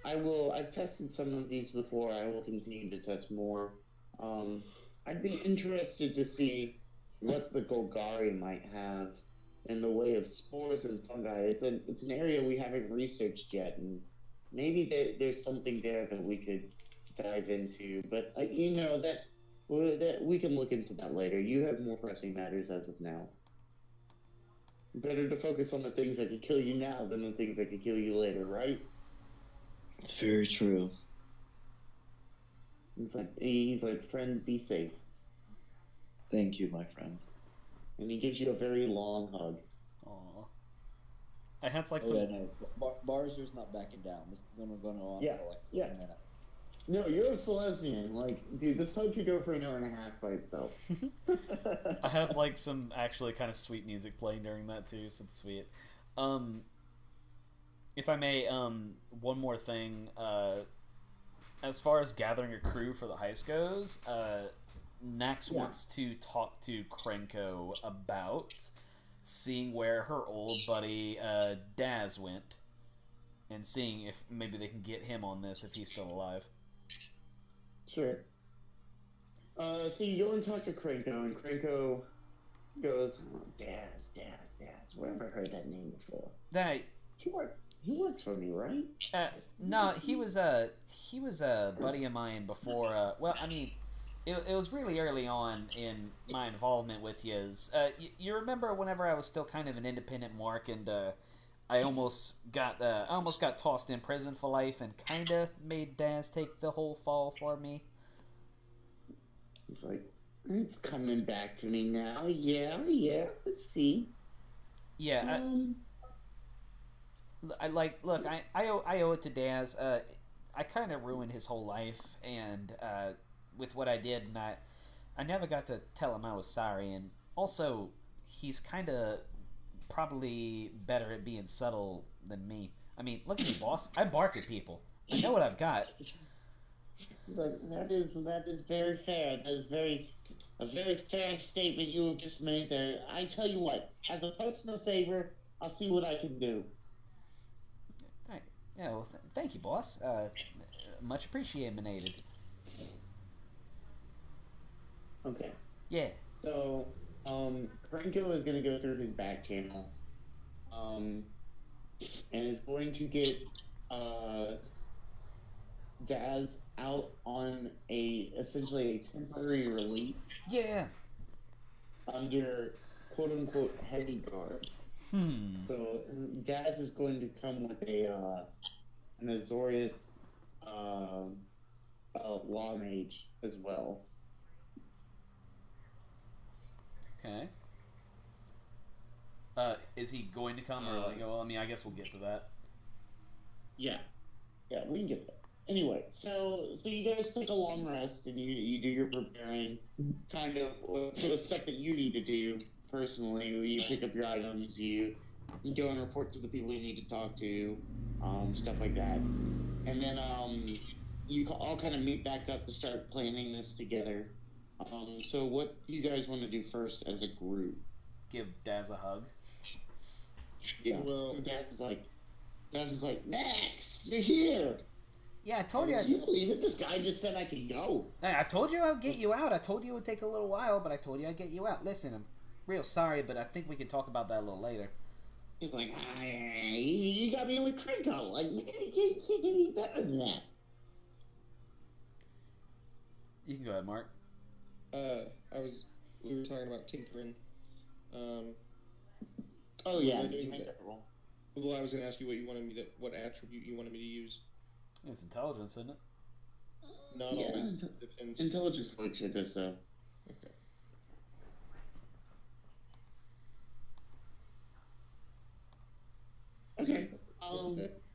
I will. I've tested some of these before. I will continue to test more. I'd be interested to see what the Golgari might have in the way of spores and fungi. It's an area we haven't researched yet, and maybe there's something there that we could dive into. But you know that we can look into that later. You have more pressing matters as of now. Better to focus on the things that could kill you now than the things that could kill you later, right? It's very true. He's like, friend, be safe. Thank you, my friend. And he gives you a very long hug. Aww. I had like Barzer's not backing down. This is going to go on for like a minute. No, you're a Celestian. Like, dude, this hug could go for an hour and a half by itself. I have like some actually kind of sweet music playing during that too, so it's sweet. If I may, one more thing. As far as gathering a crew for the heist goes, Nax wants to talk to Krenko about seeing where her old buddy Daz went, and seeing if maybe they can get him on this if he's still alive. Sure. So you go and talk to Cranko, and Cranko goes, oh, Daz. Where have I heard that name before? He works for me, right? No, he was a buddy of mine before. Well, I mean, it was really early on in my involvement with yous. You remember whenever I was still kind of an independent mark, and I almost got tossed in prison for life, and kind of made Daz take the whole fall for me. He's like, it's coming back to me now. Yeah. Let's see. Yeah. I owe it to Daz. I kind of ruined his whole life, and with what I did, and I never got to tell him I was sorry. And also, he's kind of probably better at being subtle than me. I mean, look at me, boss. I bark at people. I know what I've got. That is very fair. That is a very fair statement you have just made there. I tell you what, as a personal favor, I'll see what I can do. Right. Yeah, well, thank you, boss. Much appreciated. Okay. Yeah. So, Cranko is going to go through his back channels, and is going to get Daz out on essentially a temporary release. Yeah. Under quote unquote heavy guard. So Daz is going to come with an Azorius law mage as well. Okay. Is he going to come, or well, I mean, I guess we'll get to that. Yeah, we can get there. Anyway, so you guys take a long rest, and you do your preparing, kind of for the stuff that you need to do personally. You pick up your items, you go and report to the people you need to talk to, stuff like that, and then you all kind of meet back up to start planning this together. So what do you guys want to do first as a group? Give Daz a hug. Yeah. Well, Daz is like, Max, you're here. Yeah, I told you. Can you believe it? This guy just said I could go. I told you I'd get you out. I told you it would take a little while, but I told you I'd get you out. Listen, I'm real sorry, but I think we can talk about that a little later. He's like, you got me with Crikey. Like, you can't get any better than that. You can go ahead, Mark. We were talking about tinkering. Oh yeah, did you make that roll? Well, I was going to ask you what attribute you wanted me to use. It's intelligence, isn't it? Not always. Depends. Intelligence works with this, though. Okay.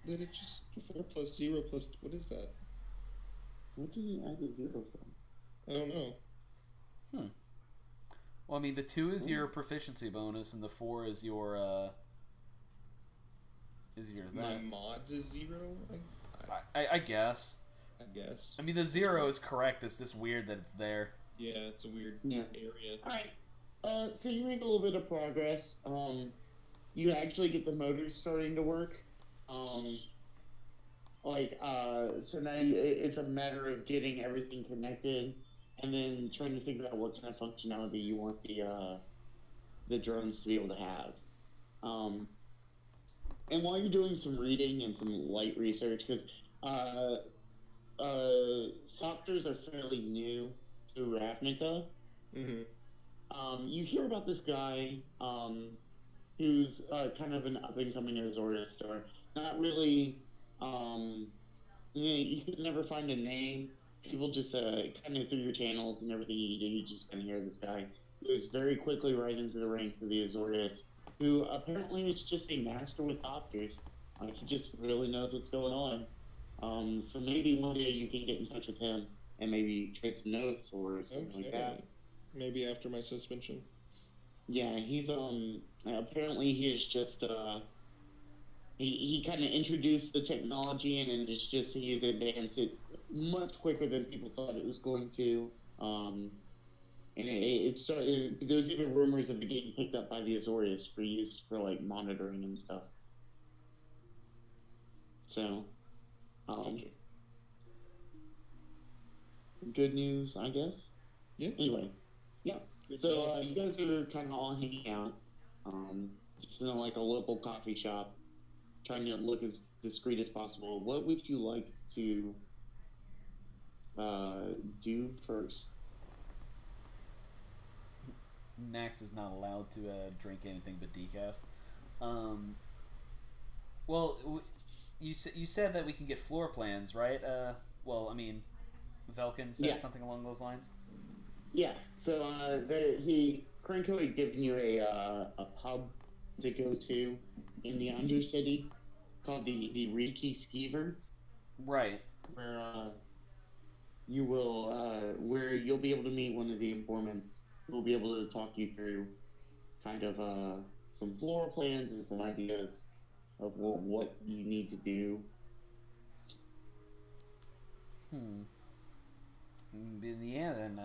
Did it just 4 plus 0 plus... What is that? What did you add the 0 from? I don't know. Well, I mean, the 2 is your proficiency bonus, and the 4 is your My mods is 0? I guess. I mean, the 0 is correct. It's just weird that it's there. Yeah, it's a weird area. Alright. So you make a little bit of progress. You actually get the motors starting to work. So now it's a matter of getting everything connected, and then trying to figure out what kind of functionality you want the drones to be able to have. And while you're doing some reading and some light research, because Thopters are fairly new to Ravnica, you hear about this guy who's kind of an up-and-coming Azorius star. Not really, you could never find a name. People just kind of through your channels and everything you do, you just kind of hear this guy who's very quickly rising to the ranks of the Azorius, who apparently is just a master with Thopters. He just really knows what's going on. So maybe one day you can get in touch with him and maybe trade some notes or something like that. Maybe after my suspension. Yeah, he's apparently he is just he kind of introduced the technology, and it's just he's advanced it much quicker than people thought it was going to. And And it started. There's even rumors of it getting picked up by the Azorius for use for like monitoring and stuff. So, Gotcha. good news, I guess. Yeah. Anyway, yeah. So you guys are kind of all hanging out, just in like a local coffee shop, trying to look as discreet as possible. What would you like to do first? Nax is not allowed to drink anything but decaf. Well, you said that we can get floor plans, right? Well, I mean, Vulcan said something along those lines. Yeah. So Krenko had given you a pub to go to in the Undercity called the Riki Skeever. Right. Where where you'll be able to meet one of the informants who will be able to talk you through kind of some floor plans and some ideas of what you need to do. Yeah, then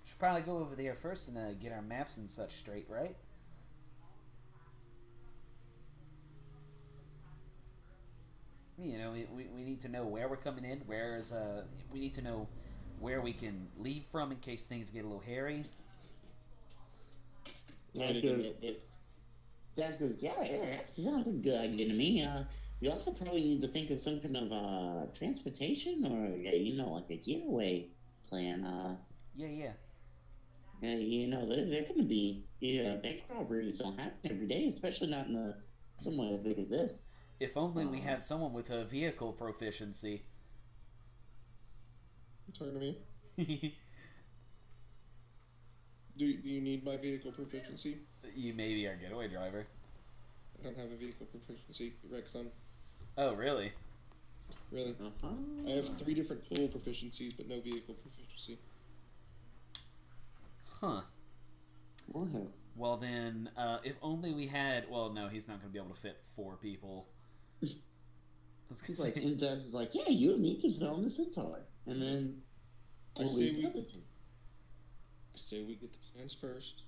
should probably go over there first and get our maps and such straight, right? You know, we need to know where we're coming in. We need to know where we can leave from in case things get a little hairy. Daz goes, yeah, that sounds a good idea to me. We also probably need to think of some kind of transportation or, like a getaway plan. Yeah. They're going to be, bank robberies don't happen every day, especially not in somewhere as big as this. If only we had someone with a vehicle proficiency. You talking to me? Do you need my vehicle proficiency? You may be our getaway driver. I don't have a vehicle proficiency, Rexon. Oh, really? Really? I have 3 different pool proficiencies, but no vehicle proficiency. Huh. What? Well then, if only we had... Well, no, he's not going to be able to fit 4 people. I was going to say... And Daz is like, yeah, you and me can fit on the Centaur. And then... I say we get the plans first.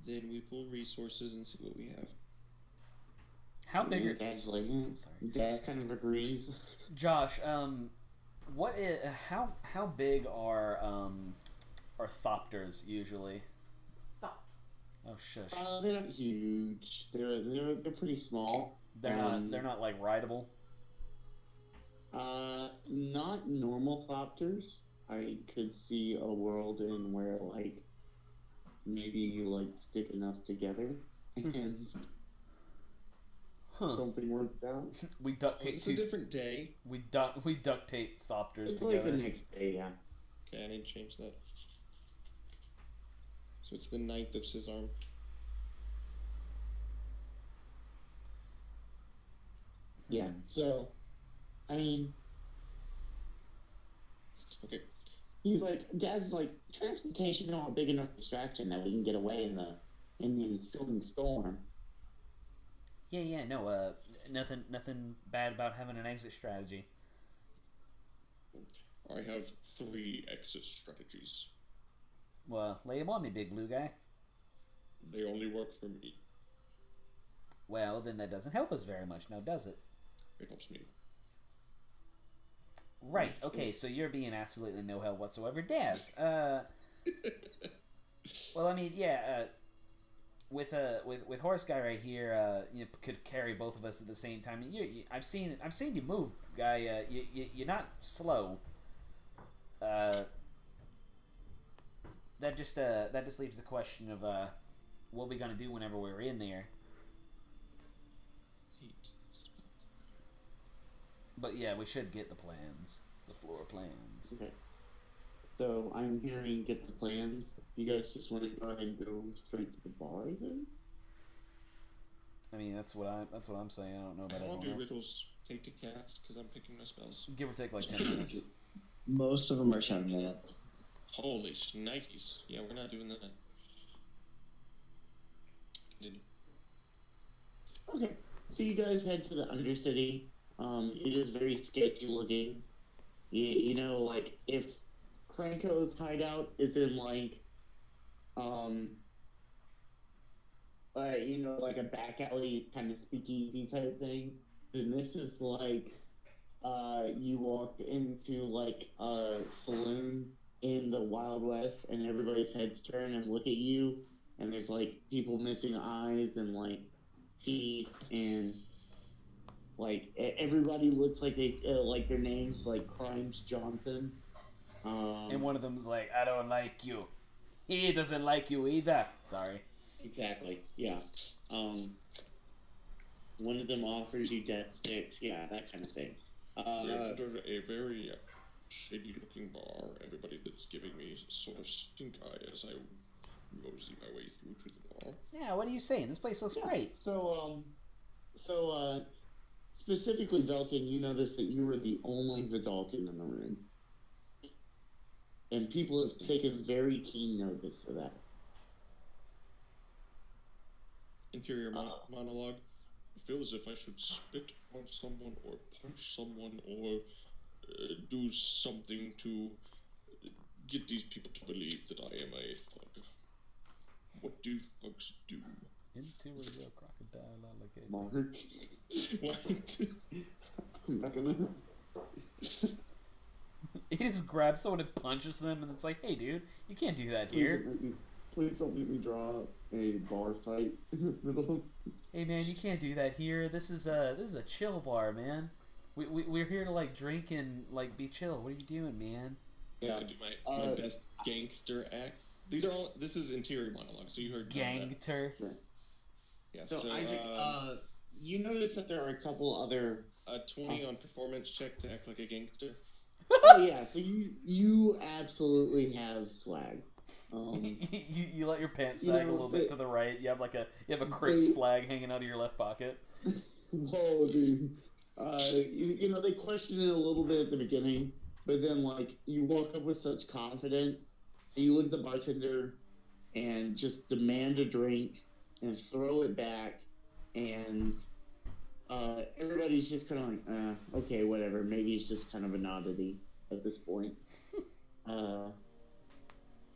Then we pull resources and see what we have. How big are... Dad's like, I'm sorry. Dad kind of agrees. Josh, what is... How big are thopters usually? Oh shush. They're not huge. They're pretty small. They're not like rideable. Not normal thopters. I could see a world in where like maybe you like stick enough together and something works out. We duct tape. It's a different day. We duct tape thopters It's together. like the next day, yeah. Okay, I need to change that. So it's the 9th of Cisarm. Yeah. So, I mean, okay. He's like, Daz is like, transportation not a big enough distraction that we can get away in the ensuing storm. Yeah, no, nothing bad about having an exit strategy. I have 3 exit strategies. Well, lay them on me, big blue guy. They only work for me. Well, then that doesn't help us very much, now does it? It helps me. Right, okay, so you're being absolutely no help whatsoever. Daz, well, I mean, yeah, with Horse Guy right here, could carry both of us at the same time. I've seen you move, guy. You're not slow. That just leaves the question of what we gonna do whenever we're in there. But yeah, we should get the plans, the floor plans. Okay. So I'm hearing get the plans. You guys just want to go ahead and go straight to the bar then? I mean, that's what I'm saying. I don't know about I'll everyone do else. riddles take to cast because I'm picking my spells. Give or take like 10 minutes. Most of them are 10 minutes. Holy shnikes. Yeah, we're not doing that. Continue. Okay. So you guys head to the Undercity. It is very sketchy looking. You know, like if Franco's hideout is in like, like a back alley kind of speakeasy type thing, then this is like, you walked into like a saloon in the Wild West, and everybody's heads turn and look at you, and there's like people missing eyes and like teeth, and like everybody looks like they like their names like Crimes Johnson. And one of them's like, I don't like you. He doesn't like you either. Sorry. Exactly. Yeah. One of them offers you death sticks. Yeah, that kind of thing. We're under a very shady-looking bar. Everybody that's giving me sort of stink eye as I mosey my way through to the bar. Yeah, what are you saying? This place looks great. So specifically, Vulcan, you noticed that you were the only Vidalcan in the room. And people have taken very keen notice of that. Interior monologue. I feel as if I should spit on someone or punch someone or do something to get these people to believe that I am a thug. What do thugs do? Interior crocodile alligator. Mark. What? I'm not gonna... He just grabs someone and punches them, and it's like, hey, dude, you can't do that here. Please don't make me draw a bar fight in the middle. Hey, man, you can't do that here. This is a chill bar, man. We're here to like drink and like be chill. What are you doing, man? Yeah. I do my best gangster act. This is interior monologue, so you heard Gangster. Yeah, So Isaac, you notice that there are a couple other... 20 on performance check to act like a gangster. Oh yeah, so you absolutely have swag. You let your pants sag a little bit to the right. You have a Crips flag hanging out of your left pocket. Whoa, dude. They question it a little bit at the beginning, but then like you walk up with such confidence, and you look at the bartender and just demand a drink and throw it back, and everybody's just kind of like, okay, whatever. Maybe it's just kind of an oddity at this point.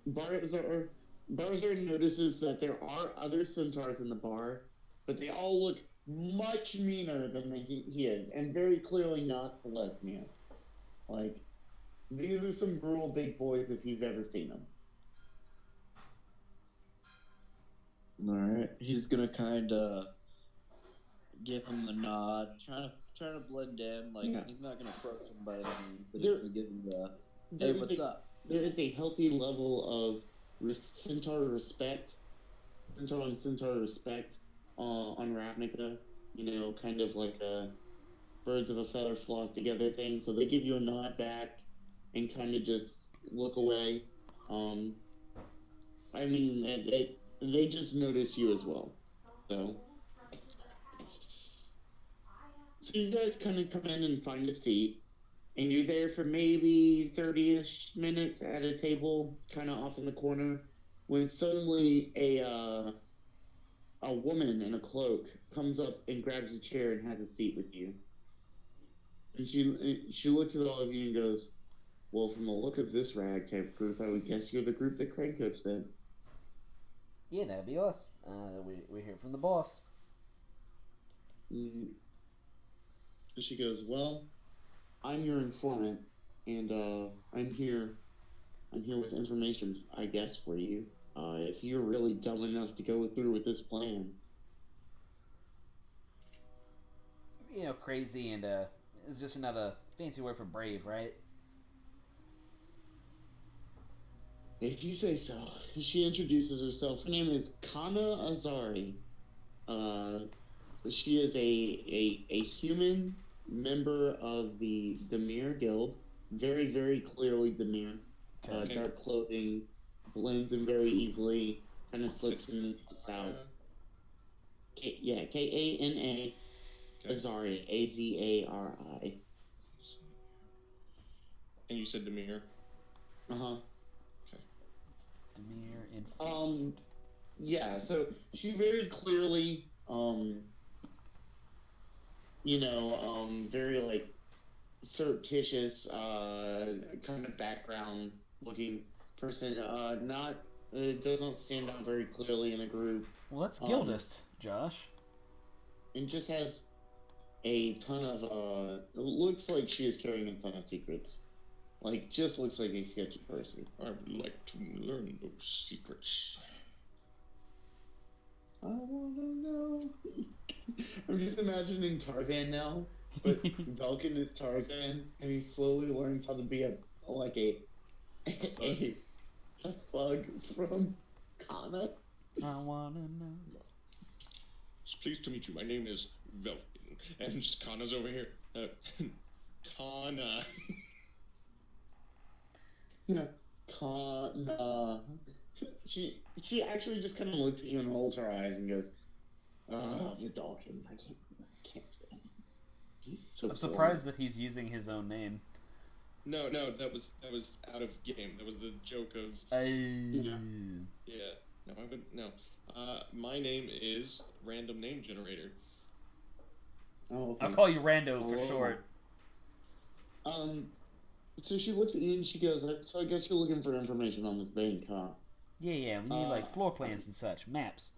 Barzar notices that there are other centaurs in the bar, but they all look much meaner than he is, and very clearly not Celestia. Like, these are some brutal big boys if you've ever seen them. Alright, he's gonna kind of give him the nod, trying to blend in. Like, Yeah. he's not gonna approach him by any means, but he's gonna give him the, hey, what's up? There is a healthy level of centaur respect, centaur and centaur respect on Ravnica. Kind of like a birds of a feather flock together thing. So they give you a nod back and kind of just look away. They just notice you as well. So you guys kind of come in and find a seat, and you're there for maybe 30-ish minutes at a table, kind of off in the corner, when suddenly a woman in a cloak comes up and grabs a chair and has a seat with you. And she looks at all of you and goes, well, from the look of this ragtag group, I would guess you're the group that Crikey sent. Yeah, that'd be us. We're here from the boss. Mm-hmm. She goes, well, I'm your informant, and I'm here with information, I guess, for you. If you're really dumb enough to go through with this plan. Crazy, and it's just another fancy word for brave, right? If you say so. She introduces herself. Her name is Kana Azari. She is a human member of the Demir Guild. Very, very clearly Demir. Okay. Dark clothing, blends in very easily, kind of slips in and slips out. Kana Azari. Azari. And you said Demir? Uh-huh. Demir in yeah, so she very clearly, very, like, surreptitious, kind of background, looking person. Not it does not stand out very clearly in a group. Well, that's Guildist, Josh. And just has a ton of it looks like she is carrying a ton of secrets. Like, just looks like a sketchy person. I would like to learn those secrets. I wanna know. I'm just imagining Tarzan now, but Vulcan is Tarzan, and he slowly learns how to be a thug from Kana. I wanna know. It's pleased to meet you. My name is Vulcan, and Kana's over here. Kana. Yeah, Kana. She actually just kind of looks at you and rolls her eyes and goes, "Oh, the Dawkins, I can't stand him." So I'm surprised that he's using his own name. No, that was out of game. That was the joke of. Yeah. Yeah. No, I would no. My name is Random Name Generator. Oh, okay. I'll call you Rando for short. So she looks at you and she goes, "So I guess you're looking for information on this bank, huh?" Yeah, we need like floor plans and such, maps.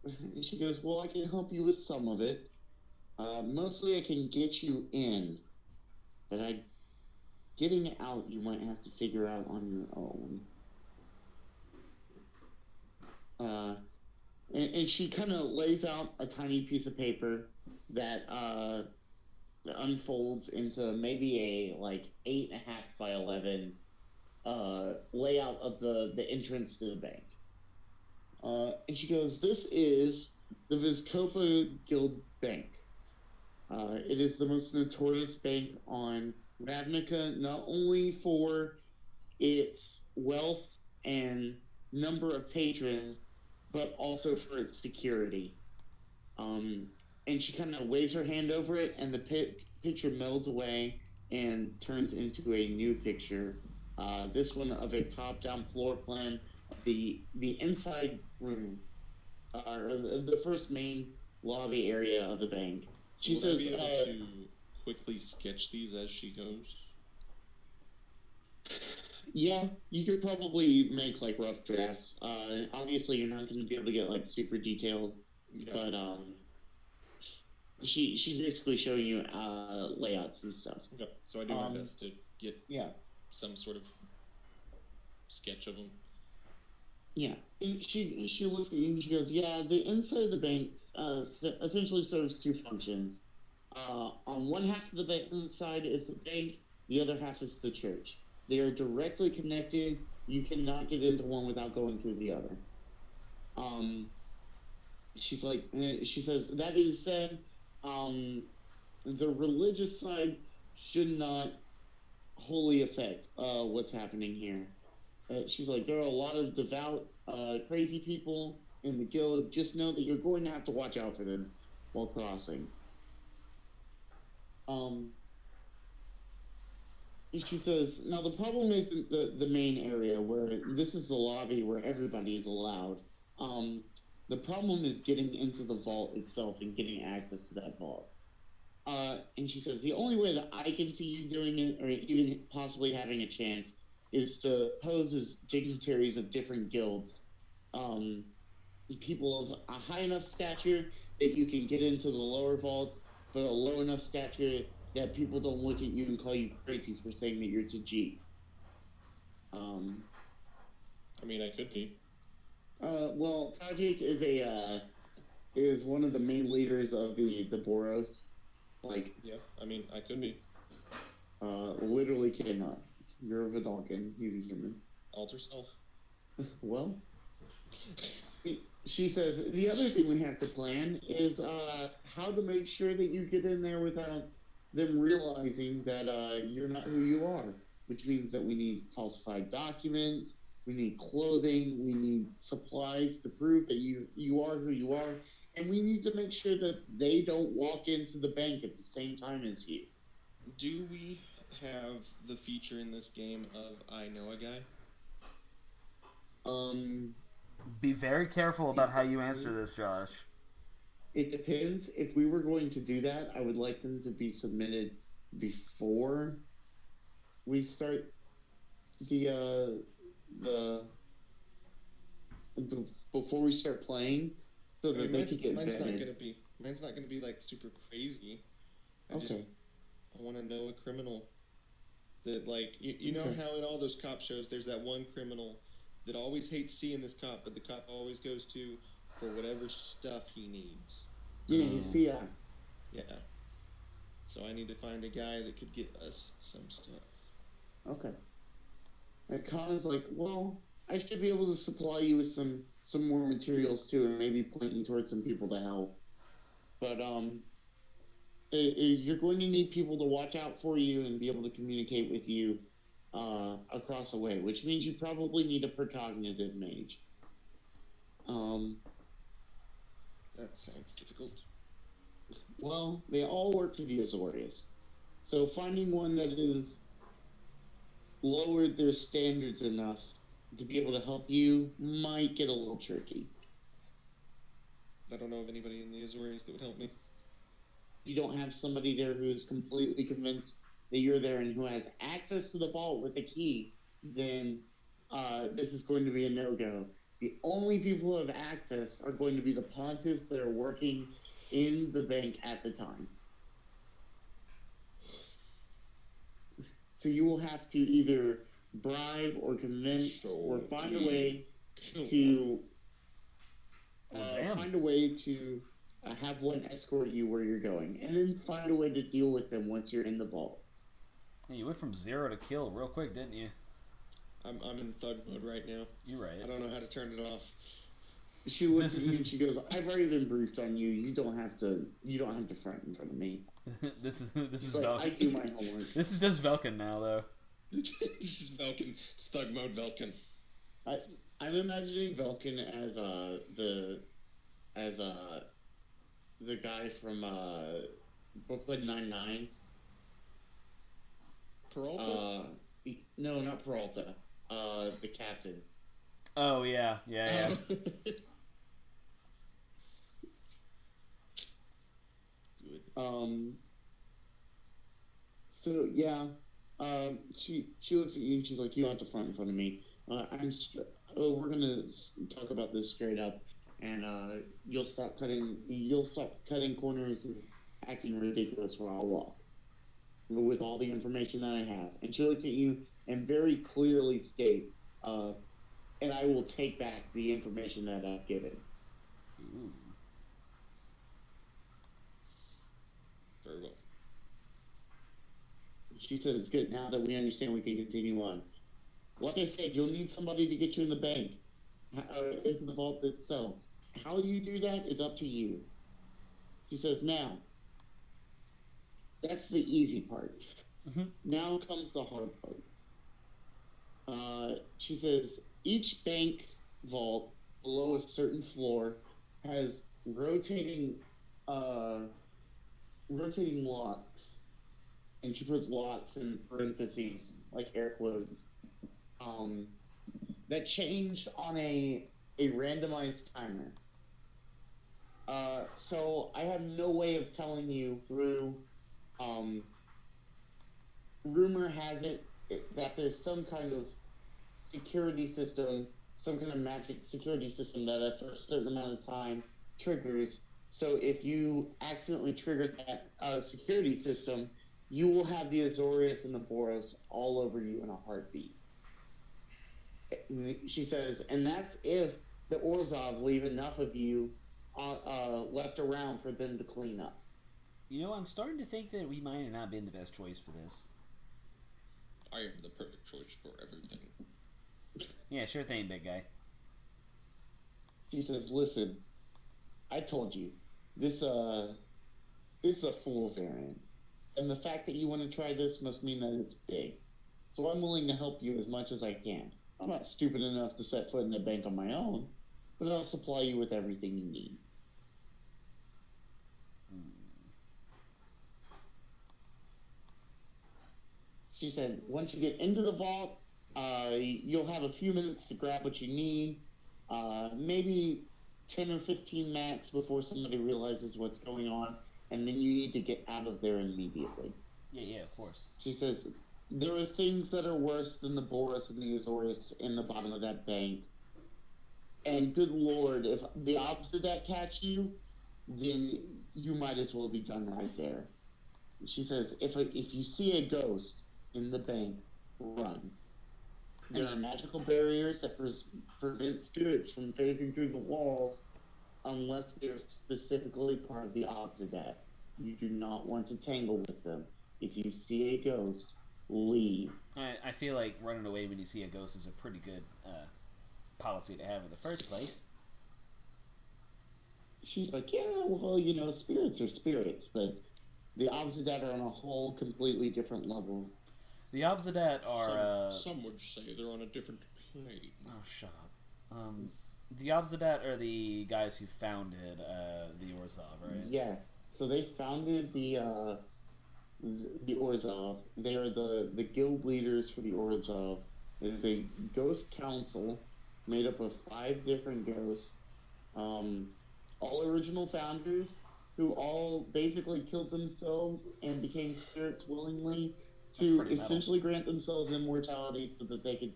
And she goes, "Well, I can help you with some of it. Mostly I can get you in, but getting out you might have to figure out on your own." And she kind of lays out a tiny piece of paper that unfolds into maybe a 8.5 by 11 layout of the entrance to the bank. And she goes, "This is the Vizcopa Guild Bank. It is the most notorious bank on Ravnica, not only for its wealth and number of patrons, but also for its security." And she kind of waves her hand over it, and the picture melds away and turns into a new picture. This one of a top-down floor plan of the inside room, or the first main lobby area of the bank. She Will says, I be able to quickly sketch these as she goes? "Yeah, you could probably make rough drafts. Obviously, you're not going to be able to get super details, Gotcha. but she's basically showing you layouts and stuff." Okay, so I do my best to get Yeah. some sort of sketch of them. Yeah, and she looks at you and she goes, "Yeah, the inside of the bank essentially serves two functions. On one half of the bank side is the bank, the other half is the church. They are directly connected. You cannot get into one without going through the other." She says, "That being said, the religious side should not wholly affect what's happening here." She's like, "There are a lot of devout, crazy people in the guild. Just know that you're going to have to watch out for them while crossing." She says, "Now the problem isn't the main area where this is the lobby where everybody is allowed. The problem is getting into the vault itself and getting access to that vault." And she says, "The only way that I can see you doing it, or even possibly having a chance, is to pose as dignitaries of different guilds. People of a high enough stature that you can get into the lower vaults, but a low enough stature that people don't look at you and call you crazy for saying that you're Tajik." I mean, I could be. Well, Tajik is one of the main leaders of the Boros. Yeah, I mean, I could be. Literally cannot. You're a Vidalcan. He's a human. Alter self. Well, she says, "The other thing we have to plan is how to make sure that you get in there without them realizing that you're not who you are, which means that we need falsified documents, we need clothing, we need supplies to prove that you are who you are, and we need to make sure that they don't walk into the bank at the same time as you." Do we have the feature in this game of I know a guy? Be very careful about how you answer this, Josh. It depends. If we were going to do that, I would like them to be submitted before we start the before we start playing, so that they can get vetted. Mine's not gonna be like super crazy. I want to know a criminal that, like, you know how in all those cop shows there's that one criminal that always hates seeing this cop, but the cop always goes to for whatever stuff he needs. Yeah, you see, yeah. So I need to find a guy that could get us some stuff. Okay. And Connor's like, well, I should be able to supply you with some more materials too, and maybe point you towards some people to help. But you're going to need people to watch out for you and be able to communicate with you across the way, which means you probably need a precognitive mage. That sounds difficult. Well, they all work for the Azorius. So finding one that is lowered their standards enough to be able to help you might get a little tricky. I don't know of anybody in the Azorius that would help me. You don't have somebody there who is completely convinced that you're there and who has access to the vault with the key, then this is going to be a no-go. The only people who have access are going to be the pontiffs that are working in the bank at the time. So you will have to either bribe or convince or find a way to have one escort you where you're going, and then find a way to deal with them once you're in the vault. Hey, you went from 0 to kill real quick, didn't you? I'm in thug mode right now. You're right. I don't know how to turn it off. She looks at you and she goes, "I've already been briefed on you. You don't have to front in front of me." this is like, Vulcan. I do my homework. This is just Vulcan now, though. This is Vulcan. It's thug mode Vulcan. I'm imagining Vulcan as the guy from Brooklyn Nine-Nine. Peralta? No, not Peralta. The captain. Oh yeah. Good. So yeah. She looks at you and she's like, "You don't have to front in front of me. We're gonna talk about this straight up, and you'll stop cutting corners and acting ridiculous while I walk with all the information that I have." And she looks at you and very clearly states, "And I will take back the information that I've given." Ooh. Very well. She said, "It's good. Now that we understand, we can continue on. Like I said, you'll need somebody to get you in the bank, into the vault itself. How you do that is up to you." She says, "Now, that's the easy part. Mm-hmm. Now comes the hard part." She says, "Each bank vault below a certain floor has rotating locks." And she puts locks in parentheses, like air quotes, that change on a randomized timer. So I have no way of telling you through, rumor has it that there's some kind of security system, some kind of magic security system that after a certain amount of time triggers. So if you accidentally trigger that security system, you will have the Azorius and the Boros all over you in a heartbeat." She says, "And that's if the Orzhov leave enough of you left around for them to clean up." You know, I'm starting to think that we might have not been the best choice for this. I am the perfect choice for everything. Yeah, sure thing, big guy. She says, "Listen, I told you, this is a fool variant. And the fact that you want to try this must mean that it's big. So I'm willing to help you as much as I can. I'm not stupid enough to set foot in the bank on my own, but I'll supply you with everything you need." She said, "Once you get into the vault, you'll have a few minutes to grab what you need, maybe 10 or 15 max before somebody realizes what's going on, and then you need to get out of there immediately." Yeah, of course. She says, there are things that are worse than the Boris and the Azores in the bottom of that bank. And good lord, if the Obsidian catch you, then you might as well be done right there. She says, if you see a ghost in the bank, run. There are magical barriers that prevent spirits from phasing through the walls unless they're specifically part of the Obsidian. You do not want to tangle with them. If you see a ghost, leave. I feel like running away when you see a ghost is a pretty good policy to have in the first place. She's like, yeah, well, you know, spirits are spirits, but the Obsidian are on a whole completely different level. The Obsidian are... Some would say they're on a different plane. Oh, shut up. The Obsidian are the guys who founded the Orzhov, right? Yes. So they founded the Orzhov. They are the guild leaders for the Orzhov. It is a ghost council made up of 5 different ghosts. All original founders who all basically killed themselves and became spirits willingly to essentially grant themselves immortality so that they could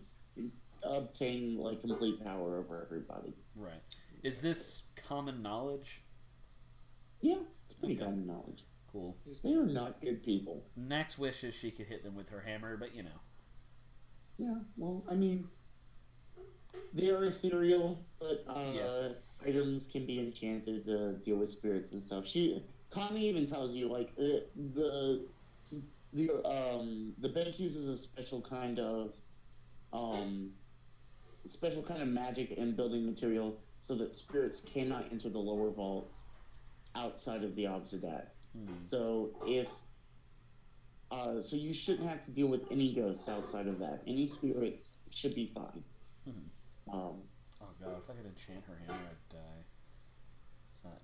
obtain like complete power over everybody. Right. Is this common knowledge? Yeah, it's pretty common knowledge. Cool. They are not good people. Max wishes she could hit them with her hammer, but you know. Yeah, well, I mean, they are ethereal, but items can be enchanted to deal with spirits and stuff. Connie even tells you like the bench uses a special kind of magic and building material so that spirits cannot enter the lower vaults outside of the Obsidian. So so you shouldn't have to deal with any ghosts outside of that. Any spirits should be fine. Oh god, if I could enchant her hammer, I'd die.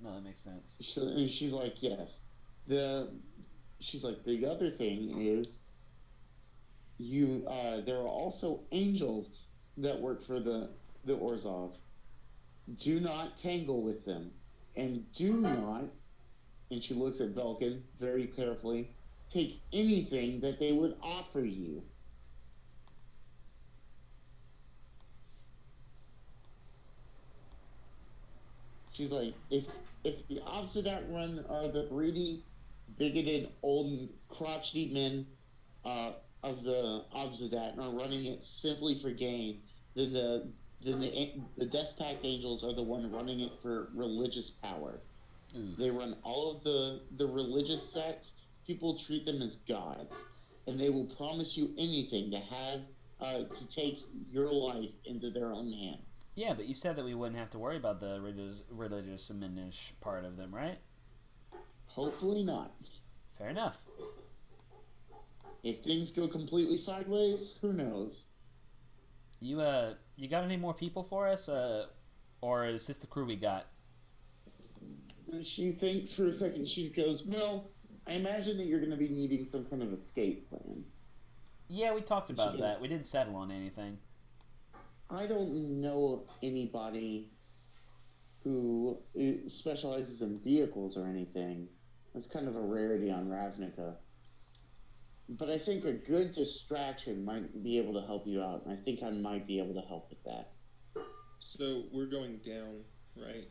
No, that makes sense. And she's like, yes. She's like, the other thing is, there are also angels that work for the Orzhov. Do not tangle with them, and do not. And she looks at Vulcan very carefully. Take anything that they would offer you. She's like, if the Obsidian run are the greedy, bigoted, old, crotchety men of the Obsidian are running it simply for gain, then the Death Pact Angels are the one running it for religious power. They run all of the religious sects. People treat them as gods, and they will promise you anything to have to take your life into their own hands. Yeah, but you said that we wouldn't have to worry about the religious Minish part of them, right? Hopefully not. Fair enough. If things go completely sideways, who knows? You got any more people for us, or is this the crew we got? She thinks for a second. She goes, well, I imagine that you're going to be needing some kind of escape plan. Yeah, we talked about that. We didn't settle on anything. I don't know anybody who specializes in vehicles or anything. That's kind of a rarity on Ravnica. But I think a good distraction might be able to help you out, and I think I might be able to help with that. So we're going down, right?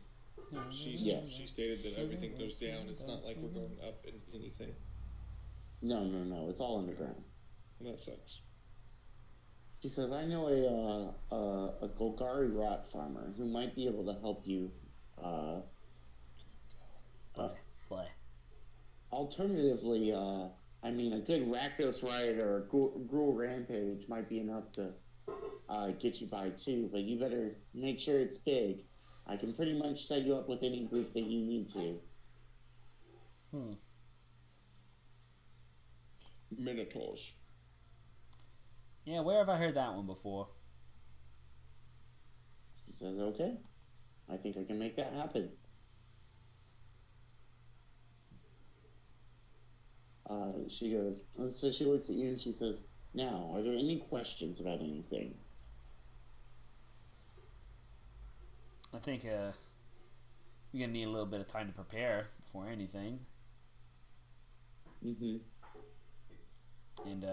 She stated that everything goes down. It's not like we're going up in anything. No. It's all underground. That sucks. She says, I know a Golgari rat farmer who might be able to help you. Alternatively, I mean, a good Rakdos riot or a Gruul rampage might be enough to get you by too, but you better make sure it's big. I can pretty much set you up with any group that you need to. Minotaurs. Yeah, where have I heard that one before? She says, okay. I think I can make that happen. She goes, so she looks at you and she says, now, are there any questions about anything? I think we're gonna need a little bit of time to prepare before anything. And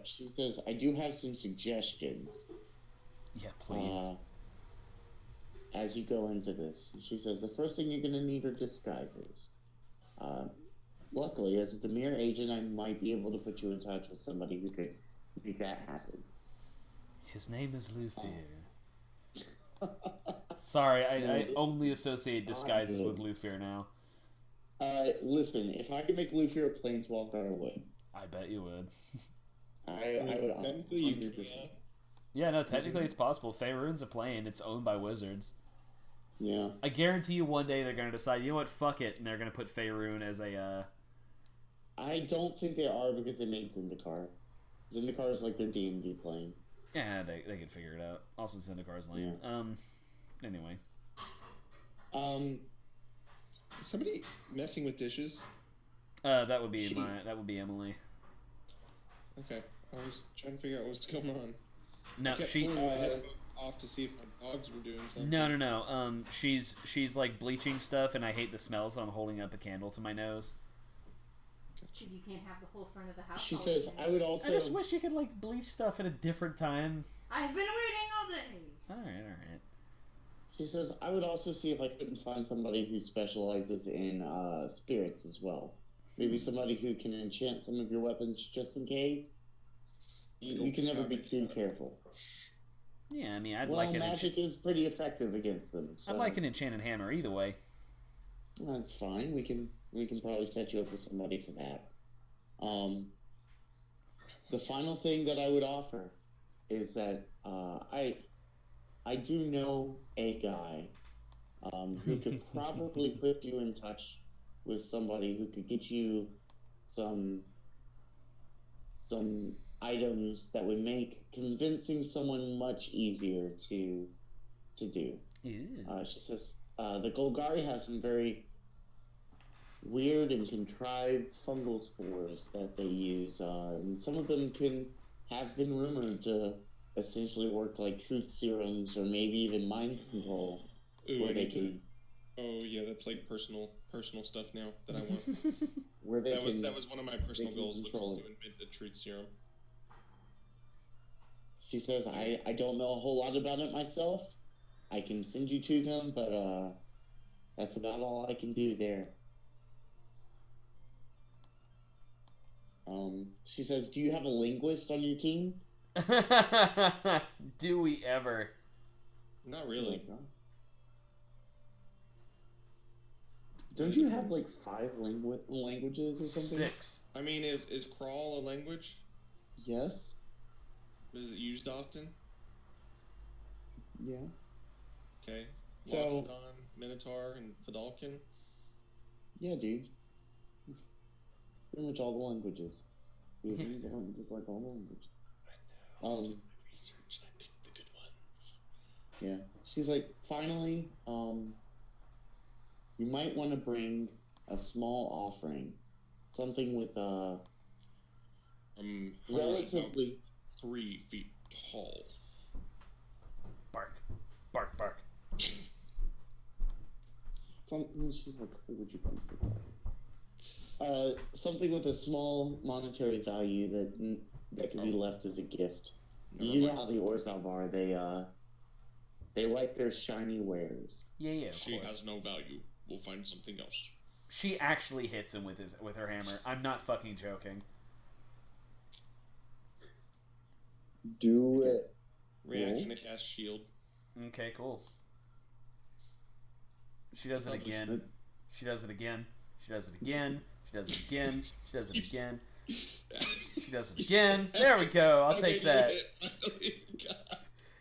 She says, I do have some suggestions. yeah, please. As you go into this. She says, the first thing you're going to need are disguises. Luckily, as a Demir agent, I might be able to put you in touch with somebody who could make that happen. His name is Lufir. Sorry, I only associate disguises with Lufir now. Listen, if I could make Lufir a planeswalker, I would. I bet you would. I would. Technically, you 100%. can. Yeah, no, technically it's possible. Faerun's a plane. It's owned by Wizards. Yeah. I guarantee you one day they're going to decide, you know what, fuck it, and they're going to put Faerun as a, I don't think they are because they made Zendikar. Zendikar is like their D&D plane. Yeah, they can figure it out. Also, Zendikar's lame. Yeah. Anyway. Is somebody messing with dishes? That would be Emily. Okay, I was trying to figure out what's going on. No, I kept she. pulling my headphone off to see if my dogs were doing something. No. She's like bleaching stuff, and I hate the smell, so I'm holding up a candle to my nose. Because you can't have the whole front of the house. She all says, day. I would also... I just wish you could like bleach stuff at a different time. I've been waiting all day. All right. She says, I would also see if I couldn't find somebody who specializes in spirits as well. Maybe somebody who can enchant some of your weapons just in case. You can never be too careful. Yeah, I mean, I'd Well, like an magic is pretty effective against them. So I'd like an enchanted hammer either way. that's fine. We can probably set you up with somebody for that. The final thing that I would offer is that I do know a guy who could probably put you in touch with somebody who could get you some items that would make convincing someone much easier to do. She says the Golgari have some very weird and contrived fungal spores that they use, and some of them have been rumored to essentially work like truth serums or maybe even mind control. Ooh, where I they need can, Oh yeah, that's like personal stuff now that I want. where they that was one of my personal can goals, was control to it. invent the truth serum. She says, I don't know a whole lot about it myself. I can send you to them, but that's about all I can do there. She says, do you have a linguist on your team? Do we ever? Not really. Don't you have like 5 languages or something? 6. I mean, is crawl a language? Yes. Is it used often? Yeah. Okay. So- Loxodon, Minotaur, and Fidalkin. Yeah, dude. It's pretty much all the languages. These are just like all the languages. I know. Um, Research and I picked the good ones. Yeah. She's like, finally, you might want to bring a small offering. Something with relatively 3 feet tall. Bark. Bark, bark. she's like, what would you bring for that? Something with a small monetary value that can be left as a gift. You know how the Orzhov are, they like their shiny wares. Yeah, of She course. has no value. We'll find something else. She actually hits him with her hammer. I'm not fucking joking. Do it. Reaction to cast shield. Okay, cool. She does it again. She does it again. She does it again. She does it again. She does it again. She does it again. There we go. I'll take that.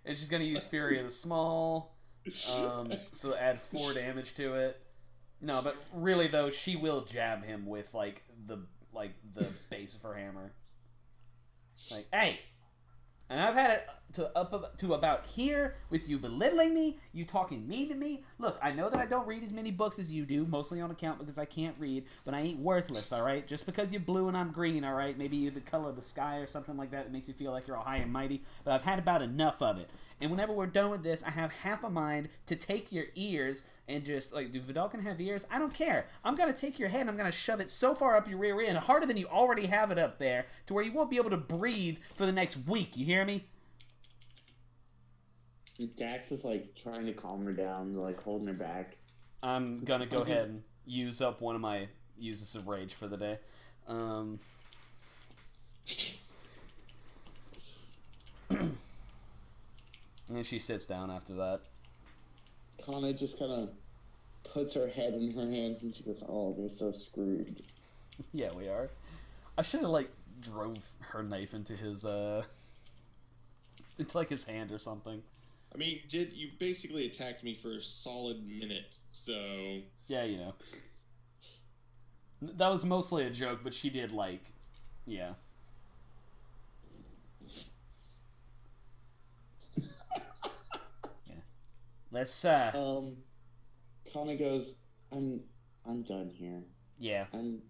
And she's gonna use Fury of the Small. So add 4 damage to it. No, but really though, she will jab him with the base of her hammer. Like, hey, and I've had it up to about here with you belittling me, you talking mean to me. Look, I know that I don't read as many books as you do, mostly on account because I can't read, but I ain't worthless, alright? Just because you're blue and I'm green, alright? Maybe you're the color of the sky or something like that. It makes you feel like you're all high and mighty, but I've had about enough of it. And whenever we're done with this, I have half a mind to take your ears and just, like, do Vidalcan have ears? I don't care. I'm going to take your head and I'm going to shove it so far up your rear end, harder than you already have it up there, to where you won't be able to breathe for the next week. You hear me? Dax is like trying to calm her down, like holding her back. I'm going to go ahead and use up one of my uses of rage for the day. And she sits down after that. Kana just kind of puts her head in her hands and she goes, "Oh, they're so screwed." Yeah, we are. I should have, like, drove her knife into his, into, like, his hand or something. I mean, you basically attacked me for a solid minute, so... Yeah, you know. That was mostly a joke, but she did, like... Yeah. Yeah. Let's, Kana goes, I'm done here. Yeah. I'm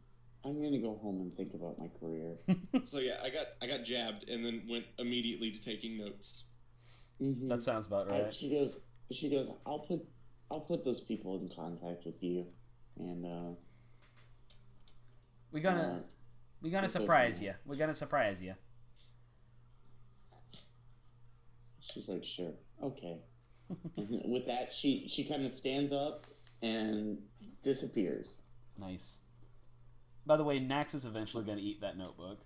gonna go home and think about my career. So yeah, I got jabbed and then went immediately to taking notes. Mm-hmm. That sounds about right. She goes, I'll put those people in contact with you, and We're gonna surprise you. We're gonna surprise you. she's like, "Sure, okay." And with that, she kind of stands up and disappears. Nice. By the way, Nax is eventually gonna eat that notebook.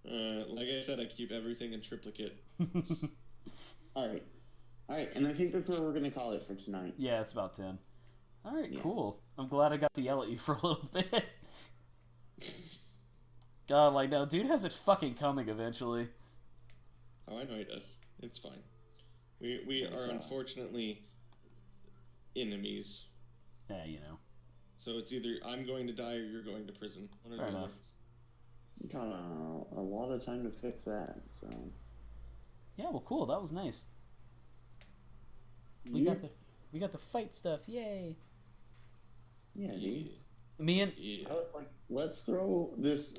Like I said, I keep everything in triplicate. All right, and I think that's what we're gonna call it for tonight. Yeah, it's about 10. All right, Yeah. cool. I'm glad I got to yell at you for a little bit. God, like, no, dude has it fucking coming eventually. Oh, I know he does. It's fine. We are unfortunately enemies. Yeah, you know. So it's either I'm going to die or you're going to prison. One or Fair the other. enough. Got a lot of time to fix that. So Yeah, well, cool. That was nice. We got the fight stuff. Yay! yeah, dude. Me and Yeah. I was like, let's throw this